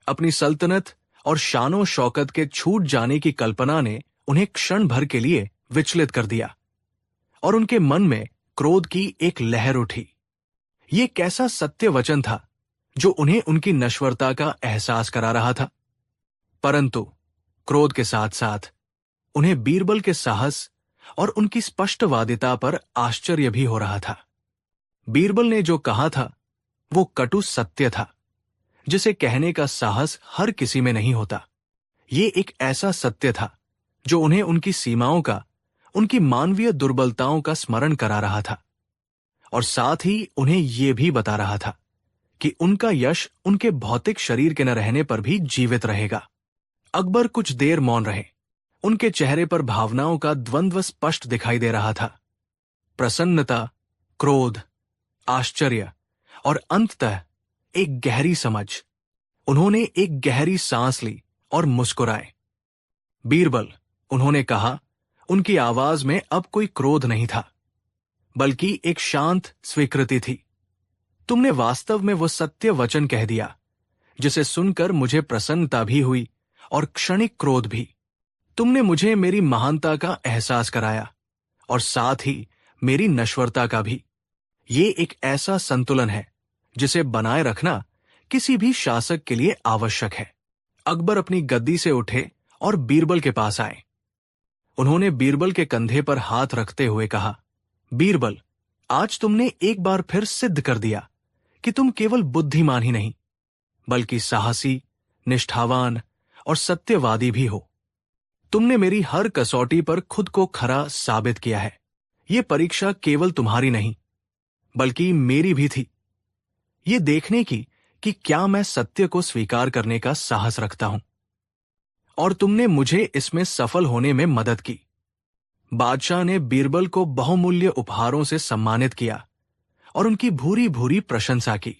अपनी सल्तनत और शानो शौकत के छूट जाने की कल्पना ने उन्हें क्षण भर के लिए विचलित कर दिया और उनके मन में क्रोध की एक लहर उठी। ये कैसा सत्य वचन था जो उन्हें उनकी नश्वरता का एहसास करा रहा था। परंतु क्रोध के साथ साथ उन्हें बीरबल के साहस और उनकी स्पष्टवादिता पर आश्चर्य भी हो रहा था। बीरबल ने जो कहा था वो कटु सत्य था, जिसे कहने का साहस हर किसी में नहीं होता। ये एक ऐसा सत्य था जो उन्हें उनकी सीमाओं का, उनकी मानवीय दुर्बलताओं का स्मरण करा रहा था और साथ ही उन्हें यह भी बता रहा था कि उनका यश उनके भौतिक शरीर के न रहने पर भी जीवित रहेगा। अकबर कुछ देर मौन रहे। उनके चेहरे पर भावनाओं का द्वंद्व स्पष्ट दिखाई दे रहा था। प्रसन्नता, क्रोध, आश्चर्य और अंततः एक गहरी समझ। उन्होंने एक गहरी सांस ली और मुस्कुराए। बीरबल, उन्होंने कहा, उनकी आवाज में अब कोई क्रोध नहीं था, बल्कि एक शांत स्वीकृति थी। तुमने वास्तव में वो सत्य वचन कह दिया जिसे सुनकर मुझे प्रसन्नता भी हुई और क्षणिक क्रोध भी। तुमने मुझे मेरी महानता का एहसास कराया और साथ ही मेरी नश्वरता का भी। ये एक ऐसा संतुलन है जिसे बनाए रखना किसी भी शासक के लिए आवश्यक है। अकबर अपनी गद्दी से उठे और बीरबल के पास आए। उन्होंने बीरबल के कंधे पर हाथ रखते हुए कहा, बीरबल, आज तुमने एक बार फिर सिद्ध कर दिया कि तुम केवल बुद्धिमान ही नहीं, बल्कि साहसी, निष्ठावान और सत्यवादी भी हो। तुमने मेरी हर कसौटी पर खुद को खरा साबित किया है। ये परीक्षा केवल तुम्हारी नहीं, बल्कि मेरी भी थी, ये देखने की कि क्या मैं सत्य को स्वीकार करने का साहस रखता हूं, और तुमने मुझे इसमें सफल होने में मदद की। बादशाह ने बीरबल को बहुमूल्य उपहारों से सम्मानित किया और उनकी भूरी भूरी प्रशंसा की।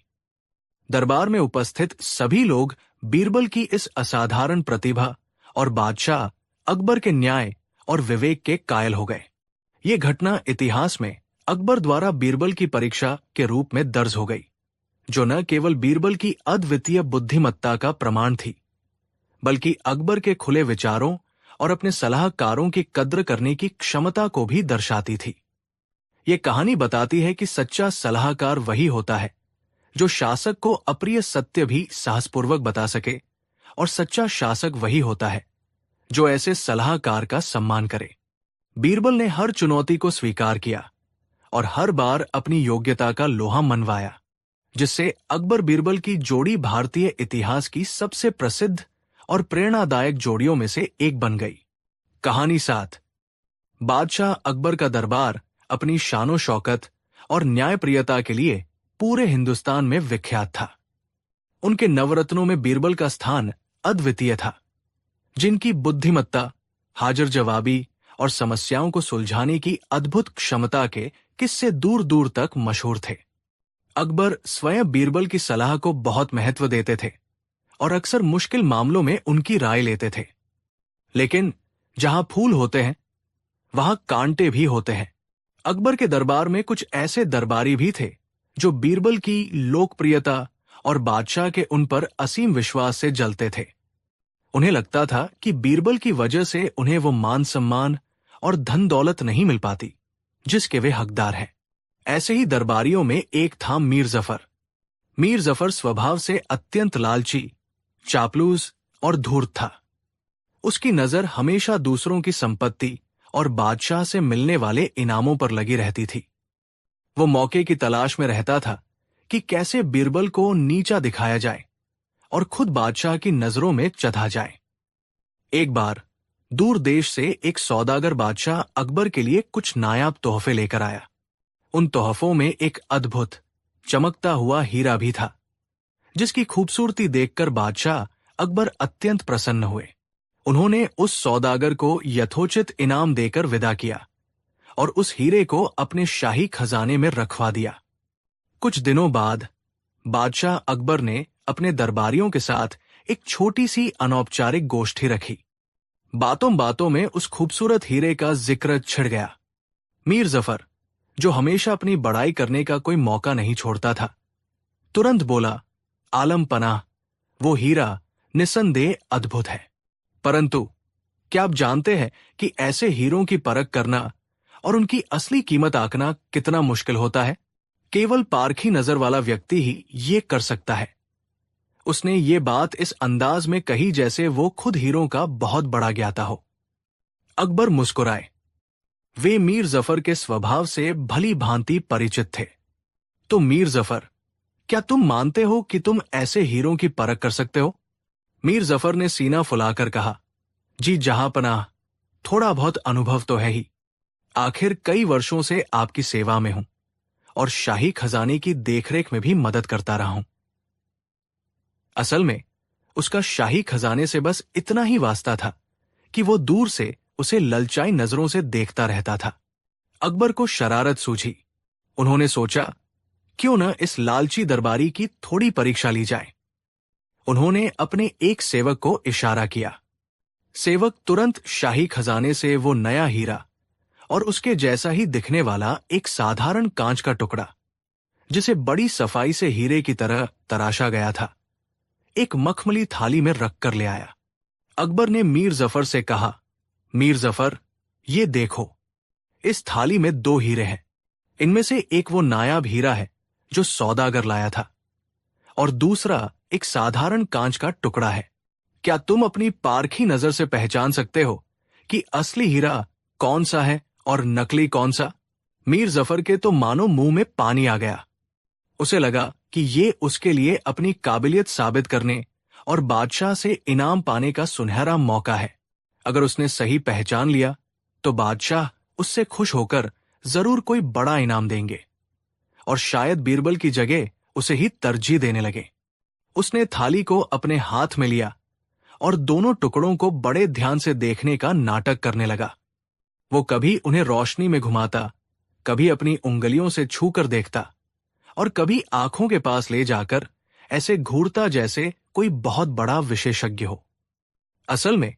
दरबार में उपस्थित सभी लोग बीरबल की इस असाधारण प्रतिभा और बादशाह अकबर के न्याय और विवेक के कायल हो गए। ये घटना इतिहास में अकबर द्वारा बीरबल की परीक्षा के रूप में दर्ज हो गई, जो न केवल बीरबल की अद्वितीय बुद्धिमत्ता का प्रमाण थी, बल्कि अकबर के खुले विचारों और अपने सलाहकारों की कद्र करने की क्षमता को भी दर्शाती थी। ये कहानी बताती है कि सच्चा सलाहकार वही होता है जो शासक को अप्रिय सत्य भी साहसपूर्वक बता सके, और सच्चा शासक वही होता है जो ऐसे सलाहकार का सम्मान करे। बीरबल ने हर चुनौती को स्वीकार किया और हर बार अपनी योग्यता का लोहा मनवाया, जिससे अकबर बीरबल की जोड़ी भारतीय इतिहास की सबसे प्रसिद्ध और प्रेरणादायक जोड़ियों में से एक बन गई। कहानी 7। बादशाह अकबर का दरबार अपनी शानो शौकत और न्यायप्रियता के लिए पूरे हिंदुस्तान में विख्यात था। उनके नवरत्नों में बीरबल का स्थान अद्वितीय था, जिनकी बुद्धिमत्ता, हाजिर जवाबी और समस्याओं को सुलझाने की अद्भुत क्षमता के किस्से दूर दूर तक मशहूर थे। अकबर स्वयं बीरबल की सलाह को बहुत महत्व देते थे और अक्सर मुश्किल मामलों में उनकी राय लेते थे। लेकिन जहां फूल होते हैं वहां कांटे भी होते हैं। अकबर के दरबार में कुछ ऐसे दरबारी भी थे जो बीरबल की लोकप्रियता और बादशाह के उन पर असीम विश्वास से जलते थे। उन्हें लगता था कि बीरबल की वजह से उन्हें वो मान सम्मान और धन दौलत नहीं मिल पाती जिसके वे हकदार हैं। ऐसे ही दरबारियों में एक था मीर जफर। मीर जफर स्वभाव से अत्यंत लालची, चापलूस और धूर्त था। उसकी नजर हमेशा दूसरों की संपत्ति और बादशाह से मिलने वाले इनामों पर लगी रहती थी। वो मौके की तलाश में रहता था कि कैसे बीरबल को नीचा दिखाया जाए और खुद बादशाह की नजरों में चढ़ा जाए। एक बार दूर देश से एक सौदागर बादशाह अकबर के लिए कुछ नायाब तोहफे लेकर आया। उन तोहफों में एक अद्भुत चमकता हुआ हीरा भी था, जिसकी खूबसूरती देखकर बादशाह अकबर अत्यंत प्रसन्न हुए। उन्होंने उस सौदागर को यथोचित इनाम देकर विदा किया और उस हीरे को अपने शाही खजाने में रखवा दिया। कुछ दिनों बाद बादशाह अकबर ने अपने दरबारियों के साथ एक छोटी सी अनौपचारिक गोष्ठी रखी। बातों बातों में उस खूबसूरत हीरे का जिक्र छिड़ गया। मीर जफर, जो हमेशा अपनी बड़ाई करने का कोई मौका नहीं छोड़ता था, तुरंत बोला, आलम पनाह, वो हीरा निसंदेह अद्भुत है, परंतु क्या आप जानते हैं कि ऐसे हीरों की परख करना और उनकी असली कीमत आंकना कितना मुश्किल होता है? केवल पारखी नजर वाला व्यक्ति ही ये कर सकता है। उसने ये बात इस अंदाज में कही जैसे वो खुद हीरों का बहुत बड़ा ज्ञाता हो। अकबर मुस्कुराए। वे मीर जफर के स्वभाव से भली भांति परिचित थे। तो मीर जफर, क्या तुम मानते हो कि तुम ऐसे हीरों की परख कर सकते हो? मीर जफर ने सीना फुलाकर कहा, जी जहांपनाह, थोड़ा बहुत अनुभव तो है ही। आखिर कई वर्षों से आपकी सेवा में हूं और शाही खजाने की देखरेख में भी मदद करता रहा हूं। असल में उसका शाही खजाने से बस इतना ही वास्ता था कि वो दूर से उसे ललचाई नजरों से देखता रहता था। अकबर को शरारत सूझी। उन्होंने सोचा, क्यों न इस लालची दरबारी की थोड़ी परीक्षा ली जाए। उन्होंने अपने एक सेवक को इशारा किया। सेवक तुरंत शाही खजाने से वो नया हीरा और उसके जैसा ही दिखने वाला एक साधारण कांच का टुकड़ा, जिसे बड़ी सफाई से हीरे की तरह तराशा गया था, एक मखमली थाली में रखकर ले आया। अकबर ने मीर जफर से कहा, मीर जफर, ये देखो, इस थाली में 2 हीरे हैं। इनमें से एक वो नायाब हीरा है जो सौदागर लाया था और दूसरा एक साधारण कांच का टुकड़ा है। क्या तुम अपनी पारखी नजर से पहचान सकते हो कि असली हीरा कौन सा है और नकली कौन सा? मीर जफर के तो मानो मुंह में पानी आ गया। उसे लगा कि ये उसके लिए अपनी काबिलियत साबित करने और बादशाह से इनाम पाने का सुनहरा मौका है। अगर उसने सही पहचान लिया तो बादशाह उससे खुश होकर जरूर कोई बड़ा इनाम देंगे और शायद बीरबल की जगह उसे ही तरजीह देने लगे। उसने थाली को अपने हाथ में लिया और दोनों टुकड़ों को बड़े ध्यान से देखने का नाटक करने लगा। वो कभी उन्हें रोशनी में घुमाता, कभी अपनी उंगलियों से छूकर देखता और कभी आंखों के पास ले जाकर ऐसे घूरता जैसे कोई बहुत बड़ा विशेषज्ञ हो। असल में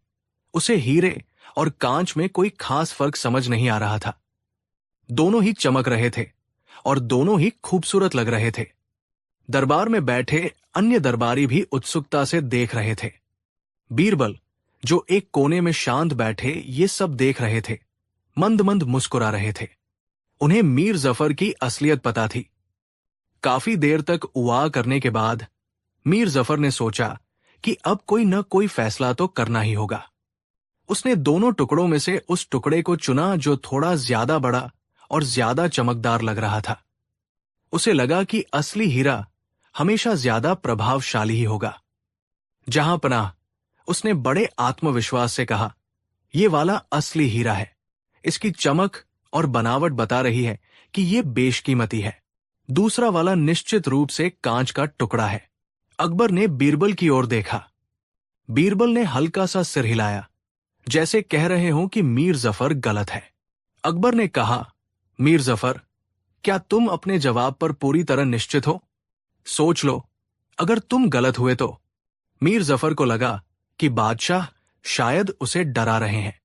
उसे हीरे और कांच में कोई खास फर्क समझ नहीं आ रहा था। दोनों ही चमक रहे थे और दोनों ही खूबसूरत लग रहे थे। दरबार में बैठे अन्य दरबारी भी उत्सुकता से देख रहे थे। बीरबल, जो एक कोने में शांत बैठे ये सब देख रहे थे, मंद मंद मुस्कुरा रहे थे। उन्हें मीर जफर की असलियत पता थी। काफी देर तक उआ करने के बाद मीर जफर ने सोचा कि अब कोई न कोई फैसला तो करना ही होगा। उसने दोनों टुकड़ों में से उस टुकड़े को चुना जो थोड़ा ज्यादा बड़ा और ज्यादा चमकदार लग रहा था। उसे लगा कि असली हीरा हमेशा ज्यादा प्रभावशाली ही होगा। जहां पनाह, उसने बड़े आत्मविश्वास से कहा, ये वाला असली हीरा है। इसकी चमक और बनावट बता रही है कि ये बेशकीमती है। दूसरा वाला निश्चित रूप से कांच का टुकड़ा है। अकबर ने बीरबल की ओर देखा। बीरबल ने हल्का सा सिर हिलाया, जैसे कह रहे हों कि मीर जफर गलत है। अकबर ने कहा, मीर जफर, क्या तुम अपने जवाब पर पूरी तरह निश्चित हो? सोच लो, अगर तुम गलत हुए तो। मीर जफर को लगा कि बादशाह शायद उसे डरा रहे हैं।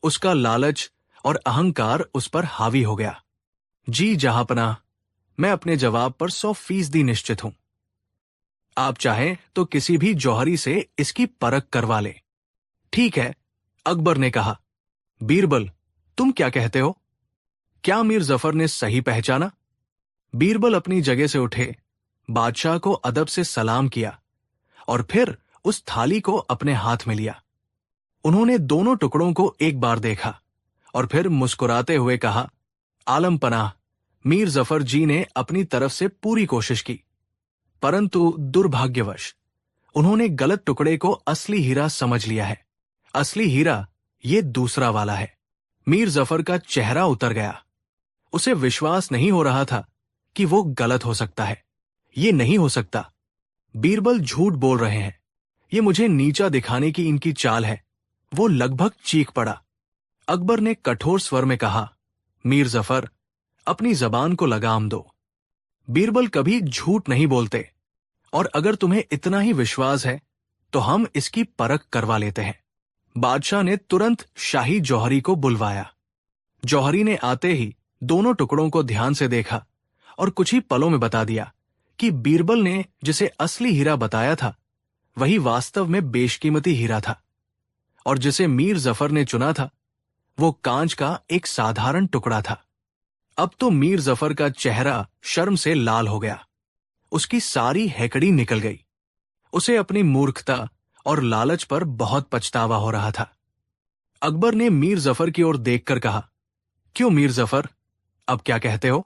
उसका लालच और अहंकार उस पर हावी हो गया। जी जहांपनाह, मैं अपने जवाब पर 100% निश्चित हूं। आप चाहें तो किसी भी जौहरी से इसकी परख करवा ले। ठीक है, अकबर ने कहा। बीरबल, तुम क्या कहते हो? क्या मीर जफर ने सही पहचाना? बीरबल अपनी जगह से उठे, बादशाह को अदब से सलाम किया और फिर उस थाली को अपने हाथ में लिया। उन्होंने दोनों टुकड़ों को एक बार देखा और फिर मुस्कुराते हुए कहा, आलम पनाह, मीर जफर जी ने अपनी तरफ से पूरी कोशिश की, परंतु दुर्भाग्यवश उन्होंने गलत टुकड़े को असली हीरा समझ लिया है। असली हीरा ये दूसरा वाला है। मीर जफर का चेहरा उतर गया। उसे विश्वास नहीं हो रहा था कि वो गलत हो सकता है। ये नहीं हो सकता। बीरबल झूठ बोल रहे हैं। ये मुझे नीचा दिखाने की इनकी चाल है। वो लगभग चीख पड़ा। अकबर ने कठोर स्वर में कहा, मीर जफर, अपनी जबान को लगाम दो। बीरबल कभी झूठ नहीं बोलते, और अगर तुम्हें इतना ही विश्वास है तो हम इसकी परख करवा लेते हैं। बादशाह ने तुरंत शाही जौहरी को बुलवाया। जौहरी ने आते ही दोनों टुकड़ों को ध्यान से देखा और कुछ ही पलों में बता दिया कि बीरबल ने जिसे असली हीरा बताया था वही वास्तव में बेशकीमती हीरा था, और जिसे मीर जफर ने चुना था वो कांच का एक साधारण टुकड़ा था। अब तो मीर जफर का चेहरा शर्म से लाल हो गया। उसकी सारी हैकड़ी निकल गई। उसे अपनी मूर्खता और लालच पर बहुत पछतावा हो रहा था। अकबर ने मीर जफर की ओर देखकर कहा, क्यों मीर जफर, अब क्या कहते हो?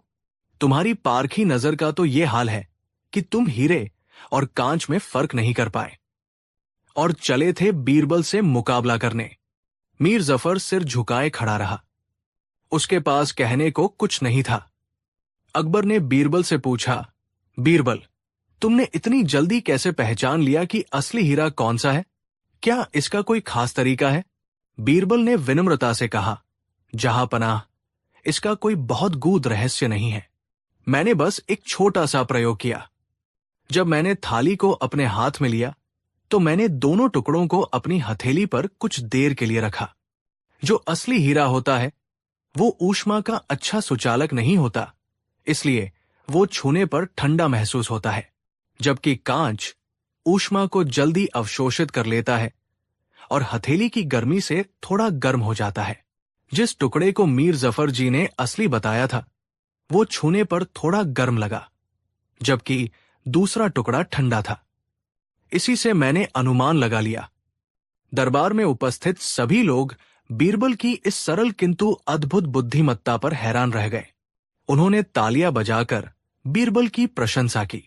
तुम्हारी पारखी नजर का तो ये हाल है कि तुम हीरे और कांच में फर्क नहीं कर पाए और चले थे बीरबल से मुकाबला करने। मीर जफर सिर झुकाए खड़ा रहा। उसके पास कहने को कुछ नहीं था। अकबर ने बीरबल से पूछा, बीरबल, तुमने इतनी जल्दी कैसे पहचान लिया कि असली हीरा कौन सा है? क्या इसका कोई खास तरीका है? बीरबल ने विनम्रता से कहा, जहांपनाह, इसका कोई बहुत गूढ़ रहस्य नहीं है। मैंने बस एक छोटा सा प्रयोग किया। जब मैंने थाली को अपने हाथ में लिया तो मैंने दोनों टुकड़ों को अपनी हथेली पर कुछ देर के लिए रखा। जो असली हीरा होता है वो ऊष्मा का अच्छा सुचालक नहीं होता, इसलिए वो छूने पर ठंडा महसूस होता है, जबकि कांच ऊष्मा को जल्दी अवशोषित कर लेता है और हथेली की गर्मी से थोड़ा गर्म हो जाता है। जिस टुकड़े को मीर जफर जी ने असली बताया था वो छूने पर थोड़ा गर्म लगा, जबकि दूसरा टुकड़ा ठंडा था। इसी से मैंने अनुमान लगा लिया। दरबार में उपस्थित सभी लोग बीरबल की इस सरल किंतु अद्भुत बुद्धिमत्ता पर हैरान रह गए। उन्होंने तालियां बजाकर बीरबल की प्रशंसा की।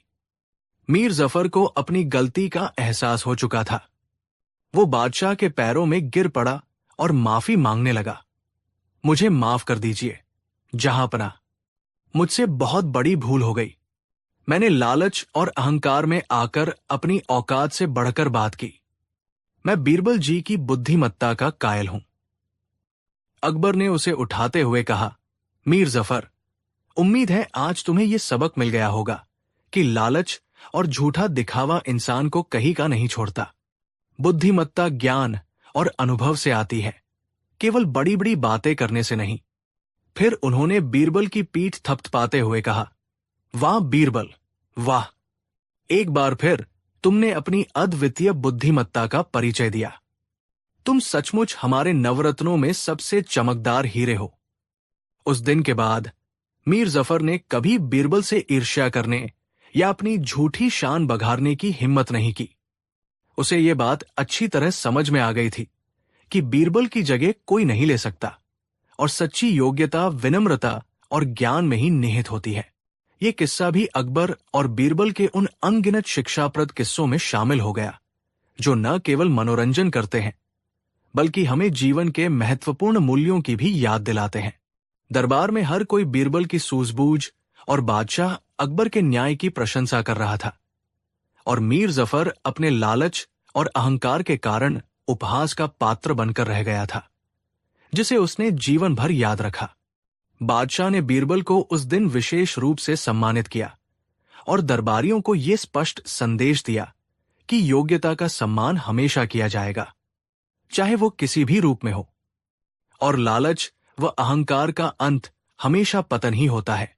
मीर जफर को अपनी गलती का एहसास हो चुका था। वो बादशाह के पैरों में गिर पड़ा और माफी मांगने लगा। मुझे माफ कर दीजिए जहांपनाह, मुझसे बहुत बड़ी भूल हो गई। मैंने लालच और अहंकार में आकर अपनी औकात से बढ़कर बात की। मैं बीरबल जी की बुद्धिमत्ता का कायल हूं। अकबर ने उसे उठाते हुए कहा, मीर जफर, उम्मीद है आज तुम्हें यह सबक मिल गया होगा कि लालच और झूठा दिखावा इंसान को कहीं का नहीं छोड़ता। बुद्धिमत्ता, ज्ञान और अनुभव से आती है, केवल बड़ी बड़ी बातें करने से नहीं। फिर उन्होंने बीरबल की पीठ थपथपाते हुए कहा, वाह बीरबल, वाह! एक बार फिर तुमने अपनी अद्वितीय बुद्धिमत्ता का परिचय दिया। तुम सचमुच हमारे नवरत्नों में सबसे चमकदार हीरे हो। उस दिन के बाद मीर जफर ने कभी बीरबल से ईर्ष्या करने या अपनी झूठी शान बघारने की हिम्मत नहीं की। उसे यह बात अच्छी तरह समझ में आ गई थी कि बीरबल की जगह कोई नहीं ले सकता, और सच्ची योग्यता विनम्रता और ज्ञान में ही निहित होती है। ये किस्सा भी अकबर और बीरबल के उन अनगिनत शिक्षाप्रद किस्सों में शामिल हो गया, जो न केवल मनोरंजन करते हैं, बल्कि हमें जीवन के महत्वपूर्ण मूल्यों की भी याद दिलाते हैं। दरबार में हर कोई बीरबल की सूझबूझ और बादशाह अकबर के न्याय की प्रशंसा कर रहा था, और मीर जफर अपने लालच और अहंकार के कारण उपहास का पात्र बनकर रह गया था, जिसे उसने जीवन भर याद रखा। बादशाह ने बीरबल को उस दिन विशेष रूप से सम्मानित किया और दरबारियों को यह स्पष्ट संदेश दिया कि योग्यता का सम्मान हमेशा किया जाएगा, चाहे वो किसी भी रूप में हो, और लालच व अहंकार का अंत हमेशा पतन ही होता है।